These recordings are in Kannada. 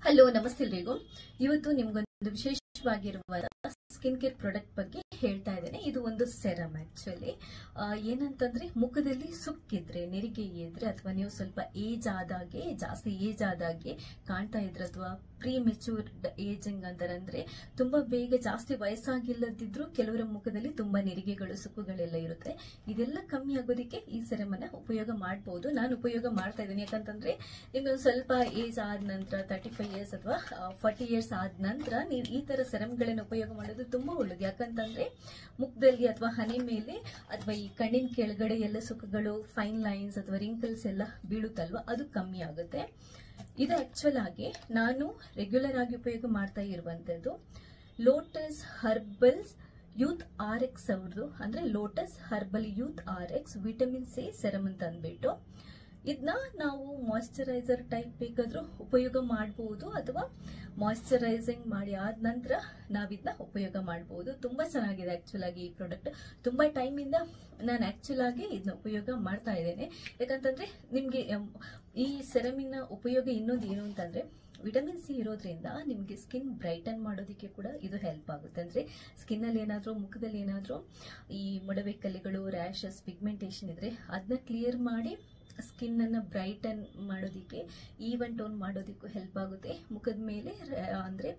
ಹಲೋ ನಮಸ್ತೆ ಎಲ್ರಿಗೂ. ಇವತ್ತು ನಿಮ್ಗೊಂದು ವಿಶೇಷವಾಗಿರುವ ಸ್ಕಿನ್ ಕೇರ್ ಪ್ರಾಡಕ್ಟ್ ಬಗ್ಗೆ ಹೇಳ್ತಾ ಇದ್ದೇನೆ. ಇದು ಒಂದು ಸೆರಮ್. ಆಕ್ಚುಲಿ ಏನಂತಂದ್ರೆ ಮುಖದಲ್ಲಿ ಸುಕ್ಕಿದ್ರೆ, ನೆರಿಗೆ ಇದ್ರೆ, ಅಥವಾ ನೀವು ಸ್ವಲ್ಪ ಜಾಸ್ತಿ ಏಜ್ ಆದಾಗೆ ಕಾಣ್ತಾ ಇದ್ರೆ, ಅಥವಾ ಪ್ರೀ ಮೆಚೂರ್ಡ್ ಏಜಿಂಗ್ ಅಂತಾರಂದ್ರೆ ತುಂಬಾ ಬೇಗ ಜಾಸ್ತಿ ವಯಸ್ಸಾಗಿಲ್ಲದಿದ್ರು ಕೆಲವರ ಮುಖದಲ್ಲಿ ತುಂಬಾ ನೆರಿಗೆಗಳು, ಸುಕ್ಕುಗಳೆಲ್ಲ ಇರುತ್ತೆ. ಇದೆಲ್ಲ ಕಮ್ಮಿ ಆಗೋದಕ್ಕೆ ಈ ಸೆರಮ್ ಅನ್ನ ಉಪಯೋಗ ಮಾಡಬಹುದು. ನಾನು ಉಪಯೋಗ ಮಾಡ್ತಾ ಇದ್ದೀನಿ. ಯಾಕಂತಂದ್ರೆ ನಿಮ್ಗೆ ಸ್ವಲ್ಪ ಏಜ್ ಆದ ನಂತರ 35 ಇಯರ್ಸ್ ಅಥವಾ 40 ಇಯರ್ಸ್ ಆದ ನಂತರ ನೀವು ಈ ತರ ಸೆರಮ್ಗಳನ್ನು ಉಪಯೋಗ ಮಾಡೋದು ತುಂಬಾ ಒಳ್ಳೇದು. ಯಾಕಂತಂದ್ರೆ ಮುಖದಲ್ಲಿ ಅಥವಾ ಹನಿ ಮೇಲೆ ಅಥವಾ ಈ ಕಣ್ಣಿನ ಕೆಳಗಡೆ ಎಲ್ಲ ಸುಕ್ಕುಗಳು, ಫೈನ್ ಲೈನ್ಸ್ ಅಥವಾ ರಿಂಕಲ್ಸ್ ಎಲ್ಲ ಬೀಳುತ್ತಲ್ವಾ, ಅದು ಕಮ್ಮಿ ಆಗುತ್ತೆ. ಇದು ಆಕ್ಚುಲ್ ಆಗಿ ನಾನು ರೆಗ್ಯುಲರ್ ಆಗಿ ಉಪಯೋಗ ಮಾಡ್ತಾ ಇರುವಂತದ್ದು ಲೋಟಸ್ ಹರ್ಬಲ್ಸ್ ಯೂತ್ RX ಅವ್ರದ್ದು, ಅಂದ್ರೆ lotus herbal youth RX vitamin C serum ಅಂತ ಅಂದ್ಬಿಟ್ಟು. ಇದನ್ನ ನಾವು ಮಾಯಿಶ್ಚರೈಸರ್ ಟೈಪ್ ಬೇಕಾದ್ರೂ ಉಪಯೋಗ ಮಾಡಬಹುದು, ಅಥವಾ ಮಾಯಿಶ್ಚರೈಸಿಂಗ್ ಮಾಡಿ ಆದ ನಂತರ ನಾವಿದನ್ನ ಉಪಯೋಗ ಮಾಡಬಹುದು. ತುಂಬಾ ಚೆನ್ನಾಗಿದೆ ಆಕ್ಚುಲ್ ಆಗಿ ಈ ಪ್ರಾಡಕ್ಟ್. ತುಂಬಾ ಟೈಮ್ ಇಂದ ನಾನು ಆಕ್ಚುಲ್ ಆಗಿ ಇದನ್ನ ಉಪಯೋಗ ಮಾಡ್ತಾ ಇದ್ದೇನೆ. ಯಾಕಂತಂದ್ರೆ ನಿಮ್ಗೆ ಈ ಸೆರಮಿನ ಉಪಯೋಗ ಇನ್ನೊಂದು ಏನು ಅಂತಂದ್ರೆ, ವಿಟಮಿನ್ ಸಿ ಇರೋದ್ರಿಂದ ನಿಮ್ಗೆ ಸ್ಕಿನ್ ಬ್ರೈಟನ್ ಮಾಡೋದಕ್ಕೆ ಕೂಡ ಇದು ಹೆಲ್ಪ್ ಆಗುತ್ತೆ. ಅಂದ್ರೆ ಸ್ಕಿನ್ ಅಲ್ಲಿ ಏನಾದ್ರೂ, ಮುಖದಲ್ಲಿ ಏನಾದ್ರೂ ಈ ಮೊಡವೆ ಕಲೆಗಳು, ರ್ಯಾಶಸ್, ಪಿಗ್ಮೆಂಟೇಶನ್ ಇದ್ರೆ ಅದನ್ನ ಕ್ಲಿಯರ್ ಮಾಡಿ ಸ್ಕಿನ್ ಅನ್ನ ಬ್ರೈಟನ್ ಮಾಡೋದಿಕ್ಕೆ, ಈವನ್ ಟೋನ್ ಮಾಡೋದಕ್ಕೂ ಹೆಲ್ಪ್ ಆಗುತ್ತೆ. ಮುಖದ ಮೇಲೆ ಅಂದ್ರೆ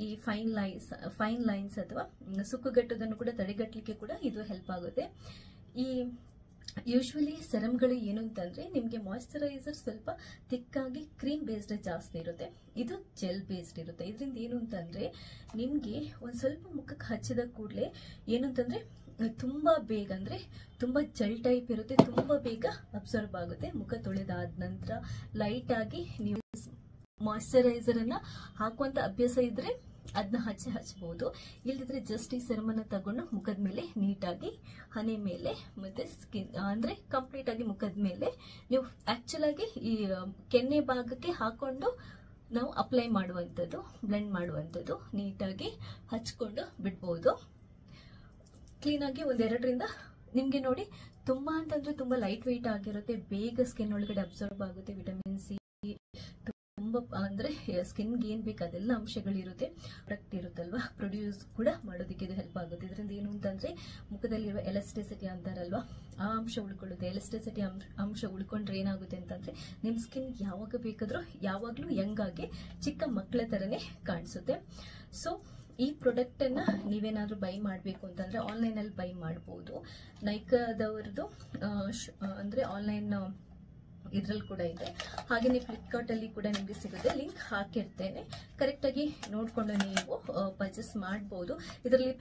ಈ ಫೈನ್ ಲೈನ್ಸ್ ಅಥವಾ ಸುಕ್ಕುಗಟ್ಟೋದನ್ನು ಕೂಡ ತಡೆಗಟ್ಟಲಿಕ್ಕೆ ಕೂಡ ಇದು ಹೆಲ್ಪ್ ಆಗುತ್ತೆ. ಈ ಯೂಶುವಲಿ ಸೆರಮ್ಗಳು ಏನು ಅಂತಂದ್ರೆ ನಿಮ್ಗೆ ಮಾಯಿಶ್ಚರೈಸರ್ ಸ್ವಲ್ಪ ತಿಕ್ಕಾಗಿ ಕ್ರೀಮ್ ಬೇಸ್ಡ್ ಜಾಸ್ತಿ ಇರುತ್ತೆ, ಇದು ಜೆಲ್ ಬೇಸ್ಡ್ ಇರುತ್ತೆ. ಇದರಿಂದ ಏನು ಅಂತಂದ್ರೆ ನಿಮ್ಗೆ ಒಂದ್ ಸ್ವಲ್ಪ ಮುಖಕ್ಕೆ ಹಚ್ಚಿದ ಕೂಡಲೇ ಏನು ಅಂತಂದ್ರೆ ತುಂಬಾ ಬೇಗ, ಅಂದ್ರೆ ತುಂಬಾ ಜೆಲ್ ಟೈಪ್ ಇರುತ್ತೆ, ತುಂಬಾ ಬೇಗ ಅಬ್ಸರ್ವ್ ಆಗುತ್ತೆ. ಮುಖ ತೊಳೆದಾದ ನಂತರ ಲೈಟ್ ಆಗಿ ನೀವು ಮಾಯಿಶ್ಚರೈಸರ್ ಅನ್ನ ಹಾಕುವಂತ ಅಭ್ಯಾಸ ಇದ್ರೆ ಅದನ್ನ ಹಚ್ಚಬಹುದು. ಇಲ್ಲದಿದ್ರೆ ಜಸ್ಟ್ ಈ ಸೆರಮ್ ಅನ್ನ ತಗೊಂಡು ಮುಖದ ಮೇಲೆ ನೀಟಾಗಿ ಹನಿ ಮೇಲೆ ಮತ್ತೆ ಸ್ಕಿನ್ ಅಂದ್ರೆ ಕಂಪ್ಲೀಟ್ ಆಗಿ ಮುಖದ ಮೇಲೆ ನೀವು ಆಕ್ಚುಲ್ ಆಗಿ ಈ ಕೆನ್ನೆ ಭಾಗಕ್ಕೆ ಹಾಕೊಂಡು ನಾವು ಅಪ್ಲೈ ಮಾಡುವಂಥದ್ದು, ಬ್ಲೆಂಡ್ ಮಾಡುವಂಥದ್ದು, ನೀಟಾಗಿ ಹಚ್ಕೊಂಡು ಬಿಡ್ಬೋದು. ಕ್ಲೀನ್ ಆಗಿ ಒಂದೆರಡರಿಂದ ನಿಮ್ಗೆ ನೋಡಿ ತುಂಬಾ ಅಂತಂದ್ರೆ ತುಂಬಾ ಲೈಟ್ ವೆಯ್ಟ್ ಆಗಿರುತ್ತೆ, ಬೇಗ ಸ್ಕಿನ್ ಒಳಗಡೆ ಅಬ್ಸರ್ವ್ ಆಗುತ್ತೆ. ವಿಟಮಿನ್ ಸಿ ತುಂಬಾ ಅಂದ್ರೆ ಸ್ಕಿನ್ಗೆ ಏನ್ ಬೇಕು ಅದೆಲ್ಲ ಅಂಶಗಳಿರುತ್ತೆ, ಪ್ರಾಡಕ್ಟ್ ಇರುತ್ತಲ್ವಾ, ಪ್ರೊಡ್ಯೂಸ್ ಕೂಡ ಮಾಡೋದಕ್ಕೆ ಇದು ಹೆಲ್ಪ್ ಆಗುತ್ತೆ. ಇದರಿಂದ ಏನು ಅಂತಂದ್ರೆ ಮುಖದಲ್ಲಿರುವ ಎಲಾಸ್ಟಿಸಿಟಿ ಅಂತಾರಲ್ವಾ, ಆ ಅಂಶ ಉಳ್ಕೊಳ್ಳುತ್ತೆ. ಎಲಾಸ್ಟಿಸಿಟಿ ಅಂಶ ಉಳ್ಕೊಂಡ್ರೆ ಏನಾಗುತ್ತೆ ಅಂತಂದ್ರೆ ನಿಮ್ ಸ್ಕಿನ್ ಯಾವಾಗ ಬೇಕಾದ್ರೂ ಯಾವಾಗ್ಲೂ ಯಂಗ್ ಆಗಿ ಚಿಕ್ಕ ಮಕ್ಕಳ ತರನೇ ಕಾಣಿಸುತ್ತೆ. ಸೊ ಈ ಪ್ರಾಡಕ್ಟ್ ಅನ್ನ ನೀವೇನಾದ್ರೂ ಬೈ ಮಾಡಬೇಕು ಅಂತಂದ್ರೆ ಆನ್ಲೈನ್ ಅಲ್ಲಿ ಬೈ ಮಾಡಬಹುದು. ನೈಕಾದವ್ರದ್ದು ಅಂದ್ರೆ ಆನ್ಲೈನ್ ಇದ್ರಲ್ಲಿ ಕೂಡ ಇದೆ, ಹಾಗೇನೆ ಫ್ಲಿಪ್ಕಾರ್ಟ್ ಅಲ್ಲಿ ಕೂಡ ನಿಮ್ಗೆ ಸಿಗುತ್ತೆ. ಲಿಂಕ್ ಹಾಕಿರ್ತೇನೆ, ಕರೆಕ್ಟ್ ಆಗಿ ನೋಡ್ಕೊಂಡು ನೀವು ಪರ್ಚೇಸ್ ಮಾಡಬಹುದು. ಇದರಲ್ಲಿ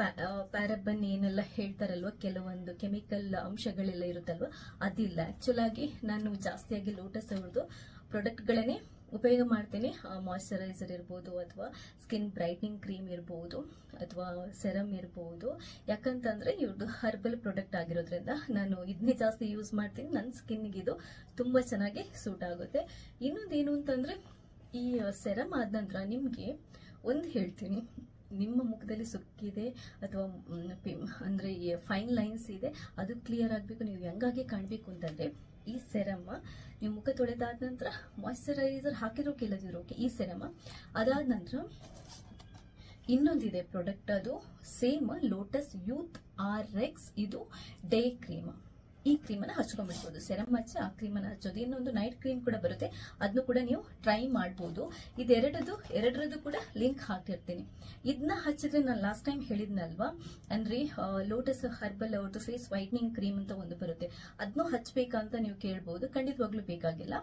ಪ್ಯಾರಾಬನ್ ಏನೆಲ್ಲ ಹೇಳ್ತಾರಲ್ವ, ಕೆಲವೊಂದು ಕೆಮಿಕಲ್ ಅಂಶಗಳೆಲ್ಲ ಇರುತ್ತಲ್ವ, ಅದಿಲ್ಲ. ಆಕ್ಚುಲ್ ಆಗಿ ನಾನು ಜಾಸ್ತಿಯಾಗಿ ಲೋಟಸ್ ಅವ್ರದ್ದು ಪ್ರಾಡಕ್ಟ್ ಗಳನ್ನೇ ಉಪಯೋಗ ಮಾಡ್ತೇನೆ. ಮಾಯಿಶ್ಚರೈಸರ್ ಇರ್ಬೋದು, ಅಥವಾ ಸ್ಕಿನ್ ಬ್ರೈಟ್ನಿಂಗ್ ಕ್ರೀಮ್ ಇರ್ಬೋದು, ಅಥವಾ ಸೆರಮ್ ಇರ್ಬೋದು. ಯಾಕಂತಂದ್ರೆ ಇವ್ರದ್ದು ಹರ್ಬಲ್ ಪ್ರಾಡಕ್ಟ್ ಆಗಿರೋದ್ರಿಂದ ನಾನು ಇದನ್ನೇ ಜಾಸ್ತಿ ಯೂಸ್ ಮಾಡ್ತೀನಿ. ನನ್ನ ಸ್ಕಿನ್ಗೆ ಇದು ತುಂಬಾ ಚೆನ್ನಾಗಿ ಸೂಟ್ ಆಗುತ್ತೆ. ಇನ್ನೊಂದೇನು ಅಂತಂದ್ರೆ ಈ ಸೆರಮ್ ಆದ ನಂತರ ನಿಮ್ಗೆ ಒಂದು ಹೇಳ್ತೀನಿ, ನಿಮ್ಮ ಮುಖದಲ್ಲಿ ಸುಕ್ಕಿದೆ ಅಥವಾ ಅಂದ್ರೆ ಫೈನ್ ಲೈನ್ಸ್ ಇದೆ, ಅದು ಕ್ಲಿಯರ್ ಆಗ್ಬೇಕು, ನೀವು ಹೆಂಗಾಗಿ ಕಾಣ್ಬೇಕು ಅಂತಂದ್ರೆ ಈ ಸೆರಮ್ ನೀವು ಮುಖ ತೊಳೆದಾದ ನಂತರ ಮಾಯಿಶ್ಚರೈಸರ್ ಹಾಕಿದ್ರು ಕೆಲದಿದ್ರು ಈ ಸೆರಮ್ ಅದಾದ ನಂತರ ಇನ್ನೊಂದಿದೆ ಪ್ರಾಡಕ್ಟ್, ಅದು ಸೇಮ್ ಲೋಟಸ್ ಯೂತ್ RX, ಇದು ಡೇ ಕ್ರೀಮ್. ಈ ಕ್ರೀಮ್ ಅನ್ನ ಹಚ್ಕೊಂಡ್ಬಿಡ್ಬೋದು, ಸೆರಮ್ ಹಚ್ಚಿ ಆ ಕ್ರೀಮ್ ಅನ್ನ ಹಚ್ಚೋದು. ಇನ್ನೊಂದು ನೈಟ್ ಕ್ರೀಮ್ ಕೂಡ ಬರುತ್ತೆ, ಅದನ್ನು ಕೂಡ ನೀವು ಟ್ರೈ ಮಾಡಬಹುದು. ಎರಡರದ್ದು ಕೂಡ ಲಿಂಕ್ ಹಾಕಿರ್ತೀನಿ. ಇದನ್ನ ಹಚ್ಚಿದ್ರೆ ನಾನು ಲಾಸ್ಟ್ ಟೈಮ್ ಹೇಳಿದ್ನಲ್ವಾ, ಅಂದ್ರೆ ಲೋಟಸ್ ಹರ್ಬಲ್ ಅವ್ರದ್ದು ಫೇಸ್ ವೈಟ್ನಿಂಗ್ ಕ್ರೀಮ್ ಅಂತ ಒಂದು ಬರುತ್ತೆ, ಅದನ್ನು ಹಚ್ಬೇಕಂತ ನೀವು ಕೇಳ್ಬಹುದು. ಖಂಡಿತವಾಗ್ಲೂ ಬೇಕಾಗಿಲ್ಲ.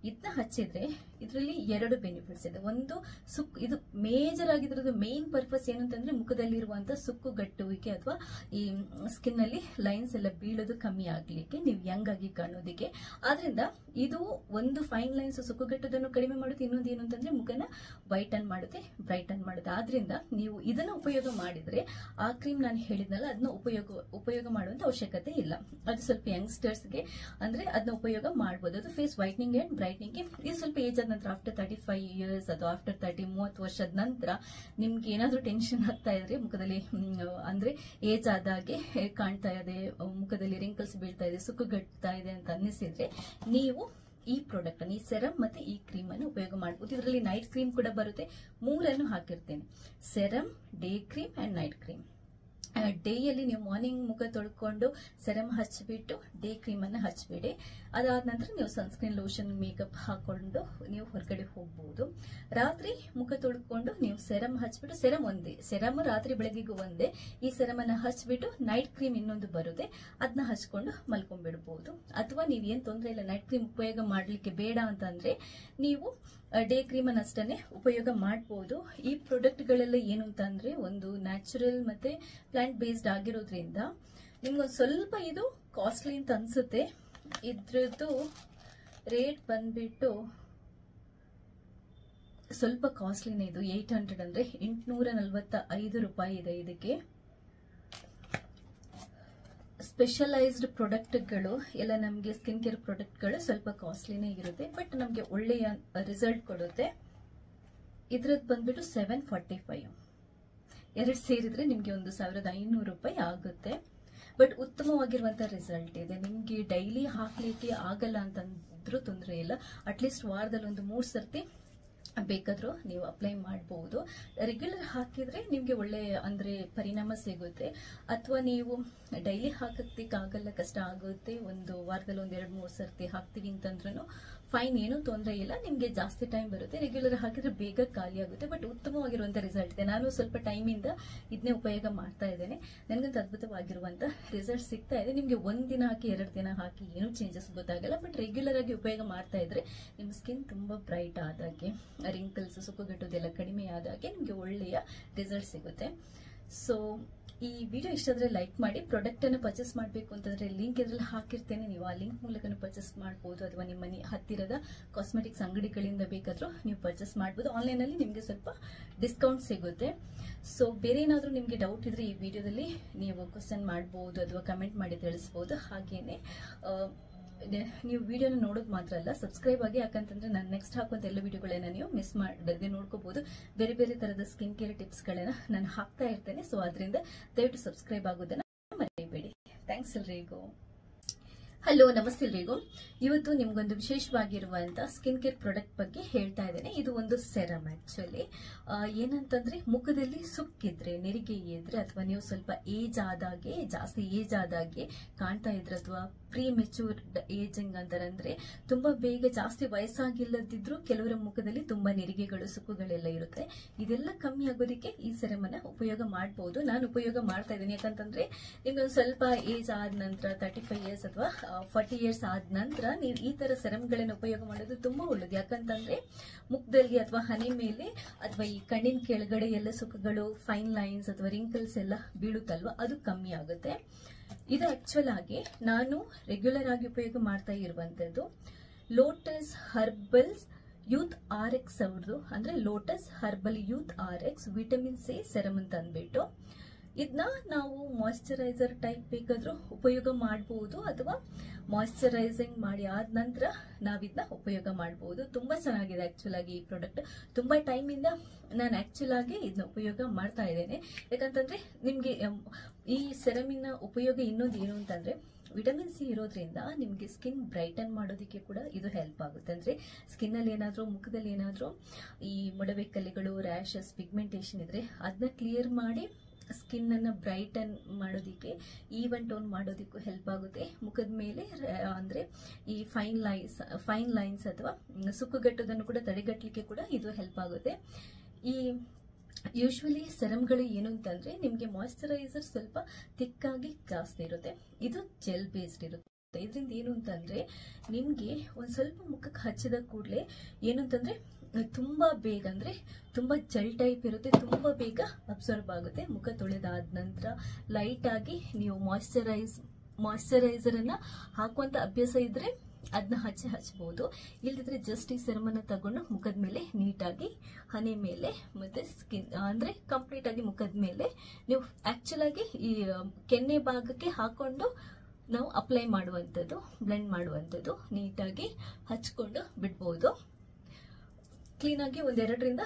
ಇದನ್ನ ಹಚ್ಚಿದ್ರೆ ಇದರಲ್ಲಿ ಎರಡು ಬೆನಿಫಿಟ್ಸ್ ಇದೆ. ಒಂದು ಇದು ಮೇಜರ್ ಆಗಿದ್ರದ್ದು ಮೇನ್ ಪರ್ಪಸ್ ಏನಂತಂದ್ರೆ ಮುಖದಲ್ಲಿರುವಂತ ಸುಕ್ಕುಗಟ್ಟುವಿಕೆ ಅಥವಾ ಈ ಸ್ಕಿನ್ ಅಲ್ಲಿ ಲೈನ್ಸ್ ಎಲ್ಲ ಬೀಳೋದು ಕಮ್ಮಿ ಆಗ್ಲಿಕ್ಕೆ, ನೀವು ಯಂಗ್ ಆಗಿ ಕಾಣೋದಿಕ್ಕೆ. ಆದ್ರಿಂದ ಇದು ಒಂದು ಫೈನ್ ಲೈನ್ಸ್, ಸುಕ್ಕುಗಟ್ಟೋದನ್ನು ಕಡಿಮೆ ಮಾಡುತ್ತೆ. ಇನ್ನೊಂದು ಏನು ಅಂತಂದ್ರೆ ಮುಖನ ವೈಟನ್ ಮಾಡುತ್ತೆ, ಬ್ರೈಟನ್ ಮಾಡುತ್ತೆ. ಆದ್ರಿಂದ ನೀವು ಇದನ್ನ ಉಪಯೋಗ ಮಾಡಿದ್ರೆ ಆ ಕ್ರೀಮ್ ನಾನು ಹೇಳಿದ್ನಲ್ಲ ಅದನ್ನ ಉಪಯೋಗ ಮಾಡುವಂತ ಅವಶ್ಯಕತೆ ಇಲ್ಲ. ಅದು ಸ್ವಲ್ಪ ಯಂಗ್ಸ್ಟರ್ಸ್ಗೆ ಅಂದ್ರೆ ಅದನ್ನ ಉಪಯೋಗ ಮಾಡಬಹುದು. ಅದು ಫೇಸ್ ವೈಟ್ನಿಂಗ್ ಅಂಡ್ ಬ್ರೈಟ್ನಿಂಗ್. ಇದು ಸ್ವಲ್ಪ ಏಜ್ ಆದ ನಂತರ ಆಫ್ಟರ್ 35 ಇಯರ್ಸ್ ಅಥವಾ ಆಫ್ಟರ್ 30 ವರ್ಷದ ನಂತರ ನಿಮ್ಗೆ ಏನಾದ್ರೂ ಟೆನ್ಷನ್ ಆಗ್ತಾ ಇದ್ರೆ ಮುಖದಲ್ಲಿ, ಅಂದ್ರೆ ಏಜ್ ಆದಾಗೆ ಕಾಣ್ತಾ ಇದೆ, ಮುಖದಲ್ಲಿ ರಿಂಕಲ್ಸ್ ಬೀಳ್ತಾ ಇದೆ, ಸುಕ್ಕುಗಟ್ತಾ ಇದೆ ಅಂತ ಅನ್ನಿಸಿದ್ರೆ ನೀವು ಈ ಪ್ರಾಡಕ್ಟ್ ಅನ್ನು, ಈ ಸೆರಮ್ ಮತ್ತೆ ಈ ಕ್ರೀಮ್ ಅನ್ನು ಉಪಯೋಗ ಮಾಡಬಹುದು. ಇದರಲ್ಲಿ ನೈಟ್ ಕ್ರೀಮ್ ಕೂಡ ಬರುತ್ತೆ. 3 ಹಾಕಿರ್ತೇನೆ, serum, day cream and night cream. ಡೇಯಲ್ಲಿ ನೀವು ಮಾರ್ನಿಂಗ್ ಮುಖ ತೊಳ್ಕೊಂಡು ಸೆರಮ್ ಹಚ್ಚಿಬಿಟ್ಟು ಡೇ ಕ್ರೀಮ್ ಅನ್ನು ಹಚ್ಬಿಡಿ. ಅದಾದ ನಂತರ ನೀವು ಸನ್ಸ್ಕ್ರೀನ್, ಲೋಷನ್, ಮೇಕಪ್ ಹಾಕೊಂಡು ನೀವು ಹೊರಗಡೆ ಹೋಗಬಹುದು. ರಾತ್ರಿ ಮುಖ ತೊಳ್ಕೊಂಡು ನೀವು ಸೆರಮ್ ಹಚ್ಬಿಟ್ಟು, ಸೆರಮ್ ಒಂದೇ, ಸೆರಮ್ ರಾತ್ರಿ ಬೆಳಗ್ಗೆಗೂ ಒಂದೇ, ಈ ಸೆರಮ್ ಅನ್ನ ಹಚ್ಬಿಟ್ಟು ನೈಟ್ ಕ್ರೀಮ್ ಇನ್ನೊಂದು ಬರುತ್ತೆ, ಅದನ್ನ ಹಚ್ಕೊಂಡು ಮಲ್ಕೊಂಡ್ಬಿಡ್ಬಹುದು. ಅಥವಾ ನೀವು ಏನ್ ತೊಂದರೆ ಇಲ್ಲ, ನೈಟ್ ಕ್ರೀಮ್ ಉಪಯೋಗ ಮಾಡ್ಲಿಕ್ಕೆ ಬೇಡ ಅಂತಂದ್ರೆ ನೀವು ಡೇ ಕ್ರೀಮ್ ಅನ್ನ ಅಷ್ಟೇ ಉಪಯೋಗ ಮಾಡಬಹುದು. ಈ ಪ್ರಾಡಕ್ಟ್ ಗಳೆಲ್ಲ ಏನು ಅಂತಂದ್ರೆ ಒಂದು ನ್ಯಾಚುರಲ್ ಮತ್ತೆ ಪ್ಲಾಂಟ್ ಬೇಸ್ಡ್ ಆಗಿರೋದ್ರಿಂದ ನಿಮ್ಗೊಂದು ಸ್ವಲ್ಪ ಇದು ಕಾಸ್ಟ್ಲಿ ಅಂತ ಅನ್ಸುತ್ತೆ. ಇದ್ರದ್ದು ರೇಟ್ ಬಂದ್ಬಿಟ್ಟು ಸ್ವಲ್ಪ ಕಾಸ್ಟ್ಲಿನೇ, ಇದು 800 ಅಂದ್ರೆ 845 ರೂಪಾಯಿ ಇದೆ. ಇದಕ್ಕೆ ಸ್ಪೆಷಲೈಸ್ಡ್ ಪ್ರಾಡಕ್ಟ್ಗಳು ಎಲ್ಲ ನಮಗೆ ಸ್ಕಿನ್ ಕೇರ್ ಪ್ರಾಡಕ್ಟ್ಗಳು ಸ್ವಲ್ಪ ಕಾಸ್ಟ್ಲಿನೇ ಇರುತ್ತೆ, ಬಟ್ ನಮಗೆ ಒಳ್ಳೆಯ ರಿಸಲ್ಟ್ ಕೊಡುತ್ತೆ. ಇದ್ರದ್ದು ಬಂದ್ಬಿಟ್ಟು 745, ಎರಡು ಸೇರಿದ್ರೆ ನಿಮ್ಗೆ 1500 ರೂಪಾಯಿ ಆಗುತ್ತೆ. ಬಟ್ ಉತ್ತಮವಾಗಿರುವಂತಹ ರಿಸಲ್ಟ್ ಇದೆ. ನಿಮ್ಗೆ ಡೈಲಿ ಹಾಕ್ಲಿಕ್ಕೆ ಆಗಲ್ಲ ಅಂತಂದ್ರೂ ತೊಂದರೆ ಇಲ್ಲ, ಅಟ್ಲೀಸ್ಟ್ ವಾರದಲ್ಲಿ ಒಂದು 3 ಸರ್ತಿ ಬೇಕಾದ್ರೂ ನೀವು ಅಪ್ಲೈ ಮಾಡಬಹುದು. ರೆಗ್ಯುಲರ್ ಹಾಕಿದ್ರೆ ನಿಮ್ಗೆ ಒಳ್ಳೆ ಅಂದ್ರೆ ಪರಿಣಾಮ ಸಿಗುತ್ತೆ. ಅಥವಾ ನೀವು ಡೈಲಿ ಹಾಕಕ್ಕಾಗಲ್ಲ, ಕಷ್ಟ ಆಗುತ್ತೆ, ಒಂದು ವಾರದಲ್ಲಿ 1-2-3 ಸರ್ತಿ ಹಾಕ್ತೀವಿ ಅಂತಂದ್ರೂ ಫೈನ್, ಏನು ತೊಂದರೆ ಇಲ್ಲ. ನಿಮ್ಗೆ ಜಾಸ್ತಿ ಟೈಮ್ ಬರುತ್ತೆ, ರೆಗ್ಯುಲರ್ ಹಾಕಿದ್ರೆ ಬೇಗ ಖಾಲಿ ಆಗುತ್ತೆ. ಬಟ್ ಉತ್ತಮವಾಗಿರುವಂತ ರಿಸಲ್ಟ್ ಇದೆ. ನಾನು ಸ್ವಲ್ಪ ಟೈಮಿಂದ ಇದನ್ನೇ ಉಪಯೋಗ ಮಾಡ್ತಾ ಇದ್ದೇನೆ, ನನಗಂತ ಅದ್ಭುತವಾಗಿರುವಂತ ರಿಸಲ್ಟ್ ಸಿಗ್ತಾ ಇದೆ. ನಿಮ್ಗೆ 1 ದಿನ ಹಾಕಿ 2 ದಿನ ಹಾಕಿ ಏನು ಚೇಂಜಸ್ ಗೊತ್ತಾಗಲ್ಲ, ಬಟ್ ರೆಗ್ಯುಲರ್ ಆಗಿ ಉಪಯೋಗ ಮಾಡ್ತಾ ಇದ್ರೆ ನಿಮ್ಮ ಸ್ಕಿನ್ ತುಂಬಾ ಬ್ರೈಟ್ ಆದಾಗೆ, ರಿಂಕಲ್ಸ್, ಸುಕ್ಕುಗಟ್ಟೋದೆಲ್ಲ ಕಡಿಮೆ ಆದಾಗೆ ನಿಮ್ಗೆ ಒಳ್ಳೆಯ ರಿಸಲ್ಟ್ ಸಿಗುತ್ತೆ. ಸೊ ಈ ವಿಡಿಯೋ ಇಷ್ಟ ಆದ್ರೆ ಲೈಕ್ ಮಾಡಿ. ಪ್ರಾಡಕ್ಟ್ ಅನ್ನು ಪರ್ಚೇಸ್ ಮಾಡಬೇಕು ಅಂತಂದ್ರೆ ಲಿಂಕ್ ಇದರಲ್ಲಿ ಹಾಕಿರ್ತೇನೆ, ನೀವು ಆ ಲಿಂಕ್ ಮೂಲಕ ಪರ್ಚೇಸ್ ಮಾಡಬಹುದು. ಅಥವಾ ನಿಮ್ಮ ಮನೆ ಹತ್ತಿರದ ಕಾಸ್ಮೆಟಿಕ್ಸ್ ಅಂಗಡಿಗಳಿಂದ ಬೇಕಾದ್ರೂ ನೀವು ಪರ್ಚೇಸ್ ಮಾಡಬಹುದು. ಆನ್ಲೈನ್ ಅಲ್ಲಿ ನಿಮ್ಗೆ ಸ್ವಲ್ಪ ಡಿಸ್ಕೌಂಟ್ ಸಿಗುತ್ತೆ. ಸೊ ಬೇರೆ ಏನಾದ್ರೂ ನಿಮ್ಗೆ ಡೌಟ್ ಇದ್ರೆ ಈ ವಿಡಿಯೋದಲ್ಲಿ ನೀವು ಕ್ವಶನ್ ಮಾಡಬಹುದು ಅಥವಾ ಕಮೆಂಟ್ ಮಾಡಿ ತಿಳಿಸಬಹುದು. ಹಾಗೇನೆ ನೀವು ವಿಡಿಯೋನ ನೋಡೋದು ಮಾತ್ರ ಅಲ್ಲ, ಸಬ್ಸ್ಕ್ರೈಬ್ ಆಗಿ, ಯಾಕಂತಂದ್ರೆ ನಾನು ನೆಕ್ಸ್ಟ್ ಹಾಕುವಂತ ಎಲ್ಲ ವಿಡಿಯೋಗಳನ್ನ ನೀವು ಮಿಸ್ ಮಾಡದೆ ನೋಡ್ಕೋಬಹುದು. ಬೇರೆ ಬೇರೆ ತರದ ಸ್ಕಿನ್ ಕೇರ್ ಟಿಪ್ಸ್ ಗಳನ್ನ ನಾನು ಹಾಕ್ತಾ ಇರ್ತೇನೆ. ಸೊ ಅದರಿಂದ ದಯವಿಟ್ಟು ಸಬ್ಸ್ಕ್ರೈಬ್ ಆಗೋದನ್ನ ಮರೆಯಬೇಡಿ. ಥ್ಯಾಂಕ್ಸ್ ಎಲ್ರಿಗೂ. ಹಲೋ, ನಮಸ್ತೆ ಎಲ್ರಿಗೂ. ಇವತ್ತು ನಿಮ್ಗೊಂದು ವಿಶೇಷವಾಗಿರುವಂತ ಸ್ಕಿನ್ ಕೇರ್ ಪ್ರಾಡಕ್ಟ್ ಬಗ್ಗೆ ಹೇಳ್ತಾ ಇದ್ದೇನೆ. ಇದು ಒಂದು ಸೆರಮ್. ಆಕ್ಚುಲಿ ಏನಂತಂದ್ರೆ ಮುಖದಲ್ಲಿ ಸುಕ್ಕಿದ್ರೆ, ನೆರಿಗೆ ಇದ್ರೆ, ಅಥವಾ ನೀವು ಸ್ವಲ್ಪ ಜಾಸ್ತಿ ಏಜ್ ಆದಾಗೆ ಕಾಣ್ತಾ ಇದ್ರೆ, ಅಥವಾ ಪ್ರೀ ಮೆಚೂರ್ಡ್ ಏಜಿಂಗ್ ಅಂತಾರಂದ್ರೆ ತುಂಬಾ ಬೇಗ ಜಾಸ್ತಿ ವಯಸ್ಸಾಗಿಲ್ಲದಿದ್ರು ಕೆಲವರ ಮುಖದಲ್ಲಿ ತುಂಬಾ ನೆರಿಗೆಗಳು, ಸುಕ್ಕುಗಳೆಲ್ಲ ಇರುತ್ತೆ. ಇದೆಲ್ಲ ಕಮ್ಮಿ ಆಗೋದಕ್ಕೆ ಈ ಸೆರಮ್ ಅನ್ನ ಉಪಯೋಗ ಮಾಡಬಹುದು. ನಾನು ಉಪಯೋಗ ಮಾಡ್ತಾ ಇದ್ದೀನಿ, ಯಾಕಂತಂದ್ರೆ ನಿಮ್ಗೆ ಒಂದು ಸ್ವಲ್ಪ ಏಜ್ ಆದ ನಂತರ 35 ಇಯರ್ಸ್ ಅಥವಾ 40 ಇಯರ್ಸ್ ಆದ ನಂತರ ನೀವು ಈ ತರ ಸೆರಮ್ಗಳನ್ನ ಉಪಯೋಗ ಮಾಡೋದು ತುಂಬಾ ಒಳ್ಳೇದು. ಯಾಕಂತಂದ್ರೆ ಮುಖದಲ್ಲಿ ಅಥವಾ ಹಣೆ ಮೇಲೆ ಅಥವಾ ಈ ಕಣ್ಣಿನ ಕೆಳಗಡೆ ಎಲ್ಲ ಸುಕ್ಕುಗಳು, ಫೈನ್ ಲೈನ್ಸ್ ಅಥವಾ ರಿಂಕಲ್ಸ್ ಎಲ್ಲ ಬೀಳುತ್ತಲ್ವಾ, ಅದು ಕಮ್ಮಿ ಆಗುತ್ತೆ. ಇದು ಆಕ್ಚುಲ್ ಆಗಿ ನಾನು ರೆಗ್ಯುಲರ್ ಆಗಿ ಉಪಯೋಗ ಮಾಡ್ತಾ ಇರುವಂತದ್ದು ಲೋಟಸ್ ಹರ್ಬಲ್ಸ್ ಯೂತ್ RX ಅವ್ರದ್ದು, ಅಂದ್ರೆ lotus herbal youth RX vitamin C serum ಅಂತ ಅಂದ್ಬಿಟ್ಟು ಇದನ್ನ ನಾವು ಮಾಯಿಶ್ಚರೈಸರ್ ಟೈಪ್ ಬೇಕಾದ್ರೂ ಉಪಯೋಗ ಮಾಡಬಹುದು, ಅಥವಾ ಮಾಯಿಶ್ಚರೈಸಿಂಗ್ ಮಾಡಿ ಆದ ನಂತರ ನಾವಿದನ್ನ ಉಪಯೋಗ ಮಾಡಬಹುದು. ತುಂಬಾ ಚೆನ್ನಾಗಿದೆ ಆಕ್ಚುಲ್ ಆಗಿ ಈ ಪ್ರಾಡಕ್ಟ್. ತುಂಬಾ ಟೈಮ್ ಇಂದ ನಾನು ಆಕ್ಚುಲ್ ಆಗಿ ಇದನ್ನ ಉಪಯೋಗ ಮಾಡ್ತಾ ಇದ್ದೇನೆ. ಯಾಕಂತಂದ್ರೆ ನಿಮ್ಗೆ ಈ ಸೆರಮಿನ ಉಪಯೋಗ ಇನ್ನೊಂದು ಏನು ಅಂತಂದ್ರೆ, ವಿಟಮಿನ್ ಸಿ ಇರೋದ್ರಿಂದ ನಿಮ್ಗೆ ಸ್ಕಿನ್ ಬ್ರೈಟನ್ ಮಾಡೋದಕ್ಕೆ ಕೂಡ ಇದು ಹೆಲ್ಪ್ ಆಗುತ್ತೆ. ಅಂದ್ರೆ ಸ್ಕಿನ್ ಅಲ್ಲಿ ಏನಾದ್ರೂ, ಮುಖದಲ್ಲಿ ಏನಾದ್ರೂ ಈ ಮೊಡವೆ ಕಲೆಗಳು, ರ್ಯಾಶಸ್, ಪಿಗ್ಮೆಂಟೇಶನ್ ಇದ್ರೆ ಅದನ್ನ ಕ್ಲಿಯರ್ ಮಾಡಿ ಸ್ಕಿನ್ ಅನ್ನ ಬ್ರೈಟನ್ ಮಾಡೋದಿಕ್ಕೆ, ಈವನ್ ಟೋನ್ ಮಾಡೋದಿಕ್ಕೂ ಹೆಲ್ಪ್ ಆಗುತ್ತೆ. ಮುಖದ ಮೇಲೆ ಅಂದ್ರೆ ಈ ಫೈನ್ ಲೈನ್ಸ್ ಅಥವಾ ಸುಕ್ಕುಗಟ್ಟೋದನ್ನು ಕೂಡ ತಡೆಗಟ್ಟಲಿಕ್ಕೆ ಕೂಡ ಇದು ಹೆಲ್ಪ್ ಆಗುತ್ತೆ. ಈ ಯೂಶುವಲಿ ಸೆರಮ್ಗಳು ಏನು ಅಂತಂದ್ರೆ ನಿಮ್ಗೆ ಮಾಯಿಶ್ಚರೈಸರ್ ಸ್ವಲ್ಪ ತಿಕ್ಕಾಗಿ ಜಾಸ್ತಿ ಇರುತ್ತೆ, ಇದು ಜೆಲ್ ಬೇಸ್ಡ್ ಇರುತ್ತೆ. ಇದರಿಂದ ಏನು ಅಂತಂದ್ರೆ ನಿಮ್ಗೆ ಒಂದ್ ಸ್ವಲ್ಪ ಮುಖಕ್ಕೆ ಹಚ್ಚಿದ ಕೂಡಲೇ ಏನು ಅಂತಂದ್ರೆ ತುಂಬಾ ಬೇಗ, ಅಂದ್ರೆ ತುಂಬಾ ಜೆಲ್ ಟೈಪ್ ಇರುತ್ತೆ, ತುಂಬಾ ಬೇಗ ಅಬ್ಸರ್ವ್ ಆಗುತ್ತೆ. ಮುಖ ತೊಳೆದಾದ ನಂತರ ಲೈಟ್ ಆಗಿ ನೀವು ಮಾಯಿಶ್ಚರೈಸರ್ ಅನ್ನ ಹಾಕುವಂತ ಅಭ್ಯಾಸ ಇದ್ರೆ ಅದನ್ನ ಹಚ್ಚಬಹುದು. ಇಲ್ದಿದ್ರೆ ಜಸ್ಟ್ ಈ ಸೆರಮ್ ಅನ್ನ ತಗೊಂಡು ಮುಖದ ಮೇಲೆ ನೀಟಾಗಿ ಹನಿ ಮೇಲೆ ಮತ್ತೆ ಸ್ಕಿನ್ ಅಂದ್ರೆ ಕಂಪ್ಲೀಟ್ ಆಗಿ ಮುಖದ ಮೇಲೆ ನೀವು ಆಕ್ಚುಲ್ ಆಗಿ ಈ ಕೆನ್ನೆ ಭಾಗಕ್ಕೆ ಹಾಕೊಂಡು ನಾವು ಅಪ್ಲೈ ಮಾಡುವಂಥದ್ದು, ಬ್ಲೆಂಡ್ ಮಾಡುವಂಥದ್ದು, ನೀಟಾಗಿ ಹಚ್ಕೊಂಡು ಬಿಡ್ಬೋದು. ಕ್ಲೀನ್ ಆಗಿ 1-2ರಿಂದ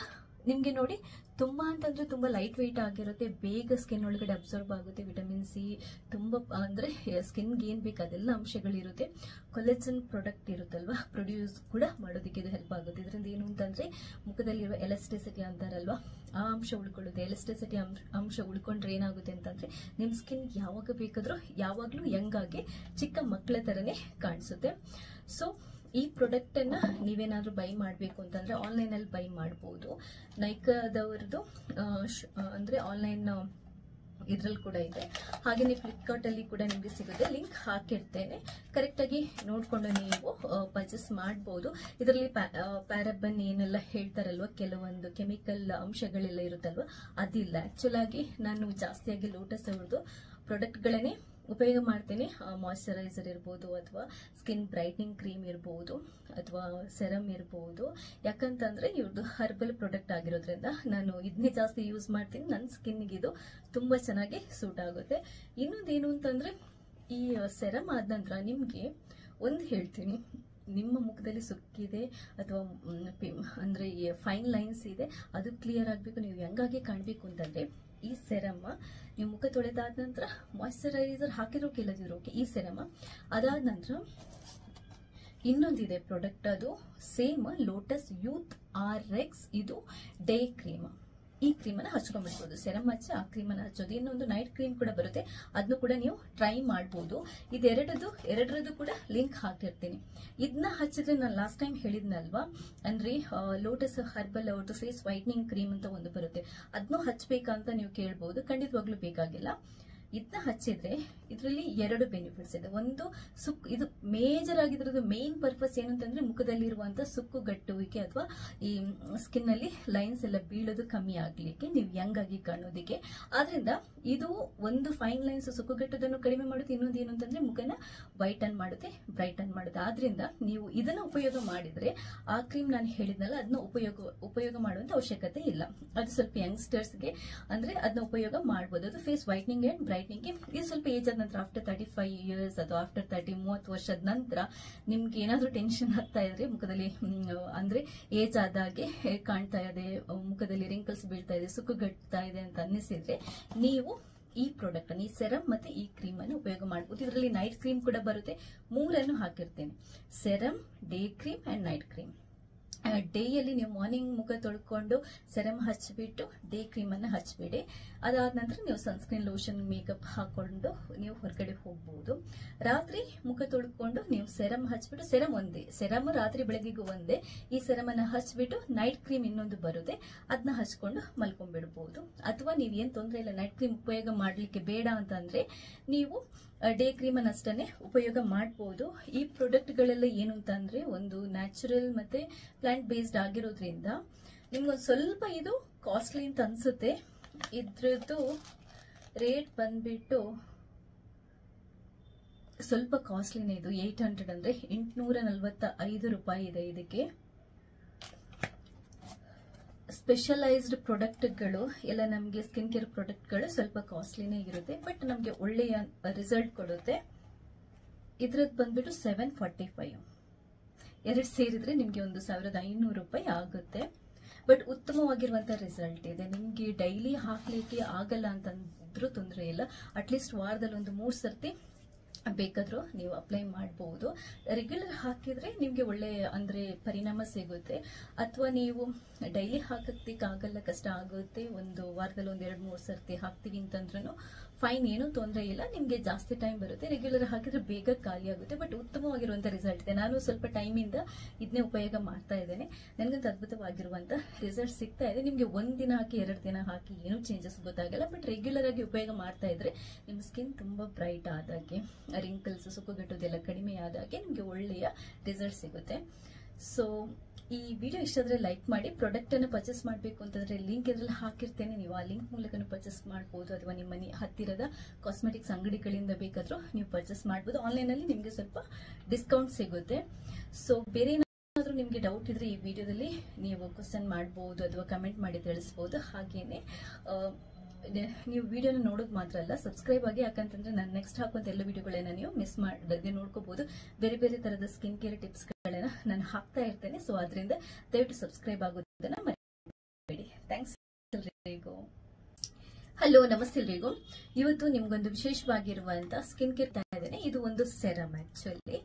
ನಿಮ್ಗೆ ನೋಡಿ ತುಂಬಾ ಅಂತಂದ್ರೆ ತುಂಬಾ ಲೈಟ್ ವೆಯ್ಟ್ ಆಗಿರುತ್ತೆ, ಬೇಗ ಸ್ಕಿನ್ ಒಳಗಡೆ ಅಬ್ಸರ್ವ್ ಆಗುತ್ತೆ. ವಿಟಮಿನ್ ಸಿ ತುಂಬಾ ಅಂದ್ರೆ ಸ್ಕಿನ್ಗೆ ಏನ್ ಬೇಕು ಅದೆಲ್ಲ ಅಂಶಗಳಿರುತ್ತೆ. ಕೊಲೆಜನ್ ಪ್ರಾಡಕ್ಟ್ ಇರುತ್ತಲ್ವಾ, ಪ್ರೊಡ್ಯೂಸ್ ಕೂಡ ಮಾಡೋದಕ್ಕೆ ಇದು ಹೆಲ್ಪ್ ಆಗುತ್ತೆ. ಇದರಿಂದ ಏನು ಅಂತಂದ್ರೆ ಮುಖದಲ್ಲಿರುವ ಎಲಾಸ್ಟಿಸಿಟಿ ಅಂತಾರಲ್ವಾ, ಆ ಅಂಶ ಉಳ್ಕೊಳ್ಳುತ್ತೆ. ಎಲಾಸ್ಟಿಸಿಟಿ ಅಂಶ ಉಳ್ಕೊಂಡ್ರೆ ಏನಾಗುತ್ತೆ ಅಂತಂದ್ರೆ ನಿಮ್ ಸ್ಕಿನ್ ಯಾವಾಗ ಬೇಕಾದ್ರೂ ಯಾವಾಗ್ಲೂ ಯಂಗ್ ಆಗಿ ಚಿಕ್ಕ ಮಕ್ಕಳ ತರನೇ ಕಾಣಿಸುತ್ತೆ. ಸೊ ಈ ಪ್ರಾಡಕ್ಟ್ ಅನ್ನ ನೀವೇನಾದ್ರೂ ಬೈ ಮಾಡಬೇಕು ಅಂತಂದ್ರೆ ಆನ್ಲೈನ್ ಅಲ್ಲಿ ಬೈ ಮಾಡಬಹುದು. ನೈಕಾದವರದು ಅಂದ್ರೆ ಆನ್ಲೈನ್ ಇದ್ರಲ್ಲಿ ಕೂಡ ಇದೆ, ಹಾಗೆಯೇ ಫ್ಲಿಪ್ಕಾರ್ಟ್ ಅಲ್ಲಿ ಕೂಡ ನಿಮಗೆ ಸಿಗುತ್ತೆ. ಲಿಂಕ್ ಹಾಕಿರ್ತೇನೆ, ಕರೆಕ್ಟ್ ಆಗಿ ನೋಡ್ಕೊಂಡು ನೀವು ಪರ್ಚೇಸ್ ಮಾಡಬಹುದು. ಇದರಲ್ಲಿ ಪ್ಯಾರಾಬನ್ ಏನೆಲ್ಲ ಹೇಳ್ತಾರಲ್ವಾ, ಕೆಲವೊಂದು ಕೆಮಿಕಲ್ ಅಂಶಗಳೆಲ್ಲ ಇರುತ್ತಲ್ವಾ, ಅದಿಲ್ಲ. ಆಕ್ಚುಲ್ ಆಗಿ ನಾನು ಜಾಸ್ತಿಯಾಗಿ ಲೋಟಸ್ ಅವ್ರದ್ದು ಪ್ರಾಡಕ್ಟ್ಗಳನ್ನೇ ಉಪಯೋಗ ಮಾಡ್ತೇನೆ. ಮಾಯಿಶ್ಚರೈಸರ್ ಇರ್ಬೋದು, ಅಥವಾ ಸ್ಕಿನ್ ಬ್ರೈಟ್ನಿಂಗ್ ಕ್ರೀಮ್ ಇರ್ಬೋದು, ಅಥವಾ ಸೆರಮ್ ಇರ್ಬೋದು. ಯಾಕಂತಂದ್ರೆ ಇವ್ರದ್ದು ಹರ್ಬಲ್ ಪ್ರಾಡಕ್ಟ್ ಆಗಿರೋದ್ರಿಂದ ನಾನು ಇದನ್ನೇ ಜಾಸ್ತಿ ಯೂಸ್ ಮಾಡ್ತೀನಿ. ನನ್ನ ಸ್ಕಿನ್ಗೆ ಇದು ತುಂಬಾ ಚೆನ್ನಾಗಿ ಸೂಟ್ ಆಗುತ್ತೆ. ಇನ್ನೊಂದೇನು ಅಂತಂದ್ರೆ ಈ ಸೆರಮ್ ಆದ ನಂತರ ನಿಮ್ಗೆ ಒಂದು ಹೇಳ್ತೀನಿ, ನಿಮ್ಮ ಮುಖದಲ್ಲಿ ಸುಕ್ಕಿದೆ ಅಥವಾ ಅಂದ್ರೆ ಫೈನ್ ಲೈನ್ಸ್ ಇದೆ, ಅದು ಕ್ಲಿಯರ್ ಆಗಬೇಕು, ನೀವು ಹೆಂಗಾಗಿ ಕಾಣಬೇಕು ಅಂತಂದ್ರೆ ಈ ಸೆರಮ್ ನೀವು ಮುಖ ತೊಳೆದಾದ ನಂತರ ಮಾಯಿಶ್ಚರೈಸರ್ ಹಾಕಿರೋ ಕೆಲದಿರೋ ಈ ಸೆರಮ್ ಅದಾದ ನಂತರ ಇನ್ನೊಂದಿದೆ ಪ್ರಾಡಕ್ಟ್, ಅದು ಸೇಮ್ ಲೋಟಸ್ ಯೂತ್ RX, ಇದು ಡೇ ಕ್ರೀಮ್. ಈ ಕ್ರೀಮ್ ಅನ್ನ ಹಚ್ಕೊಂಡ್ಬಿಡ್ಬೋದು, ಸೆರಮ್ ಹಚ್ಚಿ ಆ ಕ್ರೀಮ್ ಅನ್ನ ಹಚ್ಚೋದು. ಇನ್ನೊಂದು ನೈಟ್ ಕ್ರೀಮ್ ಕೂಡ ಬರುತ್ತೆ, ಅದನ್ನು ಕೂಡ ನೀವು ಟ್ರೈ ಮಾಡಬಹುದು. ಎರಡರದ್ದು ಕೂಡ ಲಿಂಕ್ ಹಾಕಿರ್ತೀನಿ. ಇದನ್ನ ಹಚ್ಚಿದ್ರೆ ನಾನು ಲಾಸ್ಟ್ ಟೈಮ್ ಹೇಳಿದ್ನಲ್ವಾ, ಅಂದ್ರೆ ಲೋಟಸ್ ಹರ್ಬಲ್ ಅವ್ರದ್ದು ಫೇಸ್ ವೈಟ್ನಿಂಗ್ ಕ್ರೀಮ್ ಅಂತ ಒಂದು ಬರುತ್ತೆ, ಅದನ್ನು ಹಚ್ಬೇಕಂತ ನೀವು ಕೇಳಬಹುದು. ಖಂಡಿತವಾಗ್ಲೂ ಬೇಕಾಗಿಲ್ಲ. ಇದನ್ನ ಹಚ್ಚಿದ್ರೆ ಇದರಲ್ಲಿ ಎರಡು ಬೆನಿಫಿಟ್ಸ್ ಇದೆ. ಒಂದು ಇದು ಮೇಜರ್ ಆಗಿದ್ರದ್ದು ಮೇನ್ ಪರ್ಪಸ್ ಏನಂತಂದ್ರೆ ಮುಖದಲ್ಲಿರುವಂತ ಸುಕ್ಕುಗಟ್ಟುವಿಕೆ ಅಥವಾ ಈ ಸ್ಕಿನ್ ಅಲ್ಲಿ ಲೈನ್ಸ್ ಎಲ್ಲ ಬೀಳೋದು ಕಮ್ಮಿ ಆಗ್ಲಿಕ್ಕೆ, ನೀವು ಯಂಗ್ ಆಗಿ ಕಾಣೋದಿಕ್ಕೆ. ಆದ್ರಿಂದ ಇದು ಒಂದು ಫೈನ್ ಲೈನ್ಸ್ ಸುಕ್ಕುಗಟ್ಟೋದನ್ನು ಕಡಿಮೆ ಮಾಡುತ್ತೆ, ಇನ್ನೊಂದು ಏನು ಅಂತಂದ್ರೆ ಮುಖನ ವೈಟನ್ ಮಾಡುತ್ತೆ, ಬ್ರೈಟನ್ ಮಾಡುತ್ತೆ. ಆದ್ರಿಂದ ನೀವು ಇದನ್ನ ಉಪಯೋಗ ಮಾಡಿದ್ರೆ ಆ ಕ್ರೀಮ್ ನಾನು ಹೇಳಿದ್ನಲ್ಲ ಅದನ್ನ ಉಪಯೋಗ ಮಾಡುವಂತ ಅವಶ್ಯಕತೆ ಇಲ್ಲ. ಅದು ಸ್ವಲ್ಪ ಯಂಗ್ಸ್ಟರ್ಸ್ಗೆ ಅಂದ್ರೆ ಅದನ್ನ ಉಪಯೋಗ ಮಾಡಬಹುದು. ಅದು ಫೇಸ್ ವೈಟ್ನಿಂಗ್ ಅಂಡ್ ಬ್ರೈಟ್ನಿಂಗ್. ಇದು ಸ್ವಲ್ಪ ಏಜ್ ಆದ ನಂತರ ಆಫ್ಟರ್ 35 ಇಯರ್ಸ್ ಅಥವಾ ಆಫ್ಟರ್ 30 ವರ್ಷದ ನಂತರ ನಿಮ್ಗೆ ಏನಾದ್ರೂ ಟೆನ್ಷನ್ ಆಗ್ತಾ ಇದ್ರೆ ಮುಖದಲ್ಲಿ, ಅಂದ್ರೆ ಏಜ್ ಆದಾಗೆ ಕಾಣ್ತಾ ಇದೆ, ಮುಖದಲ್ಲಿ ರಿಂಕಲ್ಸ್ ಬೀಳ್ತಾ ಇದೆ, ಸುಕ್ಕುಗಟ್ತಾ ಇದೆ ಅಂತ ಅನ್ನಿಸಿದ್ರೆ ನೀವು ಈ ಪ್ರಾಡಕ್ಟ್ ಅನ್ನು, ಈ ಸೆರಮ್ ಮತ್ತೆ ಈ ಕ್ರೀಮ್ ಅನ್ನು ಉಪಯೋಗ ಮಾಡಬಹುದು. ಇದರಲ್ಲಿ ನೈಟ್ ಕ್ರೀಮ್ ಕೂಡ ಬರುತ್ತೆ, ಮೂರನ್ನು ಹಾಕಿರ್ತೇನೆ: serum, day cream and night cream. ಡೇಯಲ್ಲಿ ನೀವು ಮಾರ್ನಿಂಗ್ ಮುಖ ತೊಳ್ಕೊಂಡು ಸೆರಮ್ ಹಚ್ಚಿಬಿಟ್ಟು ಡೇ ಕ್ರೀಮ್ ಅನ್ನ ಹಚ್ಬಿಡಿ. ಅದಾದ ನಂತರ ನೀವು ಸನ್ಸ್ಕ್ರೀನ್, ಲೋಷನ್, ಮೇಕಪ್ ಹಾಕೊಂಡು ನೀವು ಹೊರಗಡೆ ಹೋಗಬಹುದು. ರಾತ್ರಿ ಮುಖ ತೊಳ್ಕೊಂಡು ನೀವು ಸೆರಮ್ ಹಚ್ಬಿಟ್ಟು, ಸೆರಮ್ ರಾತ್ರಿ ಬೆಳಗ್ಗೆಗೂ ಒಂದೇ, ಈ ಸೆರಮ್ ಅನ್ನ ಹಚ್ಬಿಟ್ಟು ನೈಟ್ ಕ್ರೀಮ್ ಇನ್ನೊಂದು ಬರುತ್ತೆ, ಅದನ್ನ ಹಚ್ಕೊಂಡು ಮಲ್ಕೊಂಡ್ಬಿಡ್ಬಹುದು. ಅಥವಾ ನೀವು ಏನ್ ತೊಂದರೆ ಇಲ್ಲ, ನೈಟ್ ಕ್ರೀಮ್ ಉಪಯೋಗ ಮಾಡ್ಲಿಕ್ಕೆ ಬೇಡ ಅಂತಂದ್ರೆ ನೀವು ಡೇ ಕ್ರೀಮ್ ಅನ್ನ ಅಷ್ಟನ್ನೇ ಉಪಯೋಗ ಮಾಡಬಹುದು. ಈ ಪ್ರಾಡಕ್ಟ್ ಗಳೆಲ್ಲ ಏನು ಅಂತಂದ್ರೆ ಒಂದು ನ್ಯಾಚುರಲ್ ಮತ್ತೆ ಪ್ಲಾಂಟ್ ಬೇಸ್ಡ್ ಆಗಿರೋದ್ರಿಂದ ನಿಮ್ಗೊಂದು ಸ್ವಲ್ಪ ಇದು ಕಾಸ್ಟ್ಲಿ ಅಂತ ಅನ್ಸುತ್ತೆ. ಇದ್ರದ್ದು ರೇಟ್ ಬಂದ್ಬಿಟ್ಟು ಸ್ವಲ್ಪ ಕಾಸ್ಟ್ಲಿನೇ, ಇದು 800 ಅಂದ್ರೆ 845 ರೂಪಾಯಿ ಇದೆ. ಇದಕ್ಕೆ ಸ್ಪೆಷಲೈಸ್ಡ್ ಪ್ರಾಡಕ್ಟ್ಗಳು ಎಲ್ಲ ನಮಗೆ ಸ್ಕಿನ್ ಕೇರ್ ಪ್ರಾಡಕ್ಟ್ಗಳು ಸ್ವಲ್ಪ ಕಾಸ್ಟ್ಲಿನೇ ಇರುತ್ತೆ, ಬಟ್ ನಮಗೆ ಒಳ್ಳೆಯ ರಿಸಲ್ಟ್ ಕೊಡುತ್ತೆ. ಇದ್ರದ್ದು ಬಂದ್ಬಿಟ್ಟು 745, ಎರಡು ಸೇರಿದ್ರೆ ನಿಮ್ಗೆ 1500 ರೂಪಾಯಿ ಆಗುತ್ತೆ. ಬಟ್ ಉತ್ತಮವಾಗಿರುವಂತ ರಿಸಲ್ಟ್ ಇದೆ. ನಿಮ್ಗೆ ಡೈಲಿ ಹಾಕ್ಲಿಕ್ಕೆ ಆಗಲ್ಲ ಅಂತಂದ್ರೂ ತೊಂದರೆ ಇಲ್ಲ, ಅಟ್ಲೀಸ್ಟ್ ವಾರದಲ್ಲಿ ಒಂದು 3 ಸರ್ತಿ ಬೇಕಾದ್ರೂ ನೀವು ಅಪ್ಲೈ ಮಾಡಬಹುದು. ರೆಗ್ಯುಲರ್ ಹಾಕಿದ್ರೆ ನಿಮ್ಗೆ ಒಳ್ಳೆ ಅಂದ್ರೆ ಪರಿಣಾಮ ಸಿಗುತ್ತೆ. ಅಥವಾ ನೀವು ಡೈಲಿ ಹಾಕಕ್ಕಾಗಲ್ಲ, ಕಷ್ಟ ಆಗುತ್ತೆ, ಒಂದು ವಾರದಲ್ಲಿ ಒಂದ್ 2-3 ಸರ್ತಿ ಹಾಕ್ತೀವಿ ಅಂತಂದ್ರೂ ಫೈನ್, ಏನು ತೊಂದರೆ ಇಲ್ಲ. ನಿಮ್ಗೆ ಜಾಸ್ತಿ ಟೈಮ್ ಬರುತ್ತೆ, ರೆಗ್ಯುಲರ್ ಹಾಕಿದ್ರೆ ಬೇಗ ಖಾಲಿ ಆಗುತ್ತೆ, ಬಟ್ ಉತ್ತಮವಾಗಿರುವಂತ ರಿಸಲ್ಟ್ ಇದೆ. ನಾನು ಸ್ವಲ್ಪ ಟೈಮ್ ಇಂದ ಇದನ್ನೇ ಉಪಯೋಗ ಮಾಡ್ತಾ ಇದ್ದೇನೆ, ನನಗಂತ ಅದ್ಭುತವಾಗಿರುವಂತ ರಿಸಲ್ಟ್ ಸಿಗ್ತಾ ಇದೆ. ನಿಮ್ಗೆ ಒಂದ್ ದಿನ ಹಾಕಿ 2 ದಿನ ಹಾಕಿ ಏನೂ ಚೇಂಜಸ್ ಗೊತ್ತಾಗಲ್ಲ, ಬಟ್ ರೆಗ್ಯುಲರ್ ಆಗಿ ಉಪಯೋಗ ಮಾಡ್ತಾ ಇದ್ರೆ ನಿಮ್ ಸ್ಕಿನ್ ತುಂಬಾ ಬ್ರೈಟ್ ಆದಾಗೆ, ರಿಂಕಲ್ಸ್, ಸುಕ್ಕುಗಟ್ಟೋದೆಲ್ಲ ಕಡಿಮೆ ಆದಾಗೆ ನಿಮ್ಗೆ ಒಳ್ಳೆಯ ರಿಸಲ್ಟ್ ಸಿಗುತ್ತೆ. ಸೊ ಈ ವಿಡಿಯೋ ಇಷ್ಟ ಆದ್ರೆ ಲೈಕ್ ಮಾಡಿ. ಪ್ರಾಡಕ್ಟ್ ಅನ್ನು ಪರ್ಚೇಸ್ ಮಾಡಬೇಕು ಅಂತಂದ್ರೆ ಲಿಂಕ್ ಇದ್ರಲ್ಲಿ ಹಾಕಿರ್ತೇನೆ, ನೀವು ಆ ಲಿಂಕ್ ಮೂಲಕ ಪರ್ಚೇಸ್ ಮಾಡಬಹುದು. ಅಥವಾ ನಿಮ್ಮ ಮನೆ ಹತ್ತಿರದ ಕಾಸ್ಮೆಟಿಕ್ಸ್ ಅಂಗಡಿಗಳಿಂದ ಬೇಕಾದ್ರೂ ನೀವು ಪರ್ಚೇಸ್ ಮಾಡಬಹುದು. ಆನ್ಲೈನ್ ಅಲ್ಲಿ ನಿಮ್ಗೆ ಸ್ವಲ್ಪ ಡಿಸ್ಕೌಂಟ್ ಸಿಗುತ್ತೆ. ಸೊ ಬೇರೆ ಏನಾದ್ರೂ ನಿಮ್ಗೆ ಡೌಟ್ ಇದ್ರೆ ಈ ವಿಡಿಯೋದಲ್ಲಿ ನೀವು ಕ್ವಶನ್ ಮಾಡಬಹುದು ಅಥವಾ ಕಮೆಂಟ್ ಮಾಡಿ ತಿಳಿಸಬಹುದು. ಹಾಗೇನೆ ನೀವು ವಿಡಿಯೋನ ನೋಡೋದು ಮಾತ್ರ ಅಲ್ಲ, ಸಬ್ಸ್ಕ್ರೈಬ್ ಆಗಿ, ಯಾಕಂತಂದ್ರೆ ನಾನು ನೆಕ್ಸ್ಟ್ ಹಾಕುವಂತ ಎಲ್ಲ ವಿಡಿಯೋಗಳನ್ನ ನೀವು ಮಿಸ್ ಮಾಡದೆ ನೋಡ್ಕೋಬಹುದು. ಬೇರೆ ಬೇರೆ ತರದ ಸ್ಕಿನ್ ಕೇರ್ ಟಿಪ್ಸ್ ಗಳನ್ನ ನಾನು ಹಾಕ್ತಾ ಇರ್ತೇನೆ. ಸೊ ಅದರಿಂದ ದಯವಿಟ್ಟು ಸಬ್ಸ್ಕ್ರೈಬ್ ಆಗೋದನ್ನ ಮರಿಬೇಡಿ. ಥ್ಯಾಂಕ್ಸ್. ಹಲೋ, ನಮಸ್ತೆ ಎಲ್ರಿಗೂ. ಇವತ್ತು ನಿಮ್ಗೊಂದು ವಿಶೇಷವಾಗಿರುವಂತ ಸ್ಕಿನ್ ಕೇರ್ ಇದ್ದೇನೆ. ಇದು ಒಂದು ಸೆರಮ್ ಆಕ್ಚುಲಿ.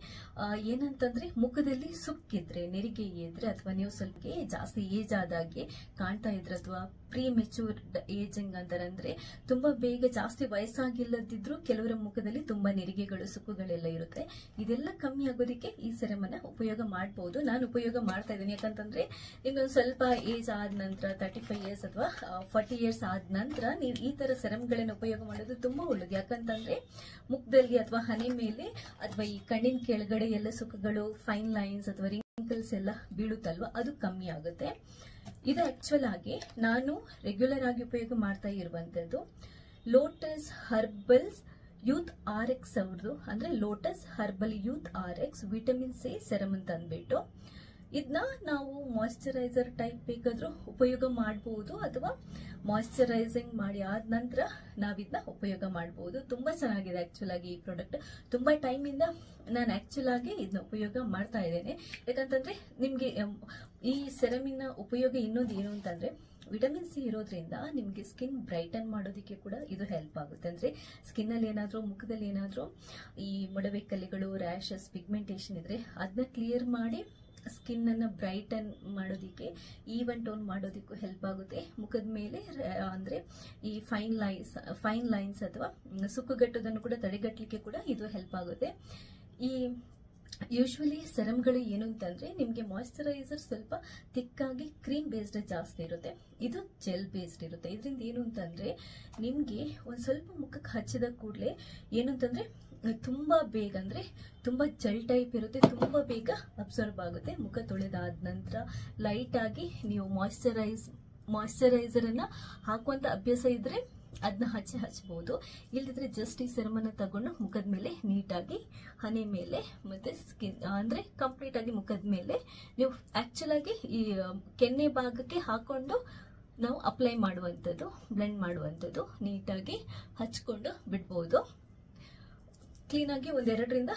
ಏನಂತಂದ್ರೆ ಮುಖದಲ್ಲಿ ಸುಕ್ಕಿದ್ರೆ, ನೆರಿಗೆ ಇದ್ರೆ, ಅಥವಾ ನೀವು ಸ್ವಲ್ಪ ಜಾಸ್ತಿ ಏಜ್ ಆದಾಗೆ ಕಾಣ್ತಾ ಇದ್ರೆ, ಅಥವಾ ಪ್ರೀ ಮೆಚೂರ್ಡ್ ಏಜಿಂಗ್ ಅಂತಾರಂದ್ರೆ ತುಂಬಾ ಬೇಗ ಜಾಸ್ತಿ ವಯಸ್ಸಾಗಿಲ್ಲದಿದ್ರು ಕೆಲವರ ಮುಖದಲ್ಲಿ ತುಂಬಾ ನೆರಿಗೆಗಳು, ಸುಕ್ಕುಗಳೆಲ್ಲ ಇರುತ್ತೆ. ಇದೆಲ್ಲ ಕಮ್ಮಿ ಆಗೋದಕ್ಕೆ ಈ ಸೆರಮ್ ಅನ್ನ ಉಪಯೋಗ ಮಾಡಬಹುದು. ನಾನು ಉಪಯೋಗ ಮಾಡ್ತಾ ಇದ್ದೀನಿ. ಯಾಕಂತಂದ್ರೆ ನಿಮ್ಗೊಂದು ಸ್ವಲ್ಪ ಏಜ್ ಆದ ನಂತರ 35 ಇಯರ್ಸ್ ಅಥವಾ 40 ಇಯರ್ಸ್ ಆದ ನಂತರ ನೀವು ಈ ತರ ಸೆರಮ್ಗಳನ್ನ ಉಪಯೋಗ ಮಾಡೋದು ತುಂಬಾ ಒಳ್ಳೇದು. ಯಾಕಂತಂದ್ರೆ ಮುಖದಲ್ಲಿ ಅಥವಾ ಹಣೆ ಮೇಲೆ ಅಥವಾ ಈ ಕಣ್ಣಿನ ಕೆಳಗಡೆ ಎಲ್ಲ ಸುಕ್ಕುಗಳು, ಫೈನ್ ಲೈನ್ಸ್ ಅಥವಾ ರಿಂಕಲ್ಸ್ ಎಲ್ಲ ಬೀಳುತ್ತಲ್ವಾ, ಅದು ಕಮ್ಮಿ ಆಗುತ್ತೆ. ಇದು ಆಕ್ಚುಲ್ ಆಗಿ ನಾನು ರೆಗ್ಯುಲರ್ ಆಗಿ ಉಪಯೋಗ ಮಾಡ್ತಾ ಇರುವಂತದ್ದು ಲೋಟಸ್ ಹರ್ಬಲ್ಸ್ ಯೂತ್ RX ಅವ್ರದ್ದು, ಅಂದ್ರೆ lotus herbal youth RX vitamin C serum ಅಂತ ಅಂದ್ಬಿಟ್ಟು ಇದನ್ನ ನಾವು ಮಾಯಿಶ್ಚರೈಸರ್ ಟೈಪ್ ಬೇಕಾದ್ರೂ ಉಪಯೋಗ ಮಾಡಬಹುದು, ಅಥವಾ ಮಾಯಿಶ್ಚರೈಸಿಂಗ್ ಮಾಡಿ ಆದ ನಂತರ ನಾವಿದನ್ನ ಉಪಯೋಗ ಮಾಡಬಹುದು. ತುಂಬಾ ಚೆನ್ನಾಗಿದೆ ಆಕ್ಚುಲ್ ಆಗಿ ಈ ಪ್ರಾಡಕ್ಟ್. ತುಂಬಾ ಟೈಮ್ ಇಂದ ನಾನು ಆಕ್ಚುಲ್ ಆಗಿ ಇದನ್ನ ಉಪಯೋಗ ಮಾಡ್ತಾ ಇದ್ದೇನೆ. ಯಾಕಂತಂದ್ರೆ ನಿಮ್ಗೆ ಈ ಸೆರಮಿನ ಉಪಯೋಗ ಇನ್ನೊಂದು ಏನು ಅಂತಂದ್ರೆ, ವಿಟಮಿನ್ ಸಿ ಇರೋದ್ರಿಂದ ನಿಮಗೆ ಸ್ಕಿನ್ ಬ್ರೈಟನ್ ಮಾಡೋದಕ್ಕೆ ಕೂಡ ಇದು ಹೆಲ್ಪ್ ಆಗುತ್ತೆ. ಅಂದ್ರೆ ಸ್ಕಿನ್ ಅಲ್ಲಿ ಏನಾದ್ರೂ, ಮುಖದಲ್ಲಿ ಏನಾದ್ರೂ ಈ ಮೊಡವೆ ಕಲೆಗಳು, ರ್ಯಾಷಸ್, ಪಿಗ್ಮೆಂಟೇಷನ್ ಇದ್ರೆ ಅದನ್ನ ಕ್ಲಿಯರ್ ಮಾಡಿ ಸ್ಕಿನ್ ಅನ್ನ ಬ್ರೈಟನ್ ಮಾಡೋದಿಕ್ಕೆ, ಈವನ್ ಟೋನ್ ಮಾಡೋದಕ್ಕೂ ಹೆಲ್ಪ್ ಆಗುತ್ತೆ. ಮುಖದ ಮೇಲೆ ಅಂದ್ರೆ ಈ ಫೈನ್ ಲೈನ್ಸ್ ಅಥವಾ ಸುಕ್ಕುಗಟ್ಟೋದನ್ನು ಕೂಡ ತಡೆಗಟ್ಟಲಿಕ್ಕೆ ಕೂಡ ಇದು ಹೆಲ್ಪ್ ಆಗುತ್ತೆ. ಈ ಯೂಶುವಲಿ ಸೆರಮ್ಗಳು ಏನು ಅಂತಂದ್ರೆ ನಿಮ್ಗೆ ಮಾಯಿಶ್ಚರೈಸರ್ ಸ್ವಲ್ಪ ತಿಕ್ಕಾಗಿ ಕ್ರೀಮ್ ಬೇಸ್ಡ್ ಜಾಸ್ತಿ ಇರುತ್ತೆ, ಇದು ಜೆಲ್ ಬೇಸ್ಡ್ ಇರುತ್ತೆ. ಇದರಿಂದ ಏನು ಅಂತಂದ್ರೆ ನಿಮ್ಗೆ ಒಂದ್ ಸ್ವಲ್ಪ ಮುಖಕ್ಕೆ ಹಚ್ಚಿದ ಕೂಡಲೇ ಏನು ಅಂತಂದ್ರೆ ತುಂಬಾ ಬೇಗ, ಅಂದ್ರೆ ತುಂಬಾ ಜೆಲ್ ಟೈಪ್ ಇರುತ್ತೆ, ತುಂಬಾ ಬೇಗ ಅಬ್ಸರ್ವ್ ಆಗುತ್ತೆ. ಮುಖ ತೊಳೆದಾದ ನಂತರ ಲೈಟ್ ಆಗಿ ನೀವು ಮಾಯಿಶ್ಚರೈಸರ್ ಅನ್ನ ಹಾಕುವಂತ ಅಭ್ಯಾಸ ಇದ್ರೆ ಅದನ್ನ ಹಚ್ಚಬಹುದು. ಇಲ್ದಿದ್ರೆ ಜಸ್ಟ್ ಈ ಸೆರಮ್ ಅನ್ನ ತಗೊಂಡು ಮುಖದ ಮೇಲೆ ನೀಟಾಗಿ ಹಣೆ ಮೇಲೆ ಮತ್ತೆ ಸ್ಕಿನ್ ಅಂದ್ರೆ ಕಂಪ್ಲೀಟ್ ಆಗಿ ಮುಖದ ಮೇಲೆ ನೀವು ಆಕ್ಚುಲ್ ಆಗಿ ಈ ಕೆನ್ನೆ ಭಾಗಕ್ಕೆ ಹಾಕೊಂಡು ನಾವು ಅಪ್ಲೈ ಮಾಡುವಂಥದ್ದು, ಬ್ಲೆಂಡ್ ಮಾಡುವಂಥದ್ದು, ನೀಟಾಗಿ ಹಚ್ಕೊಂಡು ಬಿಡ್ಬೋದು. ಕ್ಲೀನ್ ಆಗಿ ಒಂದೆರಡರಿಂದ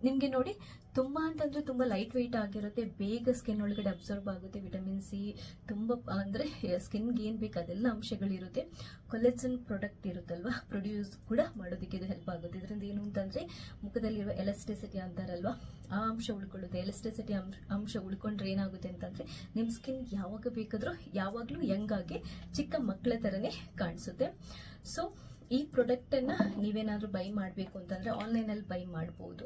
ನಿಮ್ಗೆ ನೋಡಿ ತುಂಬಾ ಅಂತಂದ್ರೆ ತುಂಬಾ ಲೈಟ್ ವೆಯ್ಟ್ ಆಗಿರುತ್ತೆ, ಬೇಗ ಸ್ಕಿನ್ ಒಳಗಡೆ ಅಬ್ಸರ್ವ್ ಆಗುತ್ತೆ. ವಿಟಮಿನ್ ಸಿ ತುಂಬಾ ಅಂದ್ರೆ ಸ್ಕಿನ್ಗೆ ಏನ್ ಬೇಕು ಅದೆಲ್ಲ ಅಂಶಗಳಿರುತ್ತೆ. ಕೊಲೆಜನ್ ಪ್ರಾಡಕ್ಟ್ ಇರುತ್ತಲ್ವಾ, ಪ್ರೊಡ್ಯೂಸ್ ಕೂಡ ಮಾಡೋದಕ್ಕೆ ಇದು ಹೆಲ್ಪ್ ಆಗುತ್ತೆ. ಇದರಿಂದ ಏನು ಅಂತಂದ್ರೆ ಮುಖದಲ್ಲಿರುವ ಎಲಾಸ್ಟಿಸಿಟಿ ಅಂತಾರಲ್ವಾ, ಆ ಅಂಶ ಉಳ್ಕೊಳ್ಳುತ್ತೆ. ಎಲಾಸ್ಟಿಸಿಟಿ ಅಂಶ ಉಳ್ಕೊಂಡ್ರೆ ಏನಾಗುತ್ತೆ ಅಂತಂದ್ರೆ ನಿಮ್ ಸ್ಕಿನ್ ಯಾವಾಗ ಬೇಕಾದ್ರೂ ಯಾವಾಗ್ಲೂ ಯಂಗ್ ಆಗಿ ಚಿಕ್ಕ ಮಕ್ಕಳ ತರನೇ ಕಾಣಿಸುತ್ತೆ. ಸೊ ಈ ಪ್ರಾಡಕ್ಟ್ ಅನ್ನ ನೀವೇನಾದ್ರೂ ಬೈ ಮಾಡಬೇಕು ಅಂತಂದ್ರೆ ಆನ್ಲೈನ್ ಅಲ್ಲಿ ಬೈ ಮಾಡಬಹುದು.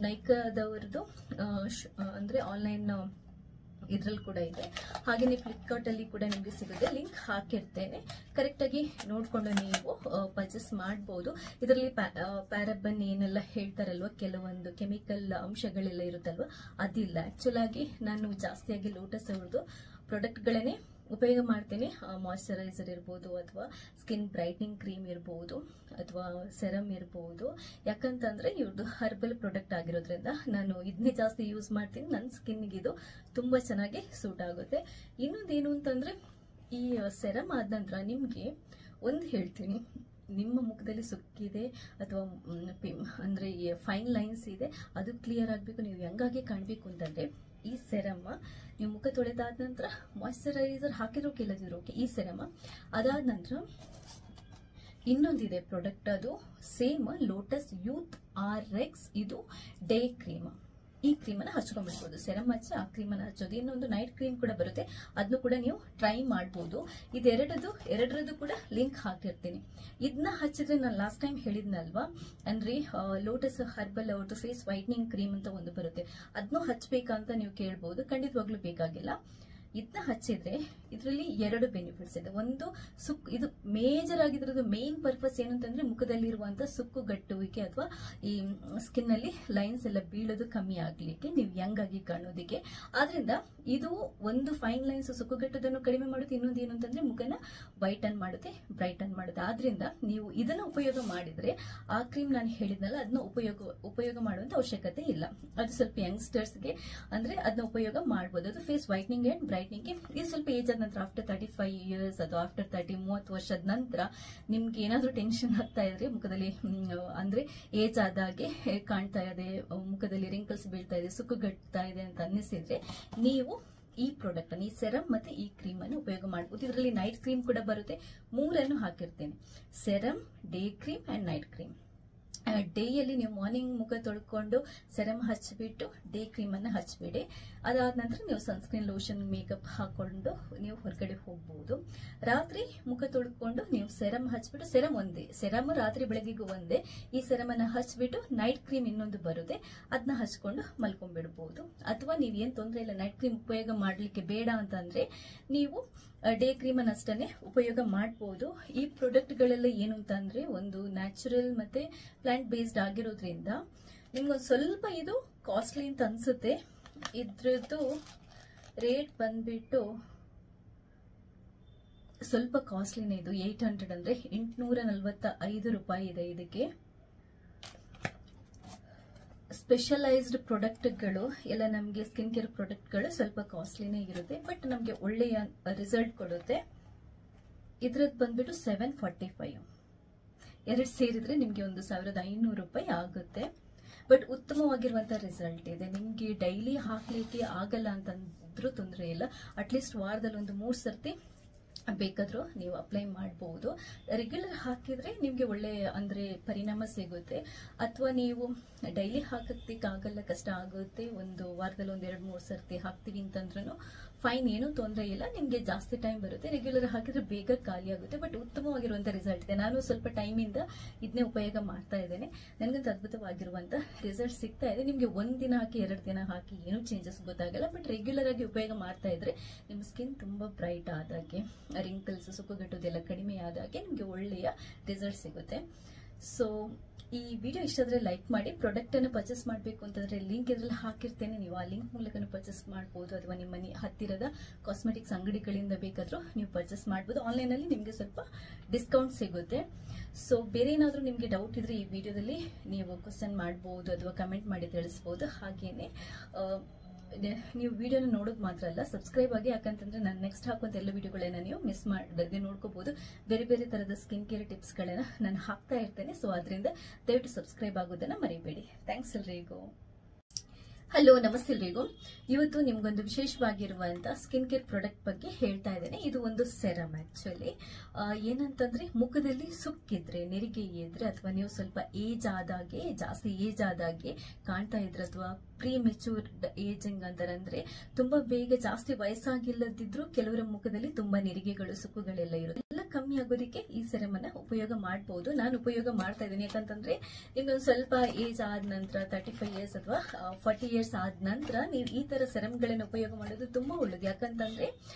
ನೈಕಾದವ್ರದ್ದು ಅಂದ್ರೆ ಆನ್ಲೈನ್ ಇದ್ರಲ್ಲಿ ಕೂಡ ಇದೆ, ಹಾಗೇನೆ ಫ್ಲಿಪ್ಕಾರ್ಟ್ ಅಲ್ಲಿ ಕೂಡ ನಿಮ್ಗೆ ಸಿಗುತ್ತೆ. ಲಿಂಕ್ ಹಾಕಿರ್ತೇನೆ, ಕರೆಕ್ಟ್ ಆಗಿ ನೋಡ್ಕೊಂಡು ನೀವು ಪರ್ಚೇಸ್ ಮಾಡಬಹುದು. ಇದರಲ್ಲಿ ಪ್ಯಾರಾಬನ್ ಏನೆಲ್ಲ ಹೇಳ್ತಾರಲ್ವಾ, ಕೆಲವೊಂದು ಕೆಮಿಕಲ್ ಅಂಶಗಳೆಲ್ಲ ಇರುತ್ತಲ್ವಾ, ಅದಿಲ್ಲ. ಆಕ್ಚುಲ್ ಆಗಿ ನಾನು ಜಾಸ್ತಿಯಾಗಿ ಲೋಟಸ್ ಅವ್ರದ್ದು ಪ್ರಾಡಕ್ಟ್ಗಳನ್ನೇ ಉಪಯೋಗ ಮಾಡ್ತೇನೆ. ಮಾಯಿಶ್ಚರೈಸರ್ ಇರ್ಬೋದು, ಅಥವಾ ಸ್ಕಿನ್ ಬ್ರೈಟ್ನಿಂಗ್ ಕ್ರೀಮ್ ಇರ್ಬೋದು, ಅಥವಾ ಸೆರಮ್ ಇರ್ಬೋದು. ಯಾಕಂತಂದ್ರೆ ಇವ್ರದ್ದು ಹರ್ಬಲ್ ಪ್ರಾಡಕ್ಟ್ ಆಗಿರೋದ್ರಿಂದ ನಾನು ಇದನ್ನೇ ಜಾಸ್ತಿ ಯೂಸ್ ಮಾಡ್ತೀನಿ. ನನ್ನ ಸ್ಕಿನ್ಗೆ ಇದು ತುಂಬಾ ಚೆನ್ನಾಗಿ ಸೂಟ್ ಆಗುತ್ತೆ. ಇನ್ನೊಂದೇನು ಅಂತಂದ್ರೆ ಈ ಸೆರಮ್ ಆದ ನಂತರ ನಿಮ್ಗೆ ಒಂದು ಹೇಳ್ತೀನಿ, ನಿಮ್ಮ ಮುಖದಲ್ಲಿ ಸುಕ್ಕಿದೆ ಅಥವಾ ಅಂದ್ರೆ ಫೈನ್ ಲೈನ್ಸ್ ಇದೆ, ಅದು ಕ್ಲಿಯರ್ ಆಗಬೇಕು, ನೀವು ಹೆಂಗಾಗಿ ಕಾಣಬೇಕು ಅಂತಂದ್ರೆ ಈ ಸೆರಮ್ ನೀವು ಮುಖ ತೊಳೆದಾದ ನಂತರ ಮಾಯಿಶ್ಚರೈಸರ್ ಹಾಕಿದ್ರು ಕೆಲದಿದ್ರು ಈ ಸೆರಮ್. ಅದಾದ ನಂತರ ಇನ್ನೊಂದಿದೆ ಪ್ರಾಡಕ್ಟ್, ಅದು ಸೇಮ್ ಲೋಟಸ್ ಯೂತ್ RX, ಇದು ಡೇ ಕ್ರೀಮ್. ಈ ಕ್ರೀಮ್ ಅನ್ನ ಹಚ್ಕೊಂಡ್ಬಿಡ್ಬೋದು. ಸೆರಮ್ ಹಚ್ಚಿ ಆ ಕ್ರೀಮ್ ಅನ್ನ ಹಚ್ಚೋದು. ಇನ್ನೊಂದು ನೈಟ್ ಕ್ರೀಮ್ ಕೂಡ ಬರುತ್ತೆ, ಅದನ್ನು ಕೂಡ ನೀವು ಟ್ರೈ ಮಾಡಬಹುದು. ಎರಡರದ್ದು ಕೂಡ ಲಿಂಕ್ ಹಾಕಿರ್ತೀನಿ. ಇದನ್ನ ಹಚ್ಚಿದ್ರೆ ನಾನು ಲಾಸ್ಟ್ ಟೈಮ್ ಹೇಳಿದ್ನಲ್ವಾ, ಅಂದ್ರೆ ಲೋಟಸ್ ಹರ್ಬಲ್ ಅವ್ರದ್ದು ಫೇಸ್ ವೈಟ್ನಿಂಗ್ ಕ್ರೀಮ್ ಅಂತ ಒಂದು ಬರುತ್ತೆ, ಅದನ್ನು ಹಚ್ಬೇಕಂತ ನೀವು ಕೇಳಬಹುದು. ಖಂಡಿತವಾಗ್ಲೂ ಬೇಕಾಗಿಲ್ಲ. ಇದನ್ನ ಹಚ್ಚಿದ್ರೆ ಇದರಲ್ಲಿ 2 ಬೆನಿಫಿಟ್ಸ್ ಇದೆ. ಒಂದು ಇದು ಮೇಜರ್ ಆಗಿದ್ರದ್ದು ಮೇನ್ ಪರ್ಪಸ್ ಏನಂತಂದ್ರೆ ಮುಖದಲ್ಲಿರುವಂತ ಸುಕ್ಕುಗಟ್ಟುವಿಕೆ ಅಥವಾ ಈ ಸ್ಕಿನ್ ಅಲ್ಲಿ ಲೈನ್ಸ್ ಎಲ್ಲ ಬೀಳೋದು ಕಮ್ಮಿ ಆಗ್ಲಿಕ್ಕೆ, ನೀವು ಯಂಗ್ ಆಗಿ ಕಾಣೋದಿಕ್ಕೆ. ಆದ್ರಿಂದ ಇದು ಒಂದು ಫೈನ್ ಲೈನ್ಸ್, ಸುಕ್ಕುಗಟ್ಟೋದನ್ನು ಕಡಿಮೆ ಮಾಡುತ್ತೆ. ಇನ್ನೊಂದು ಏನು ಅಂತಂದ್ರೆ ಮುಖನ ವೈಟನ್ ಮಾಡುತ್ತೆ, ಬ್ರೈಟನ್ ಮಾಡುತ್ತೆ. ಆದ್ರಿಂದ ನೀವು ಇದನ್ನ ಉಪಯೋಗ ಮಾಡಿದ್ರೆ ಆ ಕ್ರೀಮ್ ನಾನು ಹೇಳಿದ್ನಲ್ಲ, ಅದನ್ನ ಉಪಯೋಗ ಮಾಡುವಂತ ಅವಶ್ಯಕತೆ ಇಲ್ಲ. ಅದು ಸ್ವಲ್ಪ ಯಂಗ್ಸ್ಟರ್ಸ್ಗೆ ಅಂದ್ರೆ ಅದನ್ನ ಉಪಯೋಗ ಮಾಡಬಹುದು. ಅದು ಫೇಸ್ ವೈಟ್ನಿಂಗ್ ಅಂಡ್ ಬ್ರೈಟ್ನಿಂಗ್. ಇದು ಸ್ವಲ್ಪ ಏಜ್ ಆದ ನಂತರ ಆಫ್ಟರ್ 35 ಇಯರ್ಸ್ ಅಥವಾ ಆಫ್ಟರ್ 30 ವರ್ಷದ ನಂತರ ನಿಮ್ಗೆ ಏನಾದ್ರೂ ಟೆನ್ಷನ್ ಆಗ್ತಾ ಇದ್ರೆ, ಮುಖದಲ್ಲಿ ಅಂದ್ರೆ ಏಜ್ ಆದಾಗೆ ಕಾಣ್ತಾ ಇದೆ, ಮುಖದಲ್ಲಿ ರಿಂಕಲ್ಸ್ ಬೀಳ್ತಾ ಇದೆ, ಸುಕ್ಕುಗಟ್ತಾ ಇದೆ ಅಂತ ಅನ್ನಿಸಿದ್ರೆ ನೀವು ಈ ಪ್ರಾಡಕ್ಟ್ ಅನ್ನು, ಈ ಸೆರಮ್ ಮತ್ತೆ ಈ ಕ್ರೀಮ್ ಅನ್ನು ಉಪಯೋಗ ಮಾಡಬಹುದು. ಇದರಲ್ಲಿ ನೈಟ್ ಕ್ರೀಮ್ ಕೂಡ ಬರುತ್ತೆ. 3 ಹಾಕಿರ್ತೇನೆ, serum, day cream and night cream. ಡೇಯಲ್ಲಿ ನೀವು ಮಾರ್ನಿಂಗ್ ಮುಖ ತೊಳ್ಕೊಂಡು ಸೆರಮ್ ಹಚ್ಚಿಬಿಟ್ಟು ಡೇ ಕ್ರೀಮ್ ಅನ್ನ ಹಚ್ಬಿಡಿ. ಅದಾದ ನಂತರ ನೀವು ಸನ್ಸ್ಕ್ರೀನ್, ಲೋಷನ್, ಮೇಕಪ್ ಹಾಕೊಂಡು ನೀವು ಹೊರಗಡೆ ಹೋಗಬಹುದು. ರಾತ್ರಿ ಮುಖ ತೊಳ್ಕೊಂಡು ನೀವು ಸೆರಮ್ ಹಚ್ಬಿಟ್ಟು, ಸೆರಮ್ ಒಂದೇ, ಸೆರಮ್ ರಾತ್ರಿ ಬೆಳಗ್ಗೆಗೂ ಒಂದೇ, ಈ ಸೆರಮ್ ಅನ್ನ ಹಚ್ಬಿಟ್ಟು ನೈಟ್ ಕ್ರೀಮ್ ಇನ್ನೊಂದು ಬರುತ್ತೆ, ಅದನ್ನ ಹಚ್ಕೊಂಡು ಮಲ್ಕೊಂಡ್ಬಿಡ್ಬಹುದು. ಅಥವಾ ನೀವು ಏನ್ ತೊಂದರೆ ಇಲ್ಲ, ನೈಟ್ ಕ್ರೀಮ್ ಉಪಯೋಗ ಮಾಡ್ಲಿಕ್ಕೆ ಬೇಡ ಅಂತಂದ್ರೆ ನೀವು ಡೇ ಕ್ರೀಮ್ ಅನ್ನ ಅಷ್ಟೇ ಉಪಯೋಗ ಮಾಡಬಹುದು. ಈ ಪ್ರಾಡಕ್ಟ್ ಗಳೆಲ್ಲ ಏನು ಅಂತಂದ್ರೆ ಒಂದು ನ್ಯಾಚುರಲ್ ಮತ್ತೆ ಪ್ಲಾಂಟ್ ಬೇಸ್ಡ್ ಆಗಿರೋದ್ರಿಂದ ನಿಮ್ಗೊಂದು ಸ್ವಲ್ಪ ಇದು ಕಾಸ್ಟ್ಲಿ ಅಂತ ಅನ್ಸುತ್ತೆ. ಇದ್ರದ್ದು ರೇಟ್ ಬಂದ್ಬಿಟ್ಟು ಸ್ವಲ್ಪ ಕಾಸ್ಟ್ಲಿನೇ, ಇದು 800 ಅಂದ್ರೆ 845 ರೂಪಾಯಿ ಇದೆ. ಇದಕ್ಕೆ ಸ್ಪೆಷಲೈಸ್ಡ್ ಪ್ರಾಡಕ್ಟ್ಗಳು ಎಲ್ಲ ನಮಗೆ ಸ್ಕಿನ್ ಕೇರ್ ಪ್ರಾಡಕ್ಟ್ಗಳು ಸ್ವಲ್ಪ ಕಾಸ್ಟ್ಲಿನೇ ಇರುತ್ತೆ, ಬಟ್ ನಮಗೆ ಒಳ್ಳೆಯ ರಿಸಲ್ಟ್ ಕೊಡುತ್ತೆ. ಇದ್ರದ್ದು ಬಂದ್ಬಿಟ್ಟು 745, 2 ಸೇರಿದ್ರೆ ನಿಮ್ಗೆ 1500 ರೂಪಾಯಿ ಆಗುತ್ತೆ. ಬಟ್ ಉತ್ತಮವಾಗಿರುವಂತಹ ರಿಸಲ್ಟ್ ಇದೆ. ನಿಮ್ಗೆ ಡೈಲಿ ಹಾಕ್ಲಿಕ್ಕೆ ಆಗಲ್ಲ ಅಂತಂದ್ರೂ ತೊಂದರೆ ಇಲ್ಲ, ಅಟ್ಲೀಸ್ಟ್ ವಾರದಲ್ಲಿ 3 ಸರ್ತಿ ಬೇಕಾದ್ರೂ ನೀವು ಅಪ್ಲೈ ಮಾಡಬಹುದು. ರೆಗ್ಯುಲರ್ ಹಾಕಿದ್ರೆ ನಿಮ್ಗೆ ಒಳ್ಳೆ ಅಂದ್ರೆ ಪರಿಣಾಮ ಸಿಗುತ್ತೆ. ಅಥವಾ ನೀವು ಡೈಲಿ ಹಾಕಕ್ಕಾಗಲ್ಲ, ಕಷ್ಟ ಆಗುತ್ತೆ, ಒಂದು ವಾರದಲ್ಲಿ 2-3 ಸರ್ತಿ ಹಾಕ್ತೀವಿ ಅಂತಂದ್ರೂ ಫೈನ್, ಏನು ತೊಂದರೆ ಇಲ್ಲ, ನಿಮ್ಗೆ ಜಾಸ್ತಿ ಟೈಮ್ ಬರುತ್ತೆ. ರೆಗ್ಯುಲರ್ ಹಾಕಿದ್ರೆ ಬೇಗ ಖಾಲಿ ಆಗುತ್ತೆ, ಬಟ್ ಉತ್ತಮವಾಗಿರುವಂತ ರಿಸಲ್ಟ್ ಇದೆ. ನಾನು ಸ್ವಲ್ಪ ಟೈಮ್ ಇಂದ ಇದನ್ನೇ ಉಪಯೋಗ ಮಾಡ್ತಾ ಇದ್ದೇನೆ, ನನಗಂತ ಅದ್ಭುತವಾಗಿರುವಂತ ರಿಸಲ್ಟ್ ಸಿಗ್ತಾ ಇದೆ. ನಿಮ್ಗೆ 1 ದಿನ ಹಾಕಿ 2 ದಿನ ಹಾಕಿ ಏನು ಚೇಂಜಸ್ ಗೊತ್ತಾಗಲ್ಲ, ಬಟ್ ರೆಗ್ಯುಲರ್ ಆಗಿ ಉಪಯೋಗ ಮಾಡ್ತಾ ಇದ್ರೆ ನಿಮ್ಮ ಸ್ಕಿನ್ ತುಂಬಾ ಬ್ರೈಟ್ ಆದಾಗೆ, ರಿಂಕಲ್ಸ್, ಸುಕ್ಕುಗಟ್ಟೋದೆಲ್ಲ ಕಡಿಮೆ ಆದಾಗೆ ನಿಮ್ಗೆ ಒಳ್ಳೆಯ ರಿಸಲ್ಟ್ ಸಿಗುತ್ತೆ. ಸೊ ಈ ವಿಡಿಯೋ ಇಷ್ಟ ಆದ್ರೆ ಲೈಕ್ ಮಾಡಿ. ಪ್ರಾಡಕ್ಟ್ ಅನ್ನು ಪರ್ಚೇಸ್ ಮಾಡಬೇಕು ಅಂತಂದ್ರೆ ಲಿಂಕ್ ಇದರಲ್ಲಿ ಹಾಕಿರ್ತೇನೆ, ನೀವು ಆ ಲಿಂಕ್ ಮೂಲಕ ಪರ್ಚೇಸ್ ಮಾಡಬಹುದು. ಅಥವಾ ನಿಮ್ಮ ಮನೆ ಹತ್ತಿರದ ಕಾಸ್ಮೆಟಿಕ್ಸ್ ಅಂಗಡಿಗಳಿಂದ ಬೇಕಾದ್ರೂ ನೀವು ಪರ್ಚೇಸ್ ಮಾಡಬಹುದು. ಆನ್ಲೈನ್ ಅಲ್ಲಿ ನಿಮ್ಗೆ ಸ್ವಲ್ಪ ಡಿಸ್ಕೌಂಟ್ ಸಿಗುತ್ತೆ. ಸೊ ಬೇರೆ ಏನಾದ್ರೂ ನಿಮ್ಗೆ ಡೌಟ್ ಇದ್ರೆ ಈ ವಿಡಿಯೋದಲ್ಲಿ ನೀವು ಕ್ವಶನ್ ಮಾಡಬಹುದು ಅಥವಾ ಕಮೆಂಟ್ ಮಾಡಿ ತಿಳಿಸಬಹುದು. ಹಾಗೇನೆ ನೀವು ವಿಡಿಯೋನ ನೋಡೋದು ಮಾತ್ರ ಅಲ್ಲ, ಸಬ್ಸ್ಕ್ರೈಬ್ ಆಗಿ, ಯಾಕಂತಂದ್ರೆ ನಾನು ನೆಕ್ಸ್ಟ್ ಹಾಕುವಂತ ಎಲ್ಲ ವಿಡಿಯೋಗಳನ್ನ ನೀವು ಮಿಸ್ ಮಾಡದೆ ನೋಡ್ಕೋಬಹುದು. ಬೇರೆ ಬೇರೆ ತರದ ಸ್ಕಿನ್ ಕೇರ್ ಟಿಪ್ಸ್ ಗಳನ್ನ ನಾನು ಹಾಕ್ತಾ ಇರ್ತೇನೆ. ಸೊ ಅದರಿಂದ ದಯವಿಟ್ಟು ಸಬ್ಸ್ಕ್ರೈಬ್ ಆಗೋದನ್ನ ಮರಿಬೇಡಿ. ಥ್ಯಾಂಕ್ಸ್ ಎಲ್ರಿಗೂ. ಹಲೋ, ನಮಸ್ತೆ ಎಲ್ರಿಗೂ. ಇವತ್ತು ನಿಮ್ಗೊಂದು ವಿಶೇಷವಾಗಿರುವಂತ ಸ್ಕಿನ್ ಕೇರ್ ಪ್ರಾಡಕ್ಟ್ ಬಗ್ಗೆ ಹೇಳ್ತಾ ಇದ್ದೇನೆ. ಇದು ಒಂದು ಸೆರಮ್. ಆಕ್ಚುಲಿ ಏನಂತಂದ್ರೆ ಮುಖದಲ್ಲಿ ಸುಕ್ಕಿದ್ರೆ, ನೆರಿಗೆ ಇದ್ರೆ, ಅಥವಾ ನೀವು ಸ್ವಲ್ಪ ಏಜ್ ಆದಾಗೆ, ಜಾಸ್ತಿ ಏಜ್ ಆದಾಗೆ ಕಾಣ್ತಾ ಇದ್ರೆ, ಅಥವಾ ಪ್ರೀ ಮೆಚೂರ್ಡ್ ಏಜಿಂಗ್ ಅಂತಾರಂದ್ರೆ ತುಂಬಾ ಬೇಗ ಜಾಸ್ತಿ ವಯಸ್ಸಾಗಿಲ್ಲದಿದ್ರು ಕೆಲವರ ಮುಖದಲ್ಲಿ ತುಂಬಾ ನೆರಿಗೆಗಳು, ಸುಕ್ಕುಗಳೆಲ್ಲ ಇರುತ್ತೆ. ಎಲ್ಲ ಕಮ್ಮಿ ಆಗೋದಕ್ಕೆ ಈ ಸೆರಮ್ ಅನ್ನ ಉಪಯೋಗ ಮಾಡಬಹುದು. ನಾನು ಉಪಯೋಗ ಮಾಡ್ತಾ ಇದ್ದೀನಿ. ಯಾಕಂತಂದ್ರೆ ನಿಮ್ಗೊಂದು ಸ್ವಲ್ಪ ಏಜ್ ಆದ ನಂತರ 35 ಇಯರ್ಸ್ ಅಥವಾ 40 ಇಯರ್ಸ್ ಆದ ನಂತರ ನೀವು ಈ ತರ ಸೆರಮ್ ಗಳನ್ನ ಉಪಯೋಗ ಮಾಡೋದು ತುಂಬಾ ಒಳ್ಳೇದು. ಯಾಕಂತಂದ್ರೆ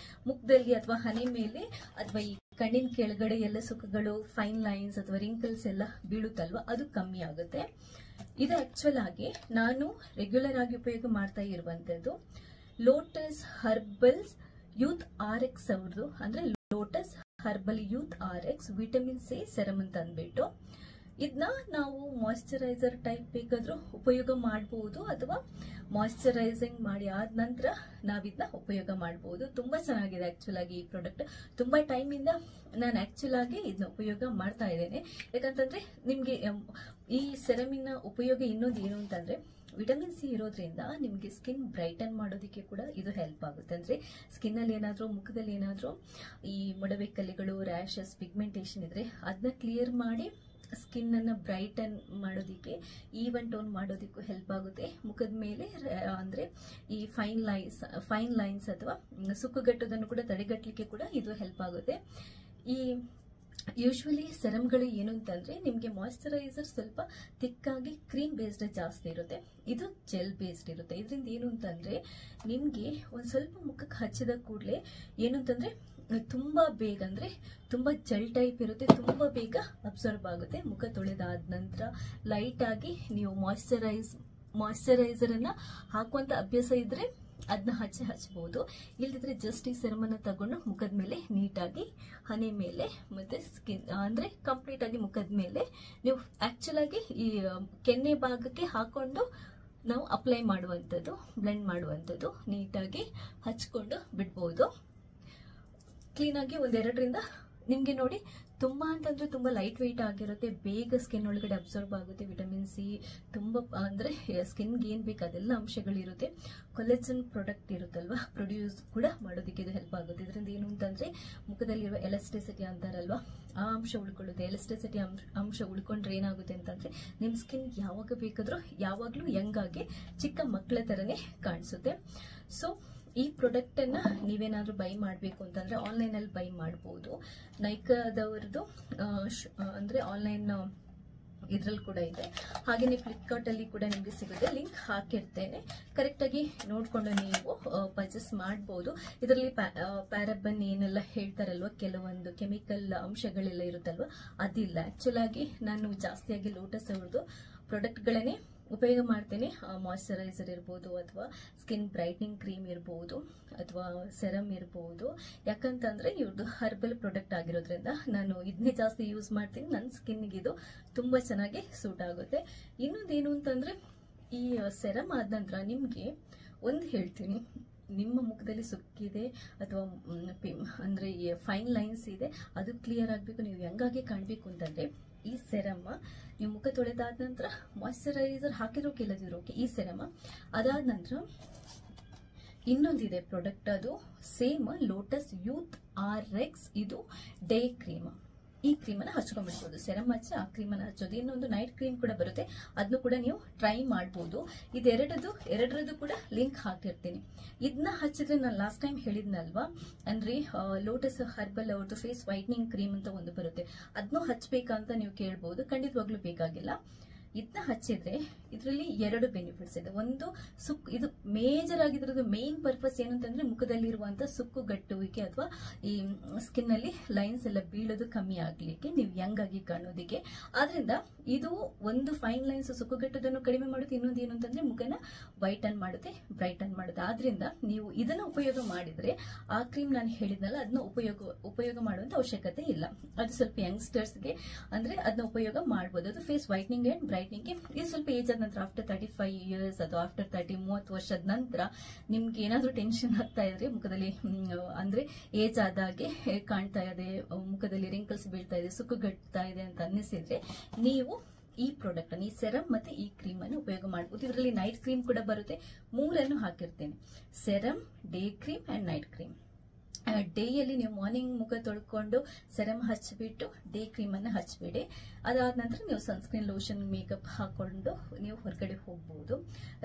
ಮುಖದಲ್ಲಿ ಅಥವಾ ಹನಿ ಮೇಲೆ ಅಥವಾ ಈ ಕಣ್ಣಿನ ಕೆಳಗಡೆ ಎಲ್ಲ ಸುಕ್ಕುಗಳು, ಫೈನ್ ಲೈನ್ಸ್ ಅಥವಾ ರಿಂಕಲ್ಸ್ ಎಲ್ಲ ಬೀಳುತ್ತಲ್ವಾ, ಅದು ಕಮ್ಮಿ ಆಗುತ್ತೆ. ಇದು ಆಕ್ಚುಲ್ ಆಗಿ ನಾನು ರೆಗ್ಯುಲರ್ ಆಗಿ ಉಪಯೋಗ ಮಾಡ್ತಾ ಇರುವಂತದ್ದು ಲೋಟಸ್ ಹರ್ಬಲ್ಸ್ ಯೂತ್ RX ಅವ್ರದ್ದು, ಅಂದ್ರೆ lotus herbal youth RX vitamin C serum ಅಂತ ಅಂದ್ಬಿಟ್ಟು ಇದನ್ನ ನಾವು ಮಾಯಿಶ್ಚರೈಸರ್ ಟೈಪ್ ಬೇಕಾದ್ರೂ ಉಪಯೋಗ ಮಾಡಬಹುದು, ಅಥವಾ ಮಾಯಿಶ್ಚರೈಸಿಂಗ್ ಮಾಡಿ ಆದ ನಂತರ ನಾವಿದನ್ನ ಉಪಯೋಗ ಮಾಡಬಹುದು. ತುಂಬಾ ಚೆನ್ನಾಗಿದೆ ಆಕ್ಚುಲ್ ಆಗಿ ಈ ಪ್ರಾಡಕ್ಟ್. ತುಂಬಾ ಟೈಮ್ ಇಂದ ನಾನು ಆಕ್ಚುಲ್ ಆಗಿ ಇದನ್ನ ಉಪಯೋಗ ಮಾಡ್ತಾ ಇದ್ದೇನೆ. ಯಾಕಂತಂದ್ರೆ ನಿಮ್ಗೆ ಈ ಸೆರಮಿನ ಉಪಯೋಗ ಇನ್ನೊಂದು ಏನು ಅಂತಂದ್ರೆ, ವಿಟಮಿನ್ ಸಿ ಇರೋದ್ರಿಂದ ನಿಮ್ಗೆ ಸ್ಕಿನ್ ಬ್ರೈಟನ್ ಮಾಡೋದಕ್ಕೆ ಕೂಡ ಇದು ಹೆಲ್ಪ್ ಆಗುತ್ತೆ. ಅಂದ್ರೆ ಸ್ಕಿನ್ ಅಲ್ಲಿ ಏನಾದ್ರೂ, ಮುಖದಲ್ಲಿ ಏನಾದ್ರೂ ಈ ಮೊಡವೆ ಕಲೆಗಳು, ರ್ಯಾಶಸ್, ಪಿಗ್ಮೆಂಟೇಶನ್ ಇದ್ರೆ ಅದನ್ನ ಕ್ಲಿಯರ್ ಮಾಡಿ ಸ್ಕಿನ್ ಅನ್ನ ಬ್ರೈಟನ್ ಮಾಡೋದಿಕ್ಕೆ, ಈವನ್ ಟೋನ್ ಮಾಡೋದಕ್ಕೂ ಹೆಲ್ಪ್ ಆಗುತ್ತೆ. ಮುಖದ ಮೇಲೆ ಅಂದ್ರೆ ಈ ಫೈನ್ ಲೈನ್ಸ್ ಅಥವಾ ಸುಕ್ಕುಗಟ್ಟೋದನ್ನು ಕೂಡ ತಡೆಗಟ್ಟಲಿಕ್ಕೆ ಕೂಡ ಇದು ಹೆಲ್ಪ್ ಆಗುತ್ತೆ. ಈ ಯೂಶುವಲಿ ಸೆರಮ್ಗಳು ಏನು ಅಂತಂದ್ರೆ ನಿಮ್ಗೆ ಮಾಯಿಶ್ಚರೈಸರ್ ಸ್ವಲ್ಪ ತಿಕ್ಕಾಗಿ ಕ್ರೀಮ್ ಬೇಸ್ಡ್ ಜಾಸ್ತಿ ಇರುತ್ತೆ, ಇದು ಜೆಲ್ ಬೇಸ್ಡ್ ಇರುತ್ತೆ. ಇದರಿಂದ ಏನು ಅಂತಂದ್ರೆ ನಿಮ್ಗೆ ಒಂದ್ ಸ್ವಲ್ಪ ಮುಖಕ್ಕೆ ಹಚ್ಚಿದ ಕೂಡಲೇ ಏನು ಅಂತಂದ್ರೆ ತುಂಬಾ ಬೇಗ, ಅಂದ್ರೆ ತುಂಬಾ ಜೆಲ್ ಟೈಪ್ ಇರುತ್ತೆ, ತುಂಬಾ ಬೇಗ ಅಬ್ಸರ್ವ್ ಆಗುತ್ತೆ. ಮುಖ ತೊಳೆದಾದ ನಂತರ ಲೈಟ್ ಆಗಿ ನೀವು ಮಾಯಿಶ್ಚರೈಸರ್ ಅನ್ನ ಹಾಕುವಂತ ಅಭ್ಯಾಸ ಇದ್ರೆ ಅದನ್ನ ಹಚ್ಚಬಹುದು. ಇಲ್ದಿದ್ರೆ ಜಸ್ಟ್ ಈ ಸೆರಮ್ ಅನ್ನ ತಗೊಂಡು ಮುಖದ ಮೇಲೆ ನೀಟಾಗಿ ಹನಿ ಮೇಲೆ ಮತ್ತೆ ಸ್ಕಿನ್ ಅಂದ್ರೆ ಕಂಪ್ಲೀಟ್ ಆಗಿ ಮುಖದ ಮೇಲೆ ನೀವು ಆಕ್ಚುಲ್ ಆಗಿ ಈ ಕೆನ್ನೆ ಭಾಗಕ್ಕೆ ಹಾಕೊಂಡು ನಾವು ಅಪ್ಲೈ ಮಾಡುವಂಥದ್ದು, ಬ್ಲೆಂಡ್ ಮಾಡುವಂಥದ್ದು, ನೀಟಾಗಿ ಹಚ್ಕೊಂಡು ಬಿಡ್ಬೋದು. ಕ್ಲೀನ್ ಆಗಿ 1-2 ನಿಮ್ಗೆ ನೋಡಿ ತುಂಬಾ ಅಂತಂದ್ರೆ ತುಂಬಾ ಲೈಟ್ ವೆಯ್ಟ್ ಆಗಿರುತ್ತೆ, ಬೇಗ ಸ್ಕಿನ್ ಒಳಗಡೆ ಅಬ್ಸರ್ವ್ ಆಗುತ್ತೆ. ವಿಟಮಿನ್ ಸಿ ತುಂಬಾ ಅಂದ್ರೆ ಸ್ಕಿನ್ಗೆ ಏನ್ ಬೇಕು ಅದೆಲ್ಲ ಅಂಶಗಳಿರುತ್ತೆ. ಕೊಲೆಜನ್ ಪ್ರಾಡಕ್ಟ್ ಇರುತ್ತಲ್ವಾ, ಪ್ರೊಡ್ಯೂಸ್ ಕೂಡ ಮಾಡೋದಕ್ಕೆ ಇದು ಹೆಲ್ಪ್ ಆಗುತ್ತೆ. ಇದರಿಂದ ಏನು ಅಂತಂದ್ರೆ ಮುಖದಲ್ಲಿರುವ ಎಲಾಸ್ಟಿಸಿಟಿ ಅಂತಾರಲ್ವಾ, ಆ ಅಂಶ ಉಳ್ಕೊಳ್ಳುತ್ತೆ. ಎಲಾಸ್ಟಿಸಿಟಿ ಅಂಶ ಉಳ್ಕೊಂಡ್ರೆ ಏನಾಗುತ್ತೆ ಅಂತಂದ್ರೆ ನಿಮ್ ಸ್ಕಿನ್ ಯಾವಾಗ ಬೇಕಾದ್ರೂ ಯಾವಾಗ್ಲೂ ಯಂಗ್ ಆಗಿ ಚಿಕ್ಕ ಮಕ್ಕಳ ತರನೇ ಕಾಣಿಸುತ್ತೆ. ಸೊ ಈ ಪ್ರಾಡಕ್ಟ್ ಅನ್ನ ನೀವೇನಾದ್ರೂ ಬೈ ಮಾಡಬೇಕು ಅಂತಂದ್ರೆ ಆನ್ಲೈನ್ ಅಲ್ಲಿ ಬೈ ಮಾಡಬಹುದು. ನೈಕಾದವ್ರದ್ದು ಅಂದ್ರೆ ಆನ್ಲೈನ್ ಇದ್ರಲ್ಲಿ ಕೂಡ ಇದೆ, ಹಾಗೇನೆ ಫ್ಲಿಪ್ಕಾರ್ಟ್ ಅಲ್ಲಿ ಕೂಡ ನಿಮ್ಗೆ ಸಿಗುತ್ತೆ. ಲಿಂಕ್ ಹಾಕಿರ್ತೇನೆ, ಕರೆಕ್ಟ್ ಆಗಿ ನೋಡ್ಕೊಂಡು ನೀವು ಪರ್ಚೇಸ್ ಮಾಡಬಹುದು. ಇದರಲ್ಲಿ ಪ್ಯಾರಾಬನ್ ಏನೆಲ್ಲ ಹೇಳ್ತಾರಲ್ವಾ, ಕೆಲವೊಂದು ಕೆಮಿಕಲ್ ಅಂಶಗಳೆಲ್ಲ ಇರುತ್ತಲ್ವಾ, ಅದಿಲ್ಲ. ಆಕ್ಚುಲ್ ಆಗಿ ನಾನು ಜಾಸ್ತಿಯಾಗಿ ಲೋಟಸ್ ಅವ್ರದ್ದು ಪ್ರಾಡಕ್ಟ್ ಗಳನ್ನೇ ಉಪಯೋಗ ಮಾಡ್ತೇನೆ. ಮಾಯಿಶ್ಚರೈಸರ್ ಇರ್ಬೋದು, ಅಥವಾ ಸ್ಕಿನ್ ಬ್ರೈಟ್ನಿಂಗ್ ಕ್ರೀಮ್ ಇರ್ಬೋದು, ಅಥವಾ ಸೆರಮ್ ಇರ್ಬೋದು. ಯಾಕಂತಂದ್ರೆ ಇವ್ರದ್ದು ಹರ್ಬಲ್ ಪ್ರಾಡಕ್ಟ್ ಆಗಿರೋದ್ರಿಂದ ನಾನು ಇದನ್ನೇ ಜಾಸ್ತಿ ಯೂಸ್ ಮಾಡ್ತೀನಿ. ನನ್ನ ಸ್ಕಿನ್ಗೆ ಇದು ತುಂಬಾ ಚೆನ್ನಾಗಿ ಸೂಟ್ ಆಗುತ್ತೆ. ಇನ್ನೊಂದೇನು ಅಂತಂದ್ರೆ ಈ ಸೆರಮ್ ಆದ ನಂತರ ನಿಮ್ಗೆ ಒಂದು ಹೇಳ್ತೀನಿ, ನಿಮ್ಮ ಮುಖದಲ್ಲಿ ಸುಕ್ಕಿದೆ ಅಥವಾ ಅಂದ್ರೆ ಫೈನ್ ಲೈನ್ಸ್ ಇದೆ, ಅದು ಕ್ಲಿಯರ್ ಆಗಬೇಕು, ನೀವು ಹೆಂಗಾಗಿ ಕಾಣಬೇಕು ಅಂತಂದ್ರೆ ಈ ಸೆರಮ್ ನೀವು ಮುಖ ತೊಳೆದಾದ ನಂತರ ಮಾಯಿಶ್ಚರೈಸರ್ ಹಾಕಿರೋ ಕೆಲದಿರೋಕೆ ಈ ಸೆರಮ್. ಅದಾದ ನಂತರ ಇನ್ನೊಂದಿದೆ ಪ್ರಾಡಕ್ಟ್, ಅದು ಸೇಮ್ ಲೋಟಸ್ ಯೂತ್ RX, ಇದು ಡೇ ಕ್ರೀಮ್. ಈ ಕ್ರೀಮ್ ಅನ್ನ ಹಚ್ಕೊಂಡ್ಬಿಡ್ಬೋದು. ಸೆರಮ್ ಹಚ್ಚಿ ಆ ಕ್ರೀಮ್ ಅನ್ನ ಹಚ್ಚೋದು. ಇನ್ನೊಂದು ನೈಟ್ ಕ್ರೀಮ್ ಕೂಡ ಬರುತ್ತೆ, ಅದನ್ನು ಕೂಡ ನೀವು ಟ್ರೈ ಮಾಡಬಹುದು. ಎರಡರದ್ದು ಕೂಡ ಲಿಂಕ್ ಹಾಕಿರ್ತೀನಿ. ಇದನ್ನ ಹಚ್ಚಿದ್ರೆ ನಾನು ಲಾಸ್ಟ್ ಟೈಮ್ ಹೇಳಿದ್ನಲ್ವಾ, ಅಂದ್ರೆ ಲೋಟಸ್ ಹರ್ಬಲ್ ಅವ್ರದ್ದು ಫೇಸ್ ವೈಟ್ನಿಂಗ್ ಕ್ರೀಮ್ ಅಂತ ಒಂದು ಬರುತ್ತೆ, ಅದನ್ನು ಹಚ್ಬೇಕಂತ ನೀವು ಕೇಳಬಹುದು. ಖಂಡಿತವಾಗ್ಲೂ ಬೇಕಾಗಿಲ್ಲ. ಇದನ್ನ ಹಚ್ಚಿದ್ರೆ ಇದರಲ್ಲಿ 2 ಬೆನಿಫಿಟ್ಸ್ ಇದೆ. ಒಂದು ಇದು ಮೇಜರ್ ಆಗಿದ್ರದ್ದು ಮೇನ್ ಪರ್ಪಸ್ ಏನಂತಂದ್ರೆ ಮುಖದಲ್ಲಿರುವಂತ ಸುಕ್ಕುಗಟ್ಟುವಿಕೆ ಅಥವಾ ಈ ಸ್ಕಿನ್ ಅಲ್ಲಿ ಲೈನ್ಸ್ ಎಲ್ಲ ಬೀಳೋದು ಕಮ್ಮಿ ಆಗ್ಲಿಕ್ಕೆ, ನೀವು ಯಂಗ್ ಆಗಿ ಕಾಣೋದಿಕ್ಕೆ. ಆದ್ರಿಂದ ಇದು ಒಂದು ಫೈನ್ ಲೈನ್ಸ್ ಸುಕ್ಕುಗಟ್ಟೋದನ್ನು ಕಡಿಮೆ ಮಾಡುತ್ತೆ. ಇನ್ನೊಂದು ಏನು ಅಂತಂದ್ರೆ ಮುಖನ ವೈಟನ್ ಮಾಡುತ್ತೆ, ಬ್ರೈಟನ್ ಮಾಡುತ್ತೆ. ಆದ್ರಿಂದ ನೀವು ಇದನ್ನ ಉಪಯೋಗ ಮಾಡಿದ್ರೆ ಆ ಕ್ರೀಮ್ ನಾನು ಹೇಳಿದ್ನಲ್ಲ, ಅದನ್ನ ಉಪಯೋಗ ಮಾಡುವಂತ ಅವಶ್ಯಕತೆ ಇಲ್ಲ. ಅದು ಸ್ವಲ್ಪ ಯಂಗ್ಸ್ಟರ್ಸ್ಗೆ ಅಂದ್ರೆ ಅದನ್ನ ಉಪಯೋಗ ಮಾಡಬಹುದು. ಅದು ಫೇಸ್ ವೈಟ್ನಿಂಗ್ ಅಂಡ್ ಬ್ರೈಟ್ನಿಂಗ್. ಇದು ಸ್ವಲ್ಪ ಏಜ್ ಆದ ನಂತರ ಆಫ್ಟರ್ 35 ಇಯರ್ಸ್ ಅಥವಾ ಆಫ್ಟರ್ 30 ವರ್ಷದ ನಂತರ ನಿಮ್ಗೆ ಏನಾದ್ರೂ ಟೆನ್ಷನ್ ಆಗ್ತಾ ಇದ್ರೆ ಮುಖದಲ್ಲಿ, ಅಂದ್ರೆ ಏಜ್ ಆದಾಗೆ ಕಾಣ್ತಾ ಇದೆ, ಮುಖದಲ್ಲಿ ರಿಂಕಲ್ಸ್ ಬೀಳ್ತಾ ಇದೆ, ಸುಕ್ಕುಗಟ್ತಾ ಇದೆ ಅಂತ ಅನ್ನಿಸಿದ್ರೆ ನೀವು ಈ ಪ್ರಾಡಕ್ಟ್ ಅನ್ನು, ಈ ಸೆರಮ್ ಮತ್ತೆ ಈ ಕ್ರೀಮ್ ಅನ್ನು ಉಪಯೋಗ ಮಾಡಬಹುದು. ಇದರಲ್ಲಿ ನೈಟ್ ಕ್ರೀಮ್ ಕೂಡ ಬರುತ್ತೆ. 3 ಹಾಕಿರ್ತೇನೆ, serum, day cream and night cream. ಡೇಯಲ್ಲಿ ನೀವು ಮಾರ್ನಿಂಗ್ ಮುಖ ತೊಳ್ಕೊಂಡು ಸೆರಮ್ ಹಚ್ಚಿಬಿಟ್ಟು ಡೇ ಕ್ರೀಮ್ ಅನ್ನ ಹಚ್ಬಿಡಿ. ಅದಾದ ನಂತರ ನೀವು ಸನ್ಸ್ಕ್ರೀನ್, ಲೋಷನ್, ಮೇಕಪ್ ಹಾಕೊಂಡು ನೀವು ಹೊರಗಡೆ ಹೋಗ್ಬಹುದು.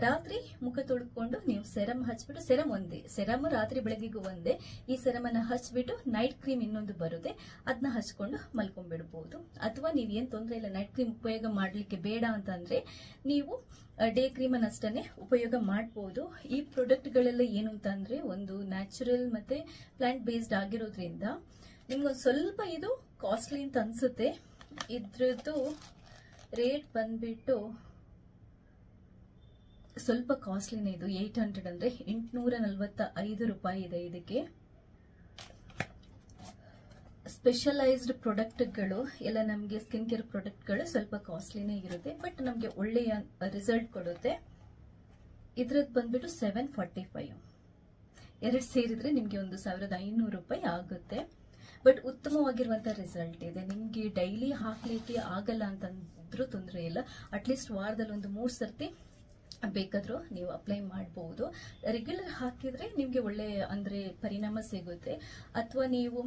ರಾತ್ರಿ ಮುಖ ತೊಳ್ಕೊಂಡು ನೀವು ಸೆರಮ್ ಹಚ್ಬಿಟ್ಟು, ಸೆರಮ್ ಒಂದೇ, ಸೆರಮ್ ರಾತ್ರಿ ಬೆಳಗ್ಗೆಗೂ ಒಂದೇ. ಈ ಸೆರಮ್ ಅನ್ನ ಹಚ್ಬಿಟ್ಟು ನೈಟ್ ಕ್ರೀಮ್ ಇನ್ನೊಂದು ಬರುತ್ತೆ, ಅದನ್ನ ಹಚ್ಕೊಂಡು ಮಲ್ಕೊಂಡ್ಬಿಡ್ಬಹುದು. ಅಥವಾ ನೀವ್ ಏನ್ ತೊಂದರೆ ಇಲ್ಲ, ನೈಟ್ ಕ್ರೀಮ್ ಉಪಯೋಗ ಮಾಡ್ಲಿಕ್ಕೆ ಬೇಡ ಅಂತಂದ್ರೆ ನೀವು ಡೇ ಕ್ರೀಮ್ ಅನ್ನ ಅಷ್ಟೇ ಉಪಯೋಗ ಮಾಡಬಹುದು. ಈ ಪ್ರಾಡಕ್ಟ್ ಗಳೆಲ್ಲ ಏನು ಅಂತಂದ್ರೆ ಒಂದು ನ್ಯಾಚುರಲ್ ಮತ್ತೆ ಪ್ಲಾಂಟ್ ಬೇಸ್ಡ್ ಆಗಿರೋದ್ರಿಂದ ನಿಮ್ಗೊಂದು ಸ್ವಲ್ಪ ಇದು ಕಾಸ್ಟ್ಲಿ ಅಂತ ಅನ್ಸುತ್ತೆ. ಇದ್ರದ್ದು ರೇಟ್ ಬಂದ್ಬಿಟ್ಟು ಸ್ವಲ್ಪ ಕಾಸ್ಟ್ಲಿನೇ. ಇದು 800 ಅಂದ್ರೆ 845 ರೂಪಾಯಿ ಇದೆ. ಇದಕ್ಕೆ ಸ್ಪೆಷಲೈಸ್ಡ್ ಪ್ರಾಡಕ್ಟ್ಗಳು ಎಲ್ಲ ನಮಗೆ ಸ್ಕಿನ್ ಕೇರ್ ಪ್ರಾಡಕ್ಟ್ಗಳು ಸ್ವಲ್ಪ ಕಾಸ್ಟ್ಲಿನೇ ಇರುತ್ತೆ, ಬಟ್ ನಮಗೆ ಒಳ್ಳೆಯ ರಿಸಲ್ಟ್ ಕೊಡುತ್ತೆ. ಇದ್ರದ್ದು ಬಂದ್ಬಿಟ್ಟು 745, 2 ಸೇರಿದ್ರೆ ನಿಮ್ಗೆ 1500 ರೂಪಾಯಿ ಆಗುತ್ತೆ. ಬಟ್ ಉತ್ತಮವಾಗಿರುವಂತಹ ರಿಸಲ್ಟ್ ಇದೆ. ನಿಮ್ಗೆ ಡೈಲಿ ಹಾಕ್ಲಿಕ್ಕೆ ಆಗಲ್ಲ ಅಂತಂದ್ರೂ ತೊಂದರೆ ಇಲ್ಲ, ಅಟ್ಲೀಸ್ಟ್ ವಾರದಲ್ಲಿ 3 ಸರ್ತಿ ಬೇಕಾದ್ರೂ ನೀವು ಅಪ್ಲೈ ಮಾಡಬಹುದು. ರೆಗ್ಯುಲರ್ ಹಾಕಿದ್ರೆ ನಿಮ್ಗೆ ಒಳ್ಳೆ ಅಂದ್ರೆ ಪರಿಣಾಮ ಸಿಗುತ್ತೆ. ಅಥವಾ ನೀವು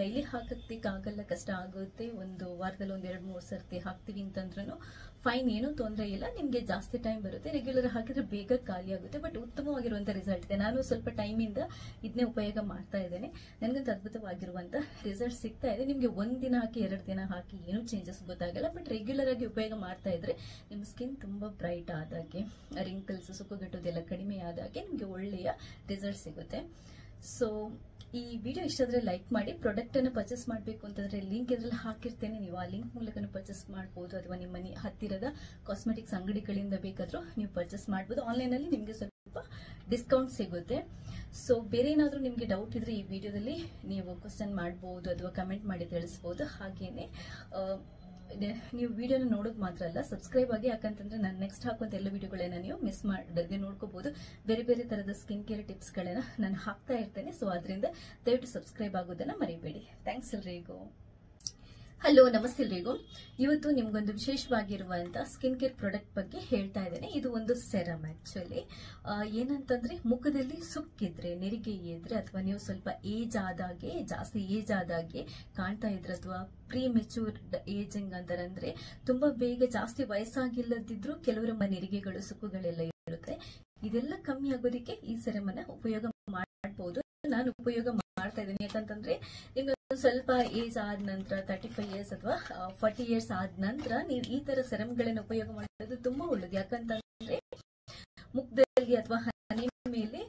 ಡೈಲಿ ಹಾಕಕ್ಕಾಗಲ್ಲ, ಕಷ್ಟ ಆಗುತ್ತೆ, ಒಂದು ವಾರದಲ್ಲಿ 2-3 ಸರ್ತಿ ಹಾಕ್ತೀವಿ ಅಂತಂದ್ರೂ ಫೈನ್, ಏನು ತೊಂದರೆ ಇಲ್ಲ. ನಿಮ್ಗೆ ಜಾಸ್ತಿ ಟೈಮ್ ಬರುತ್ತೆ. ರೆಗ್ಯುಲರ್ ಹಾಕಿದ್ರೆ ಬೇಗ ಖಾಲಿ ಆಗುತ್ತೆ, ಬಟ್ ಉತ್ತಮವಾಗಿರುವಂತ ರಿಸಲ್ಟ್ ಇದೆ. ನಾನು ಸ್ವಲ್ಪ ಟೈಮ್ ಇಂದ ಇದನ್ನೇ ಉಪಯೋಗ ಮಾಡ್ತಾ ಇದ್ದೇನೆ, ನನಗಂತ ಅದ್ಭುತವಾಗಿರುವಂತ ರಿಸಲ್ಟ್ ಸಿಗ್ತಾ ಇದೆ. ನಿಮ್ಗೆ 1 ದಿನ ಹಾಕಿ 2 ದಿನ ಹಾಕಿ ಏನು ಚೇಂಜಸ್ ಗೊತ್ತಾಗಲ್ಲ, ಬಟ್ ರೆಗ್ಯುಲರ್ ಆಗಿ ಉಪಯೋಗ ಮಾಡ್ತಾ ಇದ್ರೆ ನಿಮ್ ಸ್ಕಿನ್ ತುಂಬಾ ಬ್ರೈಟ್ ಆದಾಗೆ, ರಿಂಕಲ್ಸ್, ಸುಕ್ಕುಗಟ್ಟೋದೆಲ್ಲ ಕಡಿಮೆ ಆದಾಗೆ ನಿಮ್ಗೆ ಒಳ್ಳೆಯ ರಿಸಲ್ಟ್ ಸಿಗುತ್ತೆ. ಸೊ ಈ ವಿಡಿಯೋ ಇಷ್ಟ ಆದ್ರೆ ಲೈಕ್ ಮಾಡಿ. ಪ್ರಾಡಕ್ಟ್ ಅನ್ನು ಪರ್ಚೇಸ್ ಮಾಡಬೇಕು ಅಂತಂದ್ರೆ ಲಿಂಕ್ ಇದ್ರಲ್ಲಿ ಹಾಕಿರ್ತೇನೆ, ನೀವು ಆ ಲಿಂಕ್ ಮೂಲಕ ಪರ್ಚೇಸ್ ಮಾಡಬಹುದು. ಅಥವಾ ನಿಮ್ಮ ಮನೆ ಹತ್ತಿರದ ಕಾಸ್ಮೆಟಿಕ್ಸ್ ಅಂಗಡಿಗಳಿಂದ ಬೇಕಾದ್ರೂ ನೀವು ಪರ್ಚೇಸ್ ಮಾಡಬಹುದು. ಆನ್ಲೈನ್ ಅಲ್ಲಿ ನಿಮ್ಗೆ ಸ್ವಲ್ಪ ಡಿಸ್ಕೌಂಟ್ ಸಿಗುತ್ತೆ. ಸೊ ಬೇರೆ ಏನಾದ್ರೂ ನಿಮ್ಗೆ ಡೌಟ್ ಇದ್ರೆ ಈ ವಿಡಿಯೋದಲ್ಲಿ ನೀವು ಕ್ವಶನ್ ಮಾಡಬಹುದು ಅಥವಾ ಕಮೆಂಟ್ ಮಾಡಿ ತಿಳಿಸಬಹುದು. ಹಾಗೇನೆ ನೀವು ವಿಡಿಯೋನ ನೋಡೋದು ಮಾತ್ರ ಅಲ್ಲ, ಸಬ್ಸ್ಕ್ರೈಬ್ ಆಗಿ. ಯಾಕಂತಂದ್ರೆ ನಾನು ನೆಕ್ಸ್ಟ್ ಹಾಕುವಂತ ಎಲ್ಲ ವಿಡಿಯೋಗಳನ್ನ ನೀವು ಮಿಸ್ ಮಾಡದೆ ನೋಡ್ಕೋಬಹುದು. ಬೇರೆ ಬೇರೆ ತರದ ಸ್ಕಿನ್ ಕೇರ್ ಟಿಪ್ಸ್ ಗಳನ್ನ ನಾನು ಹಾಕ್ತಾ ಇರ್ತೇನೆ. ಸೊ ಅದರಿಂದ ದಯವಿಟ್ಟು ಸಬ್ಸ್ಕ್ರೈಬ್ ಆಗೋದನ್ನ ಮರಿಬೇಡಿ. ಥ್ಯಾಂಕ್ಸ್ ಎಲ್ರಿಗೂ. ಹಲೋ, ನಮಸ್ತೆ ಎಲ್ರಿಗೂ. ಇವತ್ತು ನಿಮ್ಗೊಂದು ವಿಶೇಷವಾಗಿರುವಂತ ಸ್ಕಿನ್ ಕೇರ್ ಪ್ರಾಡಕ್ಟ್ ಬಗ್ಗೆ ಹೇಳ್ತಾ ಇದ್ದೇನೆ. ಇದು ಒಂದು ಸೆರಮ್ ಆಕ್ಚುಲಿ. ಏನಂತಂದ್ರೆ ಮುಖದಲ್ಲಿ ಸುಕ್ಕಿದ್ರೆ, ನೆರಿಗೆ ಇದ್ರೆ, ಅಥವಾ ನೀವು ಸ್ವಲ್ಪ ಜಾಸ್ತಿ ಏಜ್ ಆದಾಗೆ ಕಾಣ್ತಾ ಇದ್ರೆ, ಅಥವಾ ಪ್ರೀ ಮೆಚೂರ್ಡ್ ಏಜಿಂಗ್ ಅಂತಾರಂದ್ರೆ ತುಂಬಾ ಬೇಗ ಜಾಸ್ತಿ ವಯಸ್ಸಾಗಿಲ್ಲದಿದ್ರು ಕೆಲವರ ನೆರಿಗೆಗಳು ಸುಕ್ಕುಗಳೆಲ್ಲ ಇರುತ್ತೆ. ಇದೆಲ್ಲ ಕಮ್ಮಿ ಆಗೋದಕ್ಕೆ ಈ ಸೆರಮ್ ಅನ್ನ ಉಪಯೋಗ ಮಾಡಬಹುದು. ನಾನು ಉಪಯೋಗ ಮಾಡ್ತಾ ಇದ್ದೀನಿ. ಯಾಕಂತಂದ್ರೆ ನಿಮ್ಗೆ ಸ್ವಲ್ಪ ಏಜ್ ಆದ ನಂತರ 35 ಇಯರ್ಸ್ ಅಥವಾ 40 ಇಯರ್ಸ್ ಆದ ನಂತರ ನೀವು ಈ ತರ ಸೆರಮ್ ಗಳನ್ನ ಉಪಯೋಗ ಮಾಡೋದು ತುಂಬಾ ಒಳ್ಳೇದು. ಯಾಕಂತಂದ್ರೆ ಮುಖದಲ್ಲಿ ಅಥವಾ ಹನಿ ಮೇಲೆ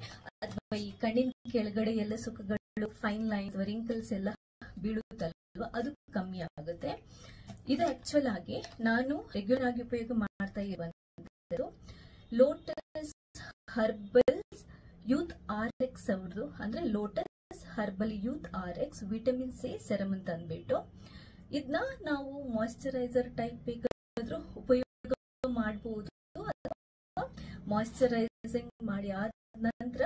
ಅಥವಾ ಈ ಕಣ್ಣಿನ ಕೆಳಗಡೆ ಎಲ್ಲ ಸುಕ್ಕುಗಳು, ಫೈನ್ ಲೈನ್ಸ್, ರಿಂಕಲ್ಸ್ ಎಲ್ಲ ಬೀಳುತ್ತಲ್ವಾ, ಅದು ಕಮ್ಮಿ ಆಗುತ್ತೆ. ಇದು ಆಕ್ಚುಲ್ ಆಗಿ ನಾನು ರೆಗ್ಯುಲರ್ ಆಗಿ ಉಪಯೋಗ ಮಾಡ್ತಾ ಇರುವಂತದ್ದು ಲೋಟಸ್ ಹರ್ಬಲ್ಸ್ ಯೂತ್ RX ಅವ್ರದ್ದು, ಅಂದ್ರೆ lotus herbal youth RX vitamin C serum ಅಂತ ಅಂದ್ಬಿಟ್ಟು ಇದನ್ನ ನಾವು ಮಾಯಿಶ್ಚರೈಸರ್ ಟೈಪ್ ಬೇಕಾದ್ರೂ ಉಪಯೋಗ ಮಾಡಬಹುದು. ಮಾಯಿಶ್ಚರೈಸಿಂಗ್ ಮಾಡಿ ಆದ ನಂತರ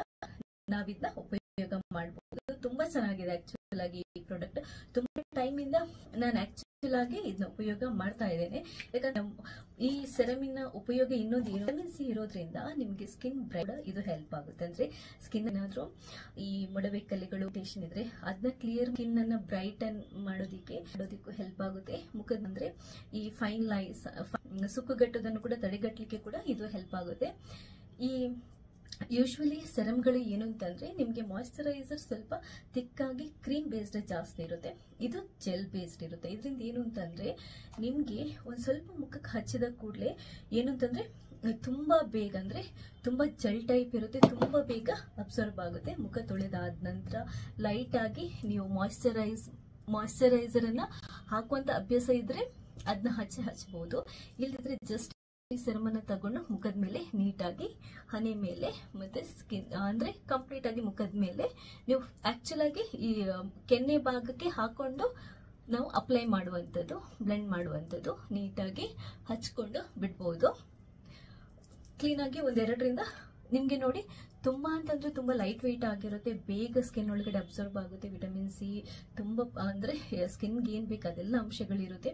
ನಾವಿದನ್ನ ಉಪಯೋಗ ಮಾಡಬಹುದು. ತುಂಬಾ ಚೆನ್ನಾಗಿದೆ ಆಕ್ಚುಲ್ ಆಗಿ ಈ ಪ್ರಾಡಕ್ಟ್. ತುಂಬಾ ಟೈಮ್ ಇಂದ ನಾನು ಆಕ್ಚುಲ್ ಆಗಿ ಇದನ್ನ ಉಪಯೋಗ ಮಾಡ್ತಾ ಇದ್ದೇನೆ. ಯಾಕಂದ್ರೆ ಈ ಸೆರಮಿನ ಉಪಯೋಗ ಇನ್ನೊಂದು ವಿಟಮಿನ್ ಸಿ ಇರೋದ್ರಿಂದ ನಿಮ್ಗೆ ಸ್ಕಿನ್ ಬ್ರೈಟ್ ಇದು ಹೆಲ್ಪ್ ಆಗುತ್ತೆ. ಅಂದ್ರೆ ಸ್ಕಿನ್ ಏನಾದ್ರೂ ಈ ಮೊಡವೆ ಕಲೆಗಳು ಟೇಷನ್ ಇದ್ರೆ ಅದನ್ನ ಕ್ಲಿಯರ್ ಸ್ಕಿನ್ ಅನ್ನ ಬ್ರೈಟನ್ ಮಾಡೋದಿಕ್ಕೂ ಹೆಲ್ಪ್ ಆಗುತ್ತೆ. ಮುಖದ ಅಂದ್ರೆ ಈ ಫೈನ್ ಲೈನ್ಸ್, ಸುಕ್ಕುಗಟ್ಟೋದನ್ನು ಕೂಡ ತಡೆಗಟ್ಟಲಿಕ್ಕೆ ಕೂಡ ಇದು ಹೆಲ್ಪ್ ಆಗುತ್ತೆ. ಈ ಯೂಶುವಲಿ ಸೆರಮ್ಗಳು ಏನು ಅಂತಂದ್ರೆ ನಿಮ್ಗೆ ಮಾಯಿಶ್ಚರೈಸರ್ ಸ್ವಲ್ಪ ತಿಕ್ಕಾಗಿ ಕ್ರೀಮ್ ಬೇಸ್ಡ್ ಜಾಸ್ತಿ ಇರುತ್ತೆ, ಇದು ಜೆಲ್ ಬೇಸ್ಡ್ ಇರುತ್ತೆ. ಇದರಿಂದ ಏನು ಅಂತಂದ್ರೆ ನಿಮ್ಗೆ ಒಂದ್ ಸ್ವಲ್ಪ ಮುಖಕ್ಕೆ ಹಚ್ಚಿದ ಕೂಡಲೇ ಏನು ಅಂತಂದ್ರೆ ತುಂಬಾ ಬೇಗ, ಅಂದ್ರೆ ತುಂಬಾ ಜೆಲ್ ಟೈಪ್ ಇರುತ್ತೆ, ತುಂಬಾ ಬೇಗ ಅಬ್ಸರ್ವ್ ಆಗುತ್ತೆ. ಮುಖ ತೊಳೆದಾದ ನಂತರ ಲೈಟ್ ಆಗಿ ನೀವು ಮಾಯಿಶ್ಚರೈಸರ್ ಅನ್ನ ಹಾಕುವಂತ ಅಭ್ಯಾಸ ಇದ್ರೆ ಅದನ್ನ ಹಚ್ಚಬಹುದು. ಇಲ್ಲದಿದ್ರೆ ಜಸ್ಟ್ ಈ ಸೆರಮ್ ಅನ್ನ ತಗೊಂಡು ಮುಖದ ಮೇಲೆ ನೀಟಾಗಿ ಹನಿ ಮೇಲೆ ಮತ್ತೆ ಸ್ಕಿನ್ ಅಂದ್ರೆ ಕಂಪ್ಲೀಟ್ ಆಗಿ ಮುಖದ ಮೇಲೆ ನೀವು ಆಕ್ಚುಲ್ ಆಗಿ ಈ ಕೆನ್ನೆ ಭಾಗಕ್ಕೆ ಹಾಕೊಂಡು ನಾವು ಅಪ್ಲೈ ಮಾಡುವಂಥದ್ದು, ಬ್ಲೆಂಡ್ ಮಾಡುವಂಥದ್ದು, ನೀಟಾಗಿ ಹಚ್ಕೊಂಡು ಬಿಡ್ಬೋದು. ಕ್ಲೀನ್ ಆಗಿ ಒಂದೆರಡರಿಂದ ನಿಮ್ಗೆ ನೋಡಿ ತುಂಬಾ ಅಂತಂದ್ರೆ ತುಂಬಾ ಲೈಟ್ ವೆಯ್ಟ್ ಆಗಿರುತ್ತೆ, ಬೇಗ ಸ್ಕಿನ್ ಒಳಗಡೆ ಅಬ್ಸರ್ವ್ ಆಗುತ್ತೆ. ವಿಟಮಿನ್ ಸಿ ತುಂಬಾ ಅಂದ್ರೆ ಸ್ಕಿನ್ಗೆ ಏನ್ ಬೇಕು ಅದೆಲ್ಲ ಅಂಶಗಳಿರುತ್ತೆ.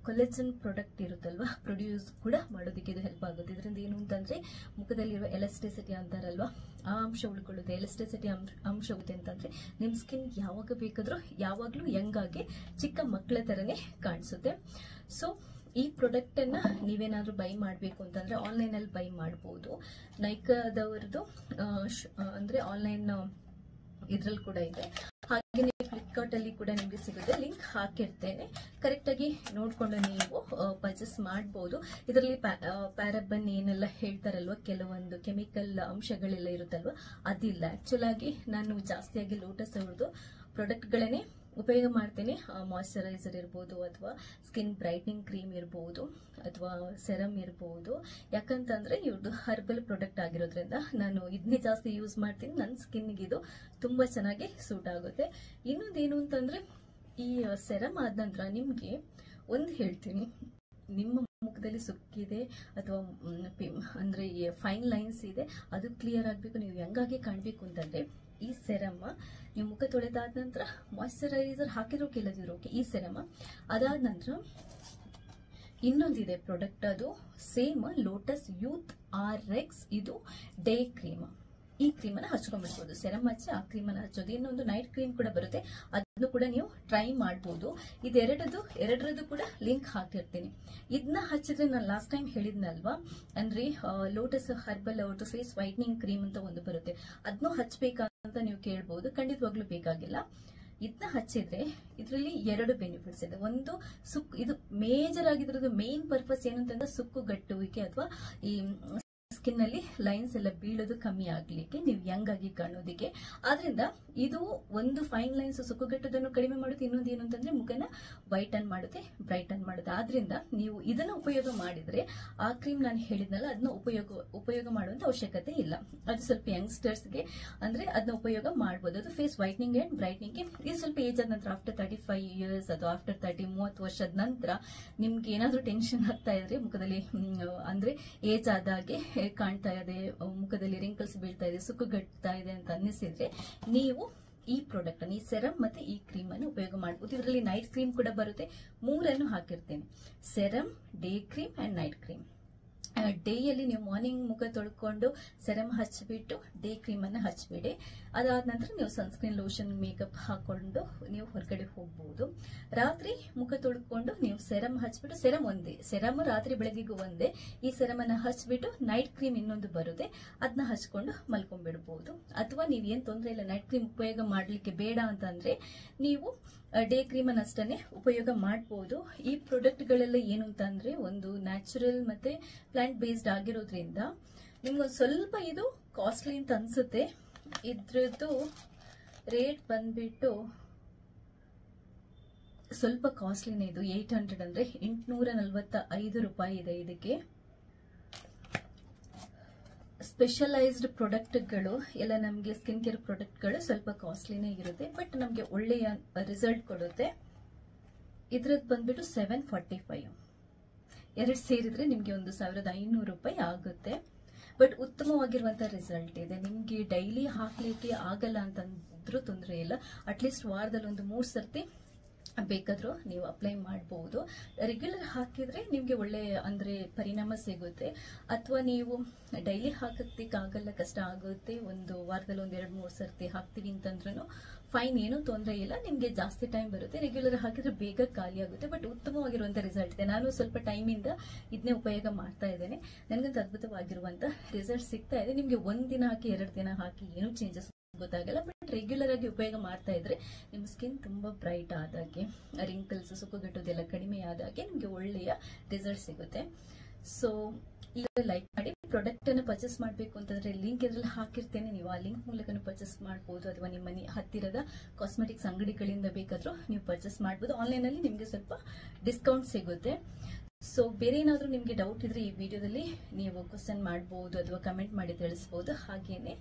ಕೊಲೆಜನ್ ಪ್ರಾಡಕ್ಟ್ ಇರುತ್ತಲ್ವಾ, ಪ್ರೊಡ್ಯೂಸ್ ಕೂಡ ಮಾಡೋದಕ್ಕೆ ಇದು ಹೆಲ್ಪ್ ಆಗುತ್ತೆ. ಇದರಿಂದ ಏನು ಅಂತಂದ್ರೆ ಮುಖದಲ್ಲಿರುವ ಎಲಾಸ್ಟಿಸಿಟಿ ಅಂತಾರಲ್ವಾ, ಆ ಅಂಶ ಉಳ್ಕೊಳ್ಳುತ್ತೆ. ಎಲಾಸ್ಟಿಸಿಟಿ ಅಂಶ ಹೋಗುತ್ತೆ ಅಂತಂದ್ರೆ ನಿಮ್ ಸ್ಕಿನ್ ಯಾವಾಗ ಬೇಕಾದ್ರೂ ಯಾವಾಗ್ಲೂ ಯಂಗ್ ಆಗಿ ಚಿಕ್ಕ ಮಕ್ಕಳ ತರನೇ ಕಾಣಿಸುತ್ತೆ. ಸೊ ಈ ಪ್ರಾಡಕ್ಟ್ ಅನ್ನ ನೀವೇನಾದ್ರೂ ಬೈ ಮಾಡಬೇಕು ಅಂತಂದ್ರೆ ಆನ್ಲೈನ್ ಅಲ್ಲಿ ಬೈ ಮಾಡಬಹುದು. ನೈಕಾದವರದು ಅಂದ್ರೆ ಆನ್ಲೈನ್ ಇದ್ರಲ್ಲಿ ಕೂಡ ಇದೆ, ಹಾಗೆ ಫ್ಲಿಪ್ಕಾರ್ಟ್ ಅಲ್ಲಿ ಕೂಡ ನಿಮ್ಗೆ ಸಿಗುತ್ತೆ. ಲಿಂಕ್ ಹಾಕಿರ್ತೇನೆ, ಕರೆಕ್ಟ್ ಆಗಿ ನೋಡ್ಕೊಂಡು ನೀವು ಪರ್ಚೇಸ್ ಮಾಡಬಹುದು. ಇದರಲ್ಲಿ ಪ್ಯಾರಾಬನ್ ಏನೆಲ್ಲ ಹೇಳ್ತಾರಲ್ವಾ, ಕೆಲವೊಂದು ಕೆಮಿಕಲ್ ಅಂಶಗಳೆಲ್ಲ ಇರುತ್ತಲ್ವಾ, ಅದಿಲ್ಲ. ಆಕ್ಚುಲ್ ಆಗಿ ನಾನು ಜಾಸ್ತಿಯಾಗಿ ಲೋಟಸ್ ಅವ್ರದ್ದು ಪ್ರಾಡಕ್ಟ್ ಗಳನ್ನೇ ಉಪಯೋಗ ಮಾಡ್ತೇನೆ. ಮಾಯಿಶ್ಚರೈಸರ್ ಇರ್ಬೋದು, ಅಥವಾ ಸ್ಕಿನ್ ಬ್ರೈಟ್ನಿಂಗ್ ಕ್ರೀಮ್ ಇರ್ಬೋದು, ಅಥವಾ ಸೆರಮ್ ಇರ್ಬೋದು. ಯಾಕಂತಂದ್ರೆ ಇವ್ರದ್ದು ಹರ್ಬಲ್ ಪ್ರಾಡಕ್ಟ್ ಆಗಿರೋದ್ರಿಂದ ನಾನು ಇದನ್ನೇ ಜಾಸ್ತಿ ಯೂಸ್ ಮಾಡ್ತೀನಿ. ನನ್ನ ಸ್ಕಿನ್ಗೆ ಇದು ತುಂಬಾ ಚೆನ್ನಾಗಿ ಸೂಟ್ ಆಗುತ್ತೆ. ಇನ್ನೊಂದೇನು ಅಂತಂದ್ರೆ ಈ ಸೆರಮ್ ಆದ ನಂತರ ನಿಮ್ಗೆ ಒಂದು ಹೇಳ್ತೀನಿ, ನಿಮ್ಮ ಮುಖದಲ್ಲಿ ಸುಕ್ಕಿದೆ ಅಥವಾ ಅಂದ್ರೆ ಫೈನ್ ಲೈನ್ಸ್ ಇದೆ, ಅದು ಕ್ಲಿಯರ್ ಆಗಬೇಕು, ನೀವು ಹೆಂಗಾಗಿ ಕಾಣಬೇಕು ಅಂತಂದ್ರೆ ಈ ಸೆರಮ್ ನೀವು ಮುಖ ತೊಳೆದಾದ ನಂತರ ಮಾಯಿಶ್ಚರೈಸರ್ ಹಾಕಿರೋ ಕೆಲದಿರೋ ಈ ಸೆರಮ್ ಅದಾದ ನಂತರ ಇನ್ನೊಂದಿದೆ ಪ್ರಾಡಕ್ಟ್, ಅದು ಸೇಮ್ ಲೋಟಸ್ ಯೂತ್ RX, ಇದು ಡೇ ಕ್ರೀಮ್. ಈ ಕ್ರೀಮ್ ಅನ್ನ ಹಚ್ಕೊಂಡ್ಬಿಡ್ಬೋದು. ಸೆರಮ್ ಹಚ್ಚಿ ಆ ಕ್ರೀಮ್ ಅನ್ನ ಹಚ್ಚೋದು. ಇನ್ನೊಂದು ನೈಟ್ ಕ್ರೀಮ್ ಕೂಡ ಬರುತ್ತೆ, ಅದನ್ನು ಕೂಡ ನೀವು ಟ್ರೈ ಮಾಡಬಹುದು. ಎರಡರದ್ದು ಕೂಡ ಲಿಂಕ್ ಹಾಕಿರ್ತೀನಿ. ಇದನ್ನ ಹಚ್ಚಿದ್ರೆ ನಾನು ಲಾಸ್ಟ್ ಟೈಮ್ ಹೇಳಿದ್ನಲ್ವಾ, ಅಂದ್ರೆ ಲೋಟಸ್ ಹರ್ಬಲ್ ಅವ್ರದ್ದು ಫೇಸ್ ವೈಟ್ನಿಂಗ್ ಕ್ರೀಮ್ ಅಂತ ಒಂದು ಬರುತ್ತೆ, ಅದನ್ನು ಹಚ್ಬೇಕಂತ ನೀವು ಕೇಳಬಹುದು. ಖಂಡಿತವಾಗ್ಲೂ ಬೇಕಾಗಿಲ್ಲ. ಇದನ್ನ ಹಚ್ಚಿದ್ರೆ ಇದರಲ್ಲಿ ಎರಡು ಬೆನಿಫಿಟ್ಸ್ ಇದೆ. ಒಂದು ಇದು ಮೇಜರ್ ಆಗಿದ್ರದ್ದು ಮೇನ್ ಪರ್ಪಸ್ ಏನಂತಂದ್ರೆ ಸುಕ್ಕುಗಟ್ಟುವಿಕೆ ಅಥವಾ ಈ ಸ್ಕಿನ್ ಅಲ್ಲಿ ಲೈನ್ಸ್ ಎಲ್ಲ ಬೀಳೋದು ಕಮ್ಮಿ ಆಗ್ಲಿಕ್ಕೆ, ನೀವು ಯಂಗ್ ಆಗಿ ಕಾಣೋದಿಕ್ಕೆ. ಆದ್ರಿಂದ ಇದು ಒಂದು ಫೈನ್ ಲೈನ್ಸ್ ಸುಕ್ಕುಗಟ್ಟೋದನ್ನು ಕಡಿಮೆ ಮಾಡುತ್ತೆ, ಇನ್ನೊಂದು ಏನು ಅಂತಂದ್ರೆ ಮುಖನ ವೈಟನ್ ಮಾಡುತ್ತೆ, ಬ್ರೈಟನ್ ಮಾಡುತ್ತೆ. ಆದ್ರಿಂದ ನೀವು ಇದನ್ನ ಉಪಯೋಗ ಮಾಡಿದ್ರೆ ಆ ಕ್ರೀಮ್ ನಾನು ಹೇಳಿದ್ನಲ್ಲ ಅದನ್ನ ಉಪಯೋಗ ಮಾಡುವಂತ ಅವಶ್ಯಕತೆ ಇಲ್ಲ. ಅದು ಸ್ವಲ್ಪ ಯಂಗ್ಸ್ಟರ್ಸ್ಗೆ ಅಂದ್ರೆ ಅದನ್ನ ಉಪಯೋಗ ಮಾಡಬಹುದು. ಅದು ಫೇಸ್ ವೈಟ್ನಿಂಗ್ ಅಂಡ್ ಬ್ರೈಟ್ನಿಂಗ್ ಗೆ. ಇದು ಸ್ವಲ್ಪ ಏಜ್ ಆದ ನಂತರ ಆಫ್ಟರ್ 35 ಇಯರ್ಸ್ ಅಥವಾ ಆಫ್ಟರ್ 30 ವರ್ಷದ ನಂತರ ನಿಮ್ಗೆ ಏನಾದ್ರೂ ಟೆನ್ಷನ್ ಆಗ್ತಾ ಇದ್ರೆ ಮುಖದಲ್ಲಿ ಅಂದ್ರೆ ಏಜ್ ಆದಾಗೆ ಕಾಣ್ತಾ ಇದೆ, ಮುಖದಲ್ಲಿ ರಿಂಕಲ್ಸ್ ಬೀಳ್ತಾ ಇದೆ, ಸುಕ್ಕುಗಟ್ತಾ ಇದೆ ಅಂತ ಅನ್ನಿಸಿದ್ರೆ ನೀವು ಈ ಪ್ರಾಡಕ್ಟ್ ಅನ್ನು, ಈ ಸೆರಮ್ ಮತ್ತೆ ಈ ಕ್ರೀಮ್ ಅನ್ನು ಉಪಯೋಗ ಮಾಡಬಹುದು. ಇದರಲ್ಲಿ ನೈಟ್ ಕ್ರೀಮ್ ಕೂಡ ಬರುತ್ತೆ. 3 ಹಾಕಿರ್ತೇನೆ, serum, day cream and night cream. ಡೇಯಲ್ಲಿ ನೀವು ಮಾರ್ನಿಂಗ್ ಮುಖ ತೊಳ್ಕೊಂಡು ಸೆರಮ್ ಹಚ್ಚಿಬಿಟ್ಟು ಡೇ ಕ್ರೀಮ್ ಅನ್ನು ಹಚ್ಬಿಡಿ. ಅದಾದ ನಂತರ ನೀವು ಸನ್ಸ್ಕ್ರೀನ್, ಲೋಷನ್, ಮೇಕಪ್ ಹಾಕೊಂಡು ನೀವು ಹೊರಗಡೆ ಹೋಗಬಹುದು. ರಾತ್ರಿ ಮುಖ ತೊಳ್ಕೊಂಡು ನೀವು ಸೆರಮ್ ಹಚ್ಬಿಟ್ಟು, ಸೆರಮ್ ಒಂದೇ, ಸೆರಮ್ ರಾತ್ರಿ ಬೆಳಗ್ಗೆಗೂ ಒಂದೇ, ಈ ಸೆರಮ್ ಅನ್ನ ಹಚ್ಬಿಟ್ಟು ನೈಟ್ ಕ್ರೀಮ್ ಇನ್ನೊಂದು ಬರುತ್ತೆ, ಅದನ್ನ ಹಚ್ಕೊಂಡು ಮಲ್ಕೊಂಡ್ಬಿಡ್ಬಹುದು. ಅಥವಾ ನೀವು ಏನ್ ತೊಂದರೆ ಇಲ್ಲ, ನೈಟ್ ಕ್ರೀಮ್ ಉಪಯೋಗ ಮಾಡ್ಲಿಕ್ಕೆ ಬೇಡ ಅಂತಂದ್ರೆ ನೀವು ಡೇ ಕ್ರೀಮ್ ಅನ್ನ ಅಷ್ಟೇ ಉಪಯೋಗ ಮಾಡಬಹುದು. ಈ ಪ್ರಾಡಕ್ಟ್ ಗಳೆಲ್ಲ ಏನು ಅಂತಂದ್ರೆ ಒಂದು ನ್ಯಾಚುರಲ್ ಮತ್ತೆ ಪ್ಲಾಂಟ್ ಬೇಸ್ಡ್ ಆಗಿರೋದ್ರಿಂದ ನಿಮ್ಗೊಂದು ಸ್ವಲ್ಪ ಇದು ಕಾಸ್ಟ್ಲಿ ಅಂತ ಅನ್ಸುತ್ತೆ. ಇದ್ರದ್ದು ರೇಟ್ ಬಂದ್ಬಿಟ್ಟು ಸ್ವಲ್ಪ ಕಾಸ್ಟ್ಲಿನೇ, ಇದು 800 ಅಂದ್ರೆ 845 ರೂಪಾಯಿ ಇದೆ. ಇದಕ್ಕೆ ಸ್ಪೆಷಲೈಸ್ಡ್ ಪ್ರಾಡಕ್ಟ್ಗಳು ಎಲ್ಲ ನಮಗೆ ಸ್ಕಿನ್ ಕೇರ್ ಪ್ರಾಡಕ್ಟ್ಗಳು ಸ್ವಲ್ಪ ಕಾಸ್ಟ್ಲಿನೇ ಇರುತ್ತೆ, ಬಟ್ ನಮಗೆ ಒಳ್ಳೆಯ ರಿಸಲ್ಟ್ ಕೊಡುತ್ತೆ. ಇದ್ರದ್ದು ಬಂದ್ಬಿಟ್ಟು 745, ಎರಡು ಸೇರಿದ್ರೆ ನಿಮಗೆ 1500 ರೂಪಾಯಿ ಆಗುತ್ತೆ. ಬಟ್ ಉತ್ತಮವಾಗಿರುವಂತಹ ರಿಸಲ್ಟ್ ಇದೆ. ನಿಮ್ಗೆ ಡೈಲಿ ಹಾಕ್ಲಿಕ್ಕೆ ಆಗಲ್ಲ ಅಂತಂದ್ರೂ ತೊಂದರೆ ಇಲ್ಲ, ಅಟ್ಲೀಸ್ಟ್ ವಾರದಲ್ಲಿ ಒಂದು 3 ಸರ್ತಿ ಬೇಕಾದ್ರೂ ನೀವು ಅಪ್ಲೈ ಮಾಡಬಹುದು. ರೆಗ್ಯುಲರ್ ಹಾಕಿದ್ರೆ ನಿಮ್ಗೆ ಒಳ್ಳೆ ಅಂದ್ರೆ ಪರಿಣಾಮ ಸಿಗುತ್ತೆ. ಅಥವಾ ನೀವು ಡೈಲಿ ಹಾಕಕ್ಕಾಗಲ್ಲ, ಕಷ್ಟ ಆಗುತ್ತೆ, ಒಂದು ವಾರದಲ್ಲಿ 1-2-3 ಸರ್ತಿ ಹಾಕ್ತೀವಿ ಅಂತಂದ್ರೂ ಫೈನ್, ಏನೂ ತೊಂದರೆ ಇಲ್ಲ. ನಿಮ್ಗೆ ಜಾಸ್ತಿ ಟೈಮ್ ಬರುತ್ತೆ, ರೆಗ್ಯುಲರ್ ಹಾಕಿದ್ರೆ ಬೇಗ ಖಾಲಿ ಆಗುತ್ತೆ. ಬಟ್ ಉತ್ತಮವಾಗಿರುವಂತ ರಿಸಲ್ಟ್ ಇದೆ. ನಾನು ಸ್ವಲ್ಪ ಟೈಮಿಂದ ಇದನ್ನೇ ಉಪಯೋಗ ಮಾಡ್ತಾ ಇದ್ದೇನೆ, ನನಗಂತ ಅದ್ಭುತವಾಗಿರುವಂತ ರಿಸಲ್ಟ್ ಸಿಗ್ತಾ ಇದೆ. ನಿಮ್ಗೆ 1 ದಿನ ಹಾಕಿ 2 ದಿನ ಹಾಕಿ ಏನೂ ಚೇಂಜಸ್ ಗೊತ್ತಾಗಲ್ಲ, ಬಟ್ ರೆಗ್ಯುಲರ್ ಆಗಿ ಉಪಯೋಗ ಮಾಡ್ತಾ ಇದ್ರೆ ನಿಮ್ಮ ಸ್ಕಿನ್ ತುಂಬಾ ಬ್ರೈಟ್ ಆದಾಗೆ, ರಿಂಕಲ್ಸ್, ಸುಕ್ಕುಗಟ್ಟೋದೆಲ್ಲ ಕಡಿಮೆ ಆದಾಗೆ ನಿಮ್ಗೆ ಒಳ್ಳೆಯ ರಿಸಲ್ಟ್ ಸಿಗುತ್ತೆ. ಸೊ ಈಗ ಲೈಕ್ ಮಾಡಿ. ಪ್ರಾಡಕ್ಟ್ ಅನ್ನು ಪರ್ಚೇಸ್ ಮಾಡಬೇಕು ಅಂತಂದ್ರೆ ಲಿಂಕ್ ಇದ್ರಲ್ಲಿ ಹಾಕಿರ್ತೇನೆ, ನೀವು ಆ ಲಿಂಕ್ ಮೂಲಕ ಪರ್ಚೇಸ್ ಮಾಡಬಹುದು. ಅಥವಾ ನಿಮ್ಮ ಮನೆ ಹತ್ತಿರದ ಕಾಸ್ಮೆಟಿಕ್ಸ್ ಅಂಗಡಿಗಳಿಂದ ಬೇಕಾದ್ರೂ ನೀವು ಪರ್ಚೇಸ್ ಮಾಡಬಹುದು. ಆನ್ಲೈನ್ ಅಲ್ಲಿ ನಿಮ್ಗೆ ಸ್ವಲ್ಪ ಡಿಸ್ಕೌಂಟ್ ಸಿಗುತ್ತೆ. ಸೊ ಬೇರೆ ಏನಾದ್ರೂ ನಿಮ್ಗೆ ಡೌಟ್ ಇದ್ರೆ ಈ ವಿಡಿಯೋದಲ್ಲಿ ನೀವು ಕ್ವಶನ್ ಮಾಡಬಹುದು ಅಥವಾ ಕಮೆಂಟ್ ಮಾಡಿ ತಿಳಿಸಬಹುದು. ಹಾಗೇನೆ